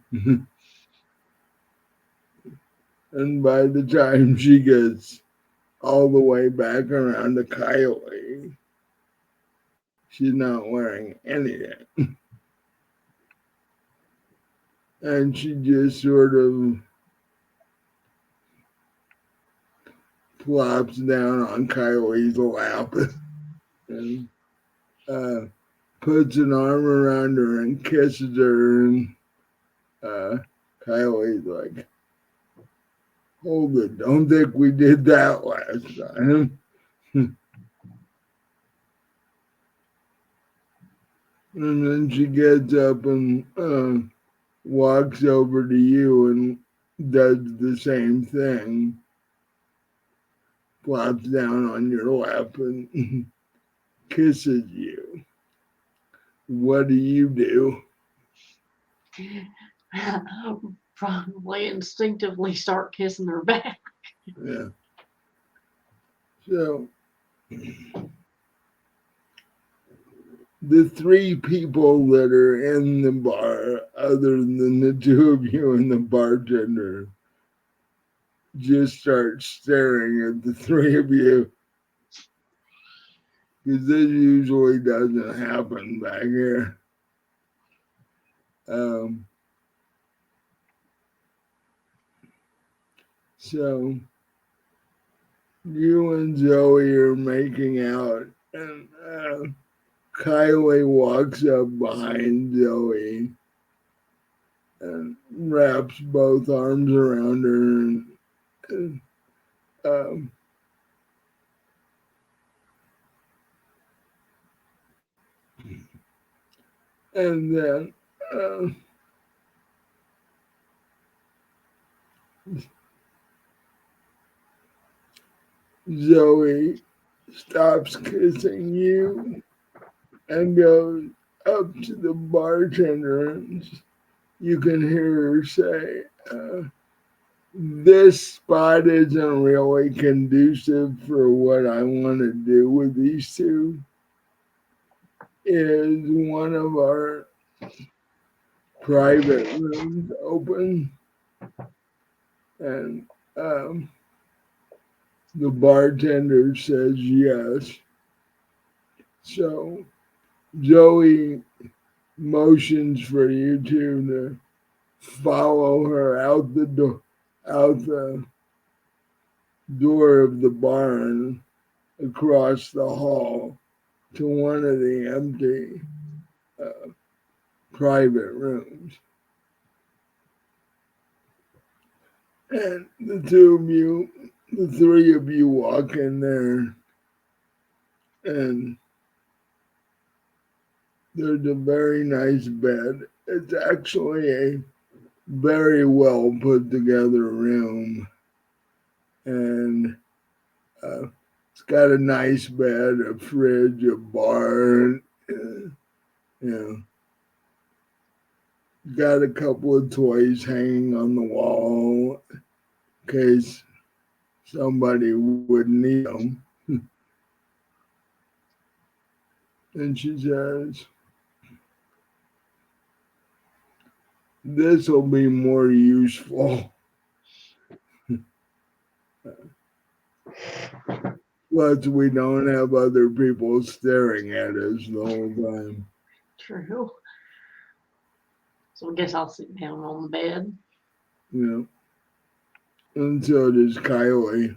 And by the time she gets all the way back around to Kylie, she's not wearing anything. And she just sort of plops down on Kylie's lap and uh, puts an arm around her and kisses her. And uh, Kylie's like, hold it, don't think we did that last time. And then she gets up and walks over to you and does the same thing. Plops down on your lap and kisses you. What do you do? Probably instinctively start kissing her back. Yeah. So the three people that are in the bar, other than the two of you and the bartender, just start staring at the three of you because this usually doesn't happen back here. Um, so you and Zoe are making out, and Kylie walks up behind Zoe and wraps both arms around her and um, and then uh, Zoe stops kissing you and goes up to the bartender, and you can hear her say, this spot isn't really conducive for what I want to do with these two. is one of our private rooms open? And um, the bartender says yes. So Joey motions for you two to follow her out the door of the barn across the hall to one of the empty uh, private rooms. And the three of you walk in there, and there's a very nice bed. It's actually a very well put together room, and uh, it's got a nice bed, a fridge, a bar, you know, got a couple of toys hanging on the wall in case somebody would need them. And she says, "This will be more useful. Plus, we don't have other people staring at us the whole time." True. So I guess I'll sit down on the bed. You know, and so does Kylie.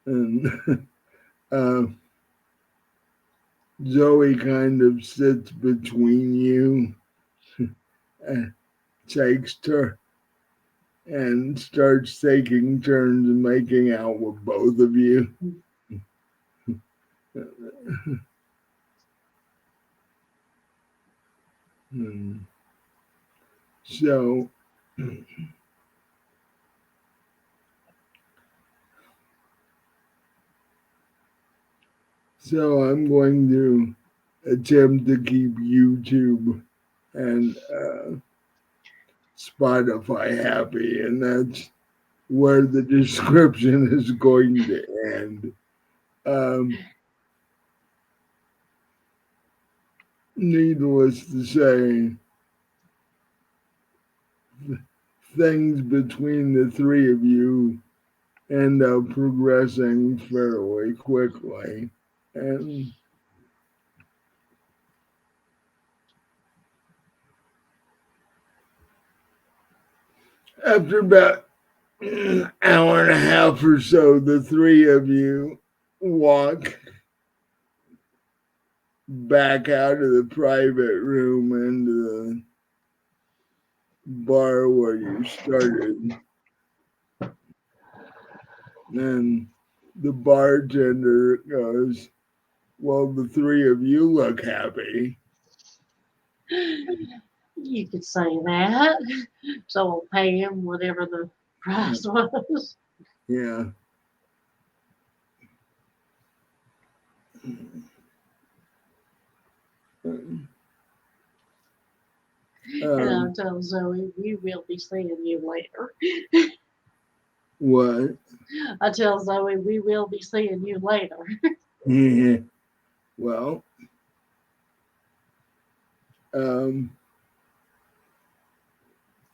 And uh, Zoe kind of sits between you and takes her and starts taking turns making out with both of you. Hmm. So, so I'm going to attempt to keep YouTube and Spotify happy, and that's where the description is going to end. Um, Needless to say, things between the three of you end up progressing fairly quickly. And after about an hour and a half or so, the three of you walk back out of the private room into the bar where you started. And the bartender goes, "Well, the three of you look happy." You could say that. So I'll pay him whatever the price was. Yeah. And Um, I'll tell Zoe, we will be seeing you later. what? I tell Zoe, we will be seeing you later. Well, um,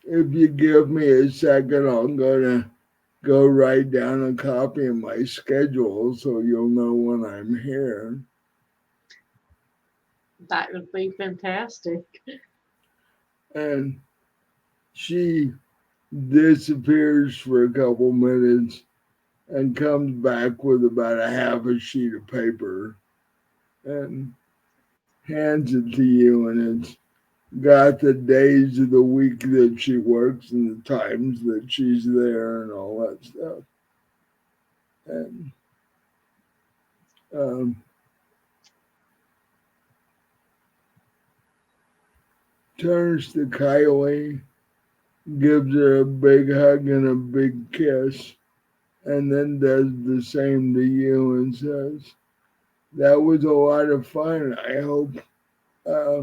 if you give me a second, I'm gonna go write down a copy of my schedule so you'll know when I'm here. That would be fantastic. And she disappears for a couple minutes and comes back with about a half a sheet of paper and hands it to you, and it's got the days of the week that she works and the times that she's there and all that stuff. And um, turns to Kylie, gives her a big hug and a big kiss, and then does the same to you and says, "That was a lot of fun. I hope uh,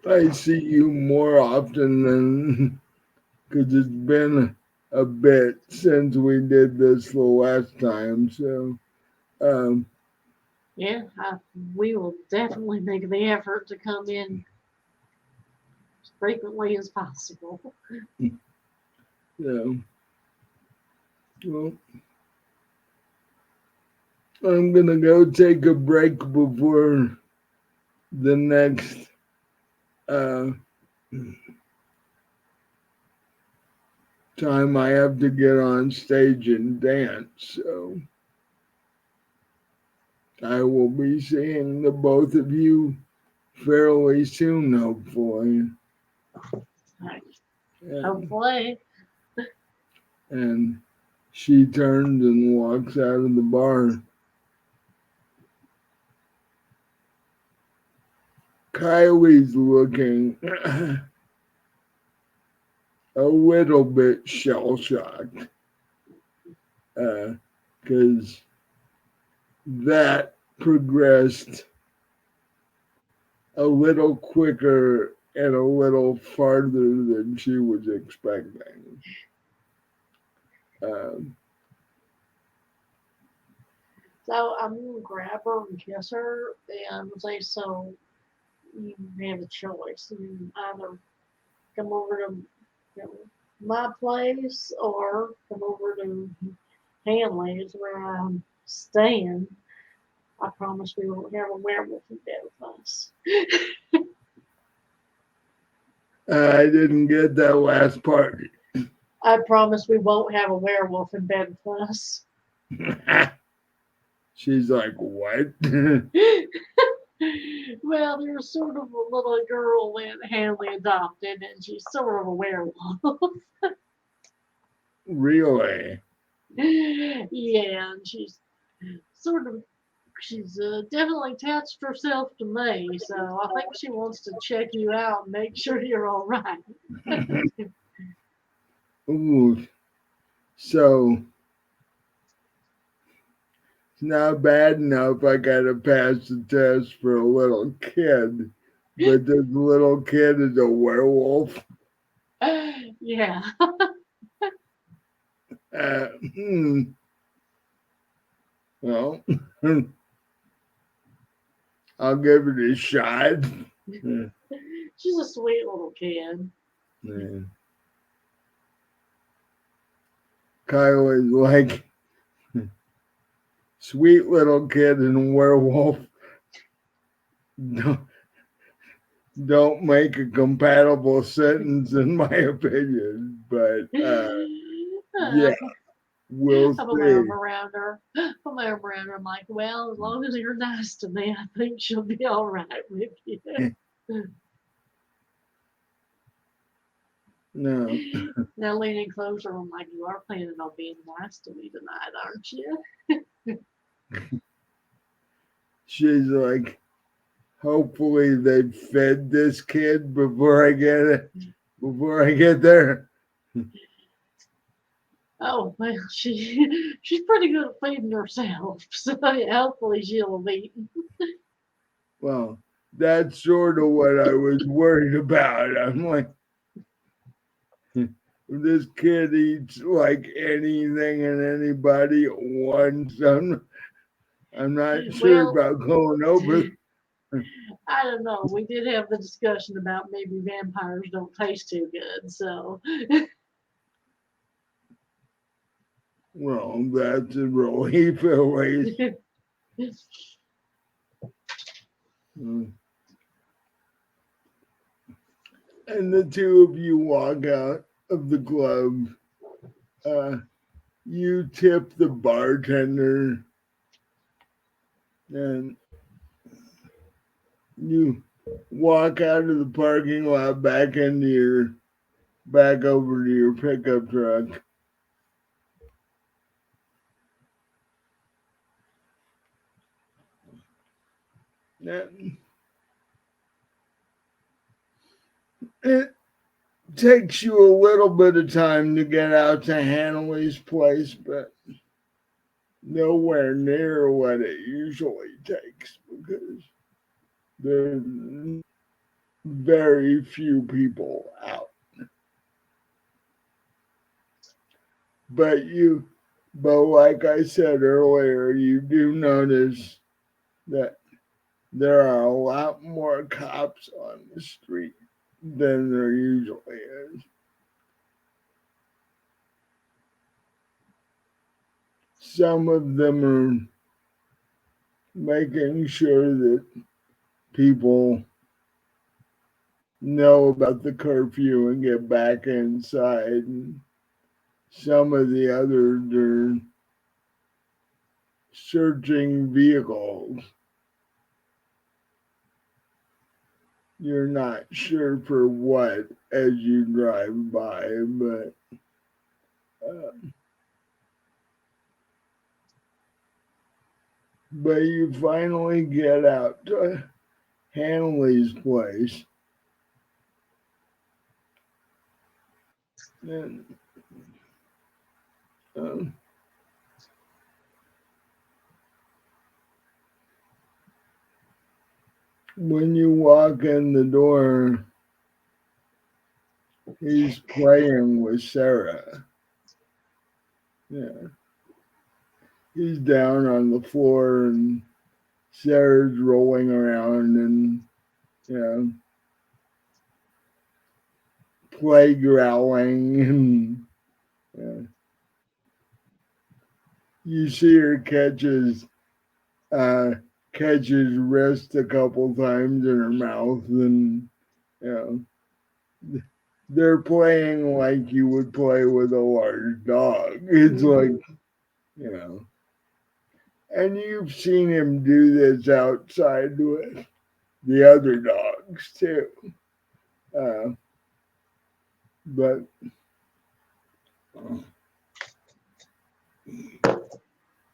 I see you more often than because it's been a bit since we did this the last time." So, um, Yeah, we will definitely make the effort to come in as frequently as possible. So, well, I'm gonna go take a break before the next uh, time I have to get on stage and dance. So I will be seeing the both of you fairly soon, hopefully. And, Hopefully. and she turns and walks out of the bar. Kylie's looking a little bit shell shocked because that progressed a little quicker and a little farther than she was expecting. Um, So I'm gonna grab her and kiss her and say, so you have a choice. You either come over to you know, my place or come over to Hanley's where I'm staying. I promise we won't have a werewolf in bed with us. I didn't get that last part. I promise we won't have a werewolf in bed with us. She's like, what? Well, there's sort of a little girl that Hanley adopted, and she's sort of a werewolf. Really? Yeah, and sort of she's definitely attached herself to me, so I think she wants to check you out and make sure you're all right. Ooh, so it's not bad enough I gotta pass the test for a little kid, but this little kid is a werewolf. Yeah. Uh, hmm, well, I'll give it a shot. Yeah, She's a sweet little kid. yeah. Kyle is like, sweet little kid and werewolf. Don't, don't make a compatible sentence, in my opinion. But yeah, we'll I put my see. arm around her. Put my arm around her. I'm like, well, as long as you're nice to me, I think she'll be all right with you. No, Now leaning closer, I'm like, you are planning on being nice to me tonight, aren't you? she's like, hopefully they fed this kid before I get it, before I get there. Oh well, she's pretty good at feeding herself, so yeah, hopefully she'll be. Well, that's sort of what I was worried about. I'm like, if this kid eats like anything and anybody at once, I'm not sure Well, about going over. I don't know. We did have the discussion about maybe vampires don't taste too good, so Well, that's a relief at least. Mm. And the two of you walk out of the club. Uh, you tip the bartender and you walk out of the parking lot back over to your pickup truck. And it takes you a little bit of time to get out to Hanley's place, but nowhere near what it usually takes because there's very few people out. But but like I said earlier, you do notice that there are a lot more cops on the street than there usually is. Some of them are making sure that people know about the curfew and get back inside. And some of the others are searching vehicles. You're not sure for what as you drive by, uh, but you finally get out to Hanley's place. And uh, when you walk in the door, he's playing with Sarah. Yeah, he's down on the floor and Sarah's rolling around and you know, play growling and you see her uh, catch his wrist a couple times in her mouth, and you know, they're playing like you would play with a large dog. It's like you know, and you've seen him do this outside with the other dogs too. Uh, but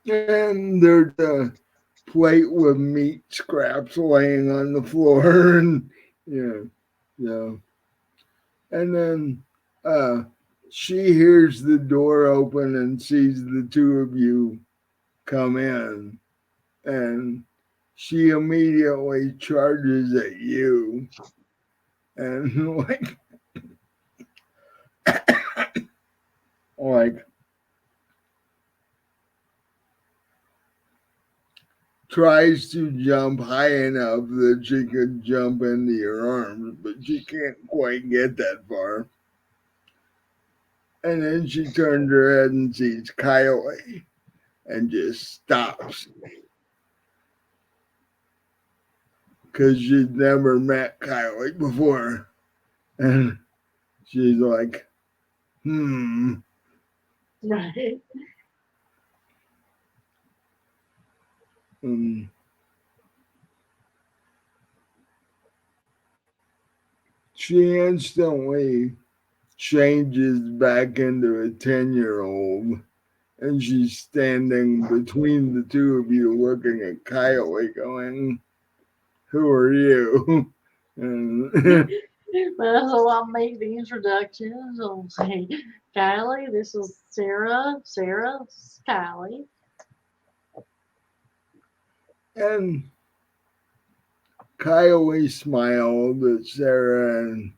and there's a plate with meat scraps laying on the floor, and yeah. And then she hears the door open and sees the two of you come in, and she immediately charges at you and like tries to jump high enough that she could jump into your arms, but she can't quite get that far. And then she turns her head and sees Kylie and just stops because she'd never met Kylie before. And she's like, Right. um, she instantly changes back into a 10-year-old, and she's standing between the two of you looking at Kylie going, who are you? And Well, so I'll make the introductions. I'll say, Kylie, this is Sarah. Sarah, this is Kylie. and Kylie smiled at Sarah, and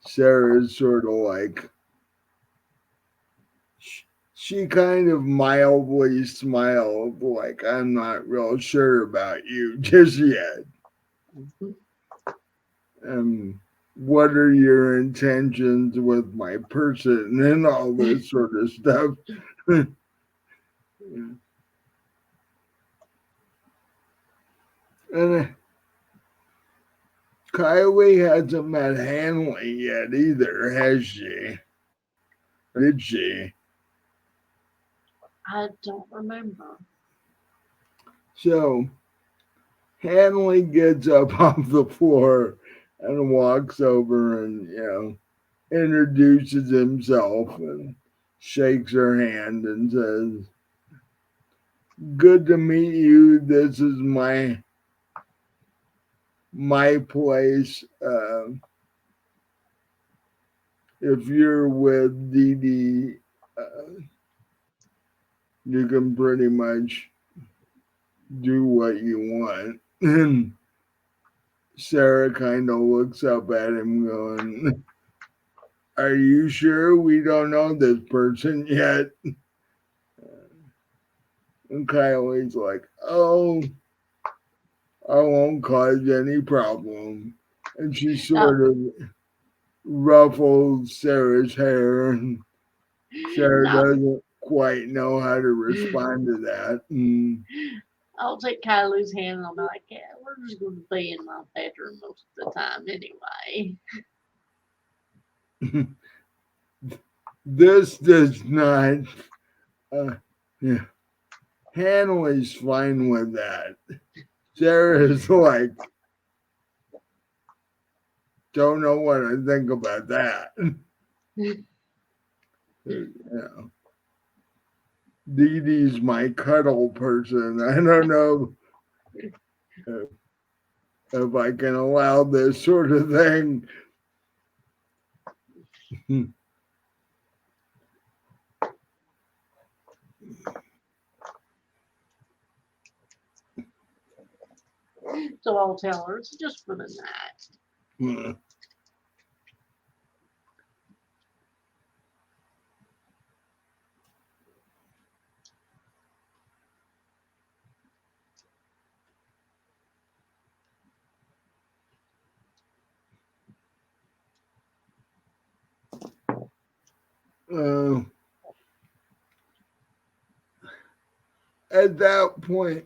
Sarah's sort of like, she kind of mildly smiled, like, I'm not real sure about you just yet. What are your intentions with my person and all this sort of stuff? And Kylie hasn't met Hanley yet either, has she? Or did she? I don't remember. So Hanley gets up off the floor and walks over and, introduces himself and shakes her hand and says, good to meet you. This is my place. If you're with Dee Dee, you can pretty much do what you want. And Sarah kind of looks up at him going, are you sure we don't know this person yet? And Kylie's like, oh, I won't cause any problem. And she Oh, sort of ruffled Sarah's hair, and Sarah no, doesn't quite know how to respond to that. I'll take Kylie's hand and I'll be like, yeah, we're just going to be in my bedroom most of the time anyway. This does not. Uh, yeah, Hanley's fine with that. Sarah is like, don't know what I think about that. Yeah. Dee Dee's my cuddle person. I don't know if, if I can allow this sort of thing. So I'll tell her it's just for the night. Uh, at that point,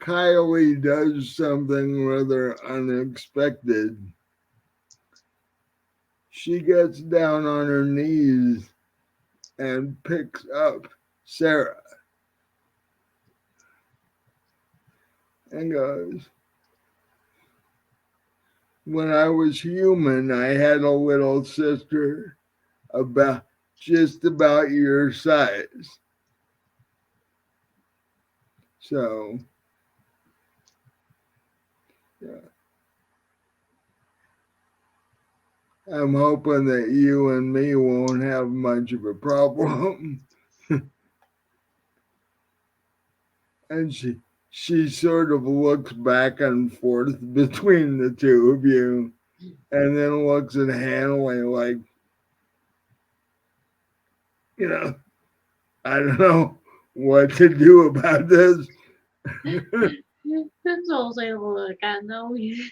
Kylie does something rather unexpected. She gets down on her knees and picks up Sarah and goes, when I was human, I had a little sister about just about your size. So, yeah, I'm hoping that you and me won't have much of a problem. And she sort of looks back and forth between the two of you and then looks at Hanley like, you know, I don't know what to do about this. That's all say, look, I know you,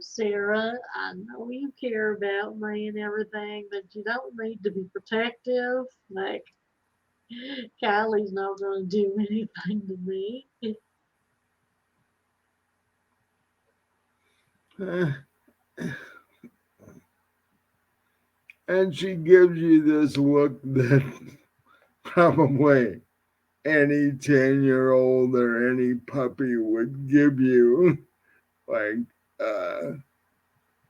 Sarah, I know you care about me and everything, but you don't need to be protective. Like, Kylie's not going to do anything to me. And she gives you this look that probably any 10-year-old or any puppy would give you. Like, uh,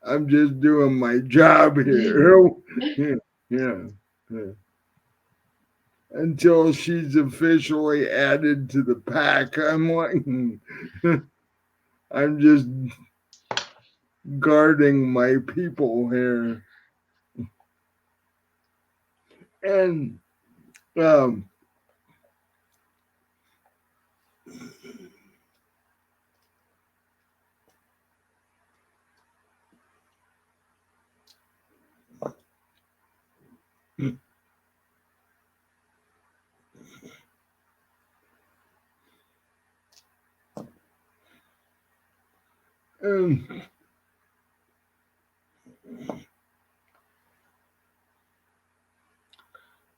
I'm just doing my job here. Yeah, yeah, yeah. Until she's officially added to the pack, I'm like, I'm just guarding my people here. And um, um,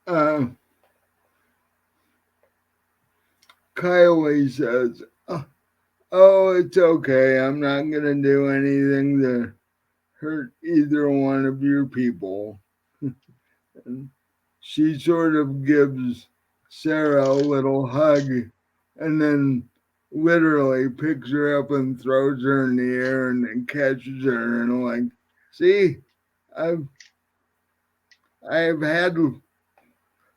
uh, Kylie says, "Oh, it's okay. I'm not gonna do anything to hurt either one of your people." And she sort of gives Sarah a little hug and then literally picks her up and throws her in the air and then catches her and like, see, I've I've had,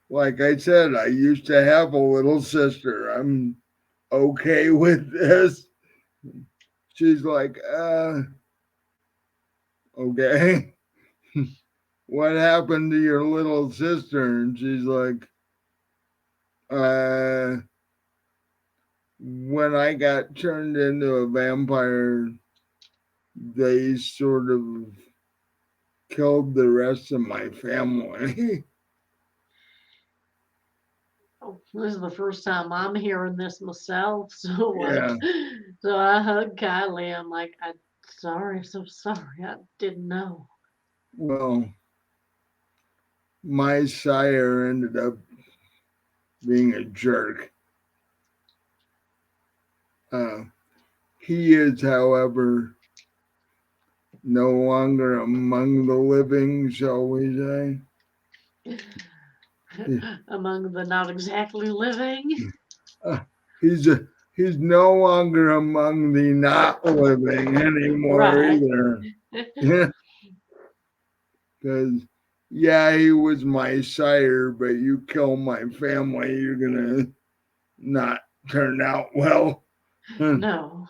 like I said, I used to have a little sister. I'm okay with this. She's like, okay. What happened to your little sister? And she's like, uh, when I got turned into a vampire, they sort of killed the rest of my family. this is the first time I'm hearing this myself. So Yeah. so I hugged Kylie. I'm like, I'm sorry, so sorry. I didn't know. Well, my sire ended up being a jerk. Uh, he is, however, no longer among the living, shall we say. Among the not exactly living. Uh, he's he's no longer among the not living anymore Right. either. Because yeah, he was my sire, but you kill my family, you're gonna not turn out well. No.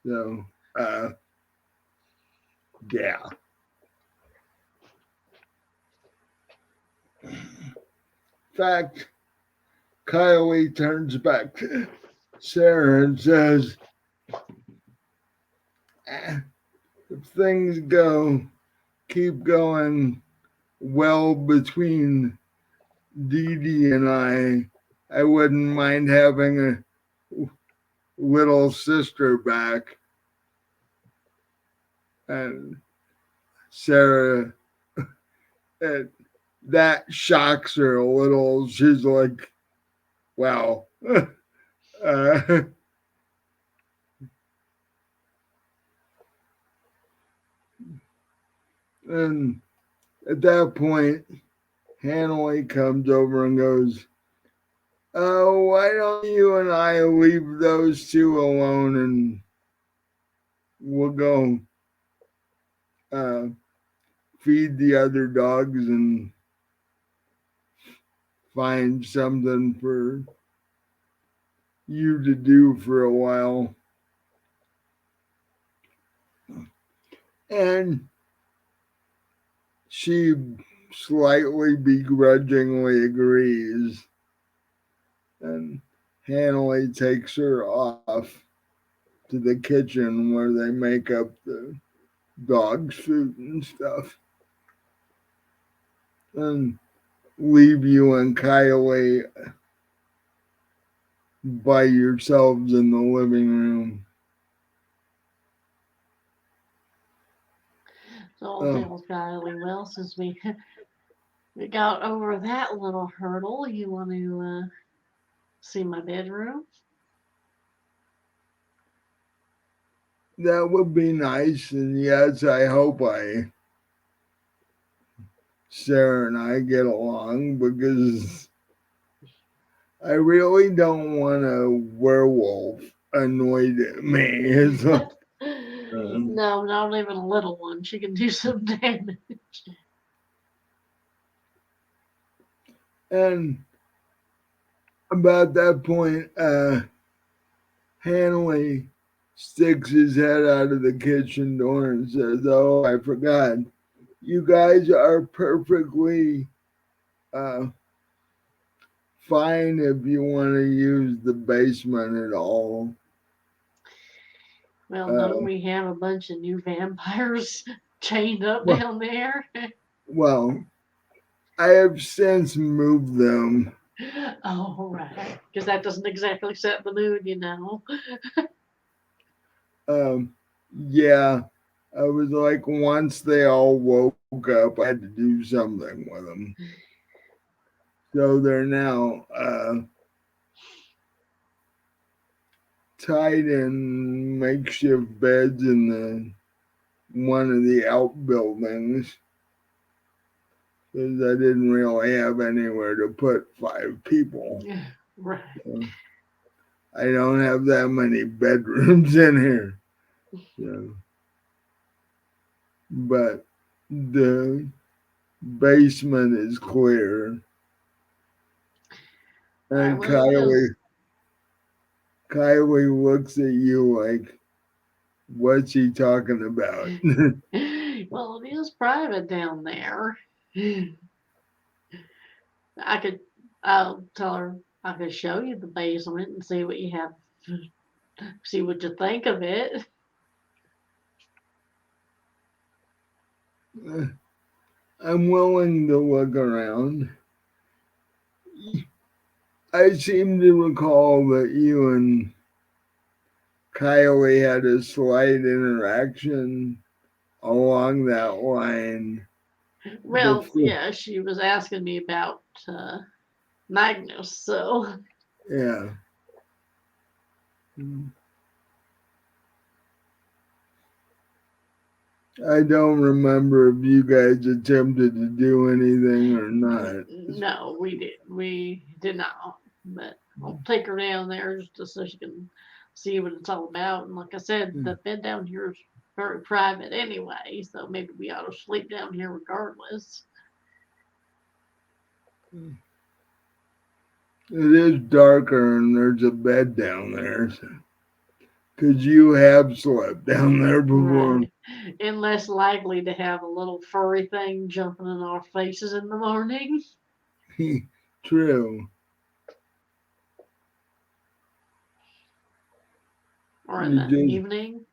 So uh, yeah. In fact, Kylie turns back to Sarah and says, if things keep going well between Dee Dee and I wouldn't mind having a little sister back. And Sarah, uh, that shocks her a little. She's like, wow. uh, and at that point, Hanley comes over and goes, oh, why don't you and I leave those two alone and we'll go uh, feed the other dogs and find something for you to do for a while. And she slightly begrudgingly agrees. And Hanley takes her off to the kitchen where they make up the dog's food and stuff. And leave you and Kylie by yourselves in the living room. So I'll Oh, tell Kylie, well, since we got over that little hurdle, you want to see my bedroom? that would be nice. And yes, I hope Sarah and I get along because I really don't want a werewolf annoyed at me. So, um, No, not even a little one. She can do some damage. and about that point, Hanley sticks his head out of the kitchen door and says, oh, I forgot. You guys are perfectly uh, fine if you want to use the basement at all. Well, don't Uh, we have a bunch of new vampires chained up well, down there? well, I have since moved them. Oh, right. Because that doesn't exactly set the mood, you know. Um, yeah, I was like, once they all woke up, I had to do something with them. So they're now tied in makeshift beds in the one of the outbuildings because I didn't really have anywhere to put 5 people. Right. So I don't have that many bedrooms in here. So, but the basement is clear. All right, And well, it is. Kylie looks at you like, what's he talking about? Well, it is private down there. I could, I'll tell her I could show you the basement and see what you have, see what you think of it. I'm willing to look around. I seem to recall that you and Kylie had a slight interaction along that line Well, before. yeah, she was asking me about Magnus, so Yeah. I don't remember if you guys attempted to do anything or not. no, we did not. But I'll take her down there just so she can see what it's all about. And like I said, the bed down here is very private anyway, so maybe we ought to sleep down here regardless. It is darker and there's a bed down there. Because you have slept down there before. Right. And less likely to have a little furry thing jumping in our faces in the morning True. or in You the just evening.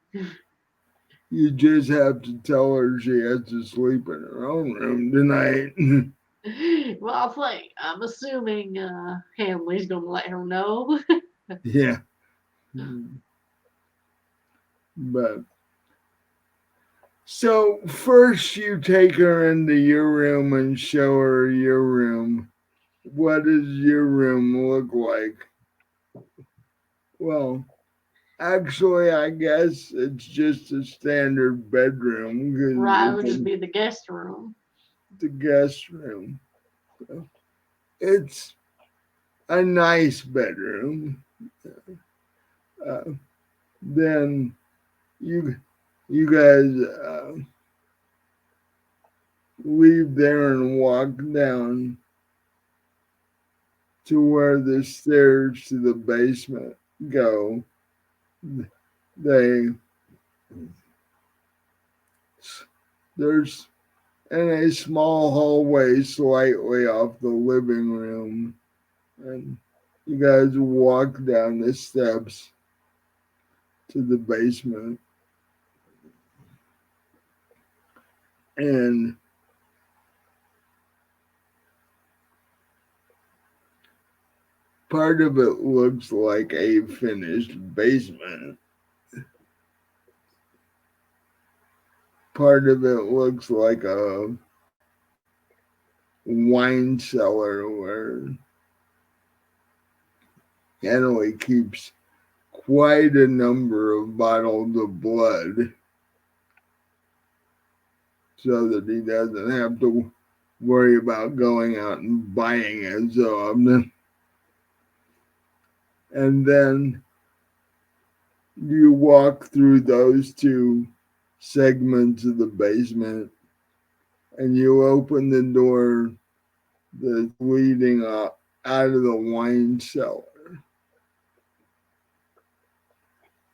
you just have to tell her she has to sleep in her own room tonight. Well, I'm assuming Hanley's gonna let her know. Yeah. But so first you take her into your room and show her your room. What does your room look like? Well, actually, I guess it's just a standard bedroom Right, it because would just it's be the guest room. the guest room. So it's a nice bedroom. Uh, then you you guys leave there and walk down to where the stairs to the basement go. They there's in a small hallway slightly off the living room, and you guys walk down the steps to the basement, and part of it looks like a finished basement. Part of it looks like a wine cellar where Henley keeps quite a number of bottles of blood so that he doesn't have to worry about going out and buying it so often. And then you walk through those two segments of the basement and you open the door that's leading up out of the wine cellar.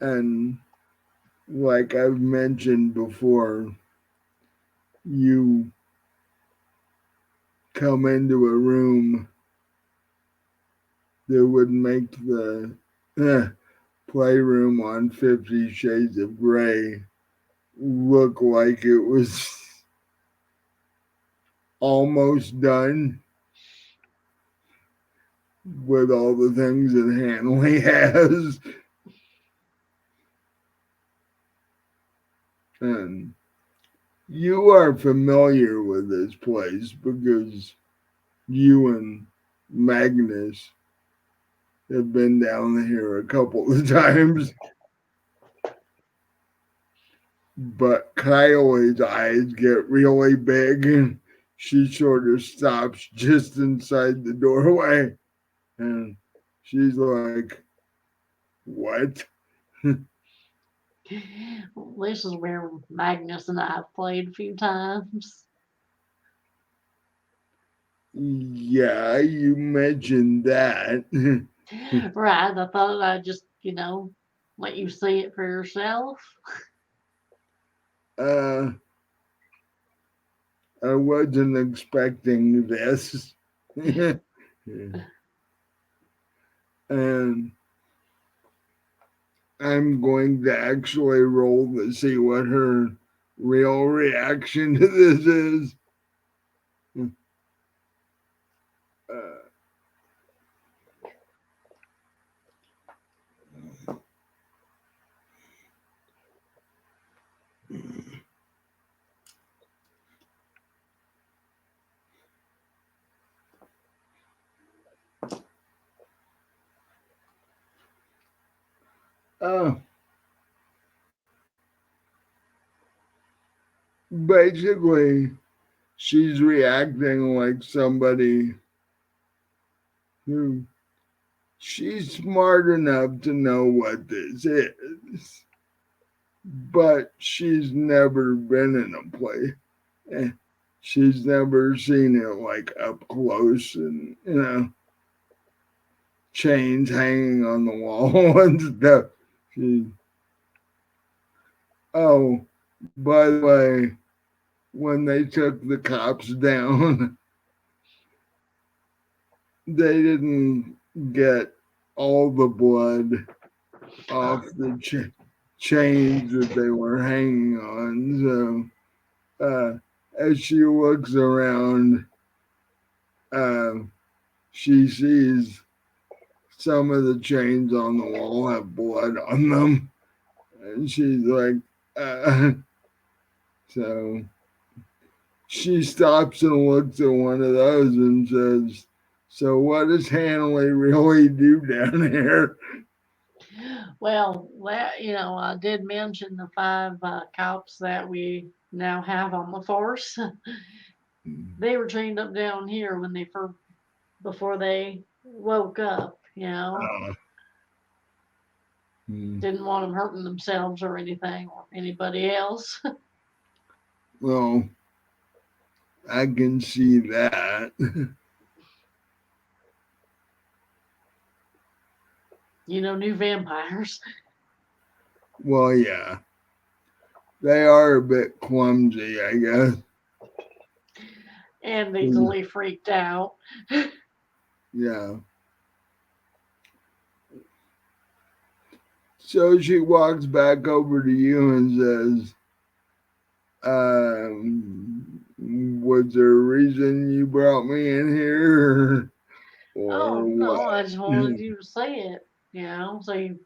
And like I've mentioned before, you come into a room that would make the playroom on 50 Shades of Grey look like it was almost done with all the things that Hanley has. And you are familiar with this place because you and Magnus have been down here a couple of times. But Kylie's eyes get really big and she sort of stops just inside the doorway. And she's like, "What?" Well, this is where Magnus and I have played a few times. Yeah, you mentioned that. Right, I thought I'd just, let you see it for yourself. uh, I wasn't expecting this. And I'm going to actually roll to see what her real reaction to this is. Uh, Uh, Basically, she's reacting like somebody who she's smart enough to know what this is, but she's never been in a play. Eh, she's never seen it like up close and, chains hanging on the wall and stuff. She, oh, by the way, when they took the cops down, they didn't get all the blood off the chains that they were hanging on. So, as she looks around, uh, she sees some of the chains on the wall have blood on them, and she's like, uh, so she stops and looks at one of those and says, "So what does Hanley really do down here?" Well, I did mention the five cops that we now have on the force. They were trained up down here when they first before they woke up. Uh, hmm. Didn't want them hurting themselves or anything or anybody else. Well, I can see that. New vampires, Well, yeah, they are a bit clumsy, I guess. and Mm, easily freaked out. yeah. So she walks back over to you and says, "Was there a reason you brought me in here, or Oh no, I what?" just wanted you to say it. So you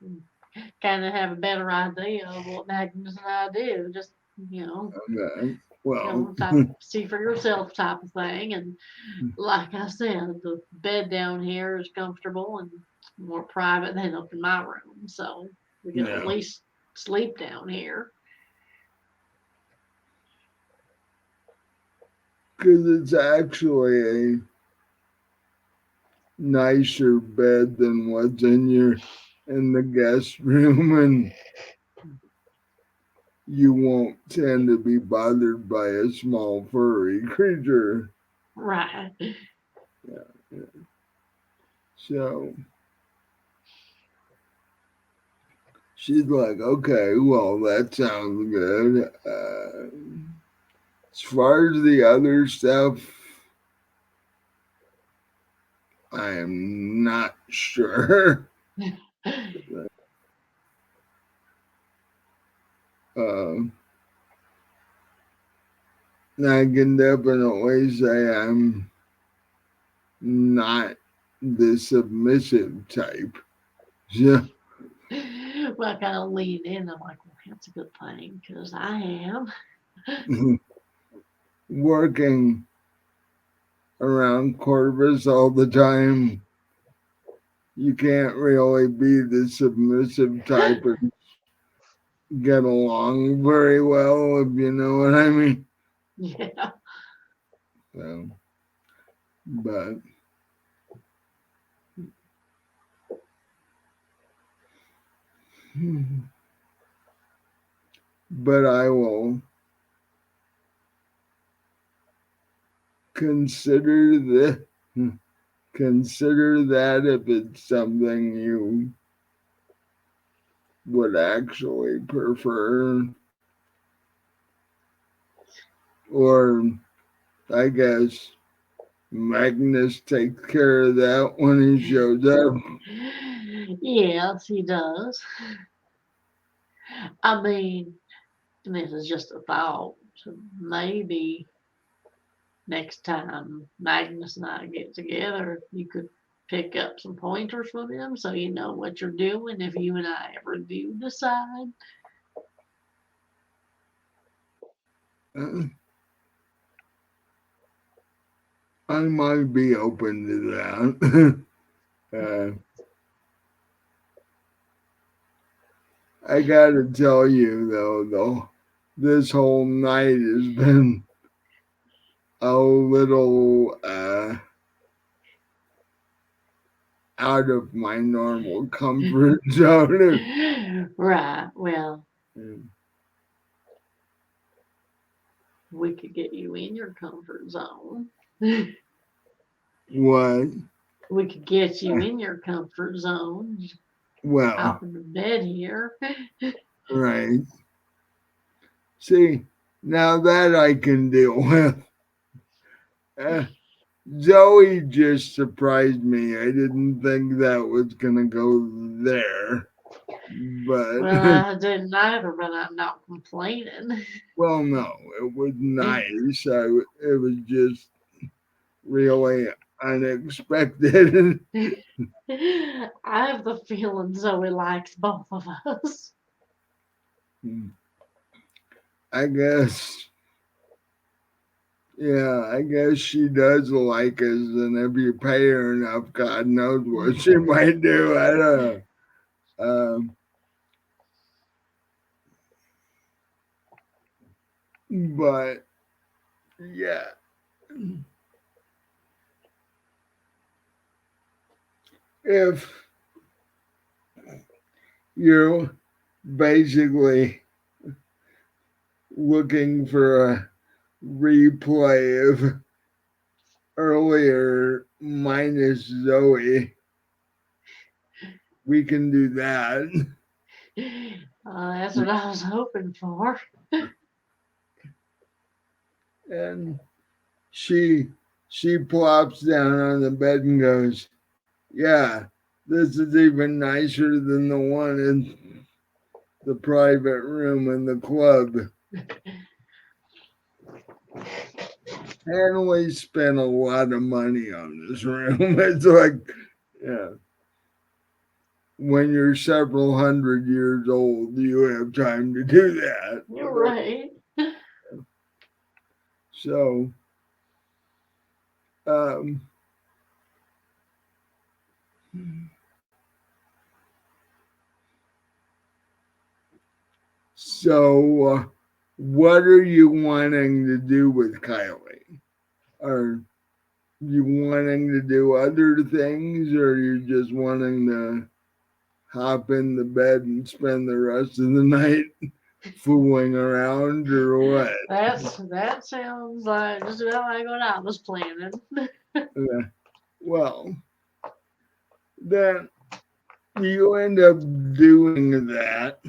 kind of have a better idea of what Magnus and I do. Just you know, Okay. Well, type see for yourself type of thing. And like I said, the bed down here is comfortable and more private than up in my room, so we get at yeah, least sleep down here. because it's actually a nicer bed than what's in the guest room, and you won't tend to be bothered by a small furry creature. Right. Yeah, yeah. So she's like, "Okay, well, that sounds good. As far as the other stuff, I am not sure." uh, I can definitely say I'm not the submissive type. Yeah. Well, I kind of lean in. I'm like, well, that's a good thing because I am. Working around Corvus all the time, you can't really be the submissive type and get along very well, if you know what I mean. Yeah. So, but I will consider the consider that if it's something you would actually prefer, or I guess Magnus takes care of that when he shows up. Yes, he does. I mean, this is just a thought. So maybe next time Magnus and I get together, you could pick up some pointers from him so you know what you're doing if you and I ever do decide. Uh, I might be open to that. uh, I gotta tell you though, this whole night has been a little out of my normal comfort zone. Right. Well, Mm. we could get you in your comfort zone. What? We could get you in your comfort zone. Just Well, hop in the bed here. right. See, now that I can deal with. Uh, Zoe just surprised me. I didn't think that was gonna go there, but Well, I didn't either, but I'm not complaining. well, no, it was nice. It was just really unexpected. I have the feeling Zoe likes both of us. I guess, yeah, I guess she does like us, and if you pay her enough, God knows what she might do. I don't know. But yeah, if you're basically looking for a replay of earlier minus Zoe, we can do that. That's what I was hoping for. And she she plops down on the bed and goes, "Yeah, this is even nicer than the one in the private room in the club." Hanley spent a lot of money on this room. It's like, yeah, when you're several hundred years old, you have time to do that. You're right. So, um, what are you wanting to do with Kylie? Are you wanting to do other things, or are you just wanting to hop in the bed and spend the rest of the night fooling around, or what? That sounds like just about like what I was planning. Uh, well, then you end up doing that,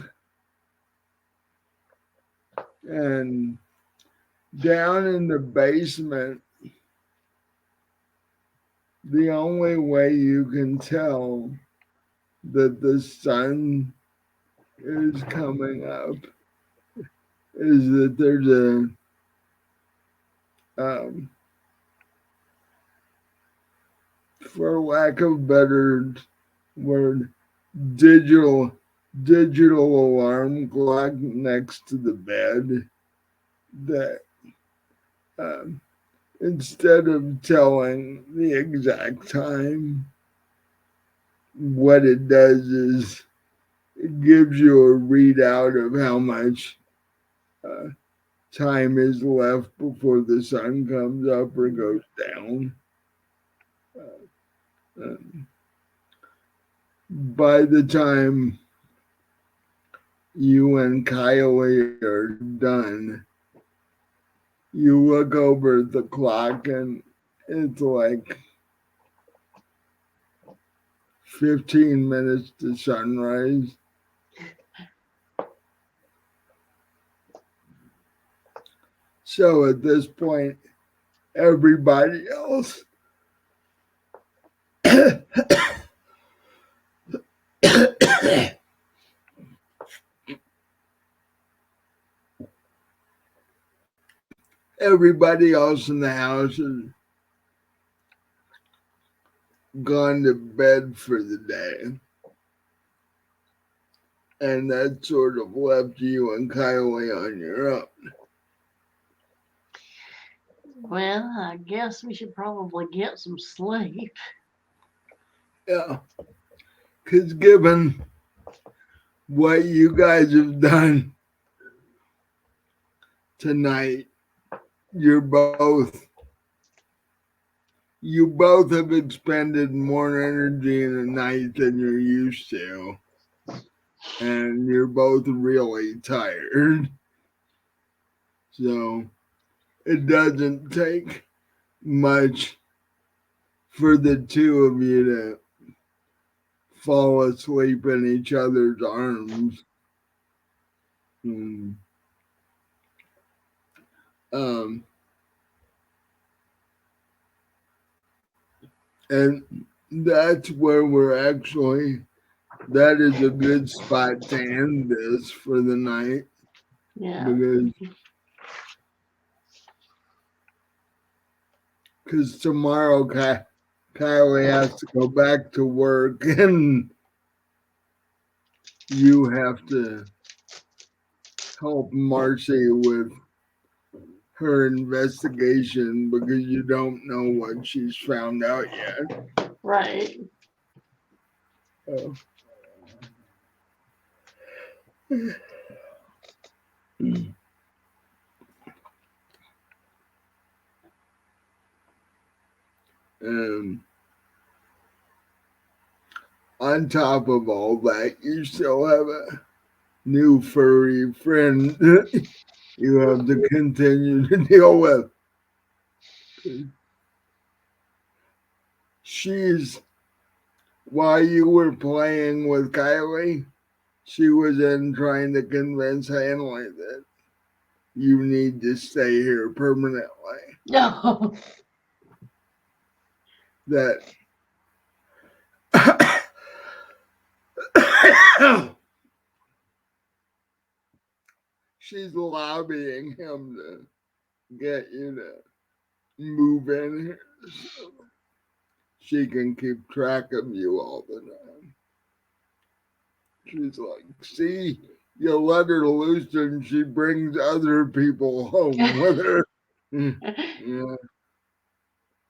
and down in the basement, the only way you can tell that the sun is coming up is that there's um, for lack of a better word, digital digital alarm clock next to the bed that um, instead of telling the exact time, what it does is it gives you a readout of how much uh, time is left before the sun comes up or goes down. Um, by the time you and Kylie are done, you look over at the clock and it's like 15 minutes to sunrise. So at this point, everybody else everybody else in the house has gone to bed for the day. And that sort of left you and Kylie on your own. Well, I guess we should probably get some sleep. Yeah. Because given what you guys have done tonight. You're both you both have expended more energy in a night than you're used to, and you're both really tired. So it doesn't take much for the two of you to fall asleep in each other's arms. Mm. Um, and that's where we're actually, that is a good spot to end this for the night Yeah. because tomorrow Kylie has to go back to work and you have to help Marcy with her investigation because you don't know what she's found out yet. Right. Uh, and on top of all that, you still have a new furry friend you have to continue to deal with. She's, while you were playing with Kylie, she was in trying to convince Hanley that you need to stay here permanently. No. That she's lobbying him to get you to move in here so she can keep track of you all the time. She's like, see, you let her loose and she brings other people home with her. Yeah,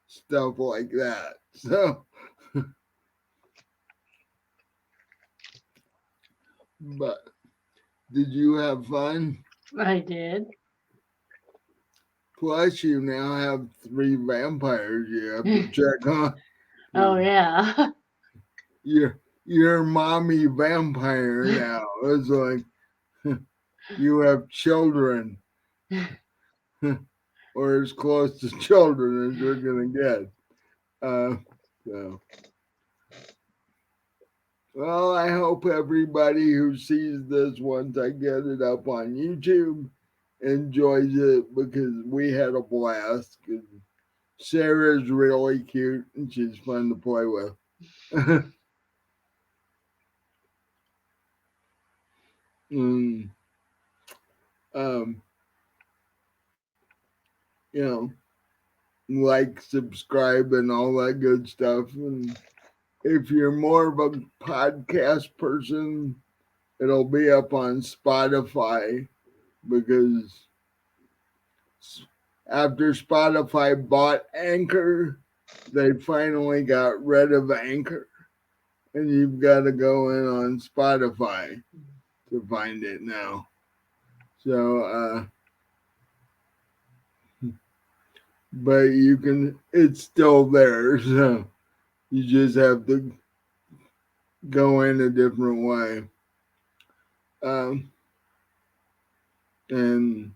stuff like that. So, but did you have fun? I did. Plus, you now have three vampires you have to check on. Oh yeah. You're mommy vampire now. It's like you have children, or as close to children as you're gonna get. So, well, I hope everybody who sees this once I get it up on YouTube enjoys it because we had a blast. 'Cause Sarah's really cute and she's fun to play with. mm, um, you know, like, subscribe, and all that good stuff. And if you're more of a podcast person, it'll be up on Spotify because after Spotify bought Anchor, they finally got rid of Anchor. And you've got to go in on Spotify to find it now. So, but you can, it's still there. So you just have to go in a different way. Um, and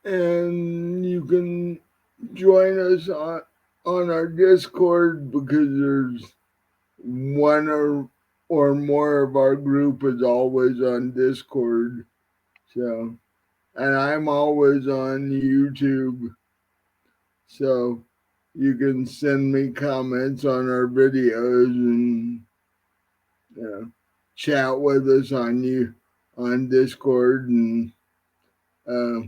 you can join us on our Discord because there's one or more of our group is always on Discord. So, and I'm always on YouTube. So you can send me comments on our videos and chat with us on Discord and uh,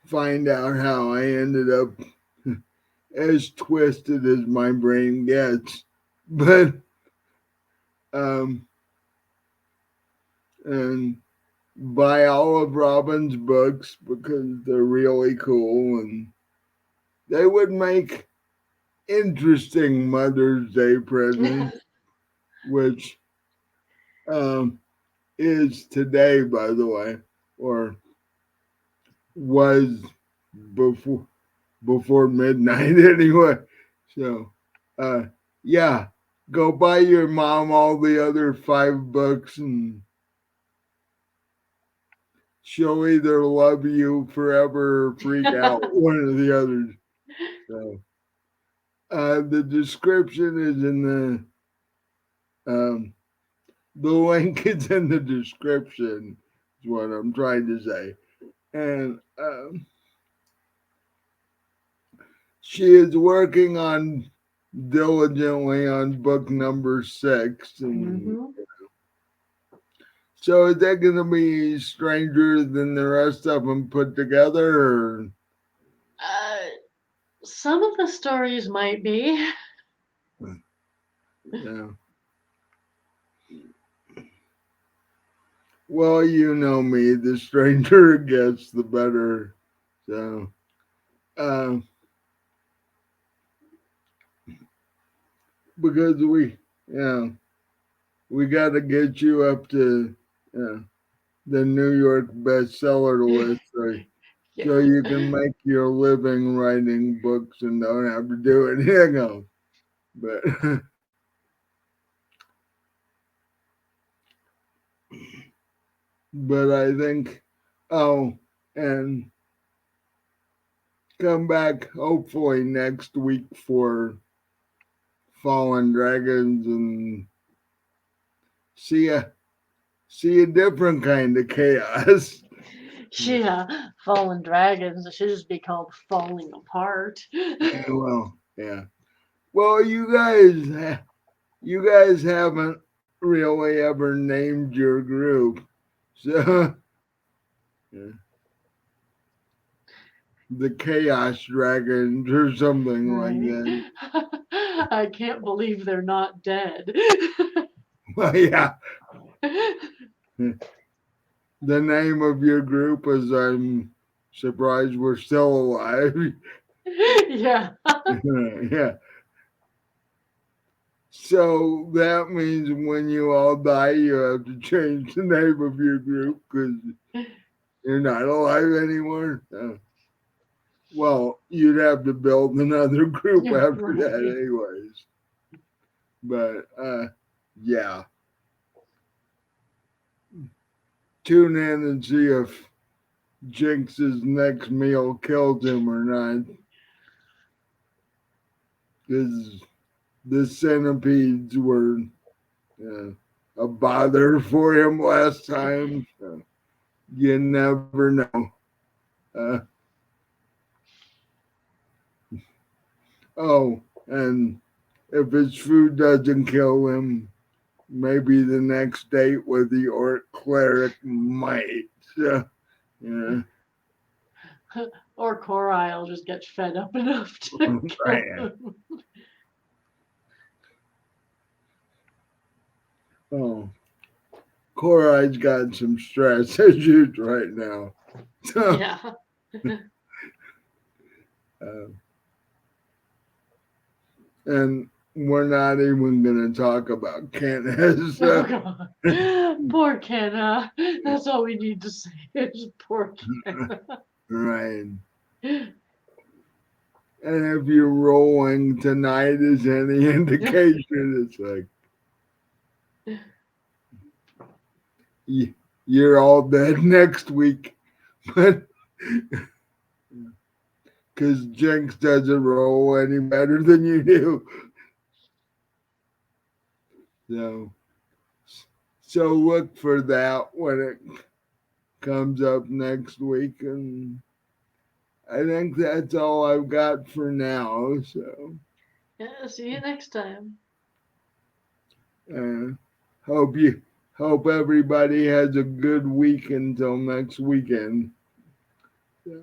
find out how I ended up as twisted as my brain gets. But and buy all of Robin's books because they're really cool, and they would make interesting Mother's Day presents, which um, is today, by the way, or was before midnight anyway. So, uh, yeah, go buy your mom all the other 5 books, and she'll either love you forever or freak out, one or the others. So, the description is in the link is in the description. Is what I'm trying to say, and she is working on diligently on book number 6, and Hmm. so is that going to be stranger than the rest of them put together? Or Uh, some of the stories might be. yeah, well, you know me, the stranger it gets, the better. So, uh, because yeah, we got to get you up to yeah, the New York bestseller list, so Yeah. you can make your living writing books and don't have to do anything else. But but I think oh, and come back hopefully next week for Fallen Dragons and see a see a different kind of chaos. Yeah. Fallen dragons. It should just be called falling apart. Well, yeah. Well, you guys haven't really ever named your group, so yeah, the Chaos Dragons or something like Right. that. I can't believe they're not dead. Well, yeah, the name of your group is I'm surprised we're still alive. Yeah. Yeah. So that means when you all die, you have to change the name of your group because you're not alive anymore. Well, you'd have to build another group Yeah, after that, right. anyways. But yeah, tune in and see if Jinx's next meal killed him or not. Because the centipedes were uh, a bother for him last time. So you never know. Uh, oh, and if his food doesn't kill him, maybe the next date with the orc cleric might. Yeah, Or Corai will just get fed up enough to kill right. him. Oh, Korai's got some stress issues right now. So, Yeah. uh, and we're not even going to talk about Kenneth. Oh god. Poor Kenna. That's all we need to say is poor Kenna. Right. And if you're rolling tonight is any indication, it's like you're all dead next week. But because Jinx doesn't roll any better than you do. So, so look for that when it comes up next week. And I think that's all I've got for now. So, Yeah, see you next time. uh, hope you hope everybody has a good week until next weekend. So.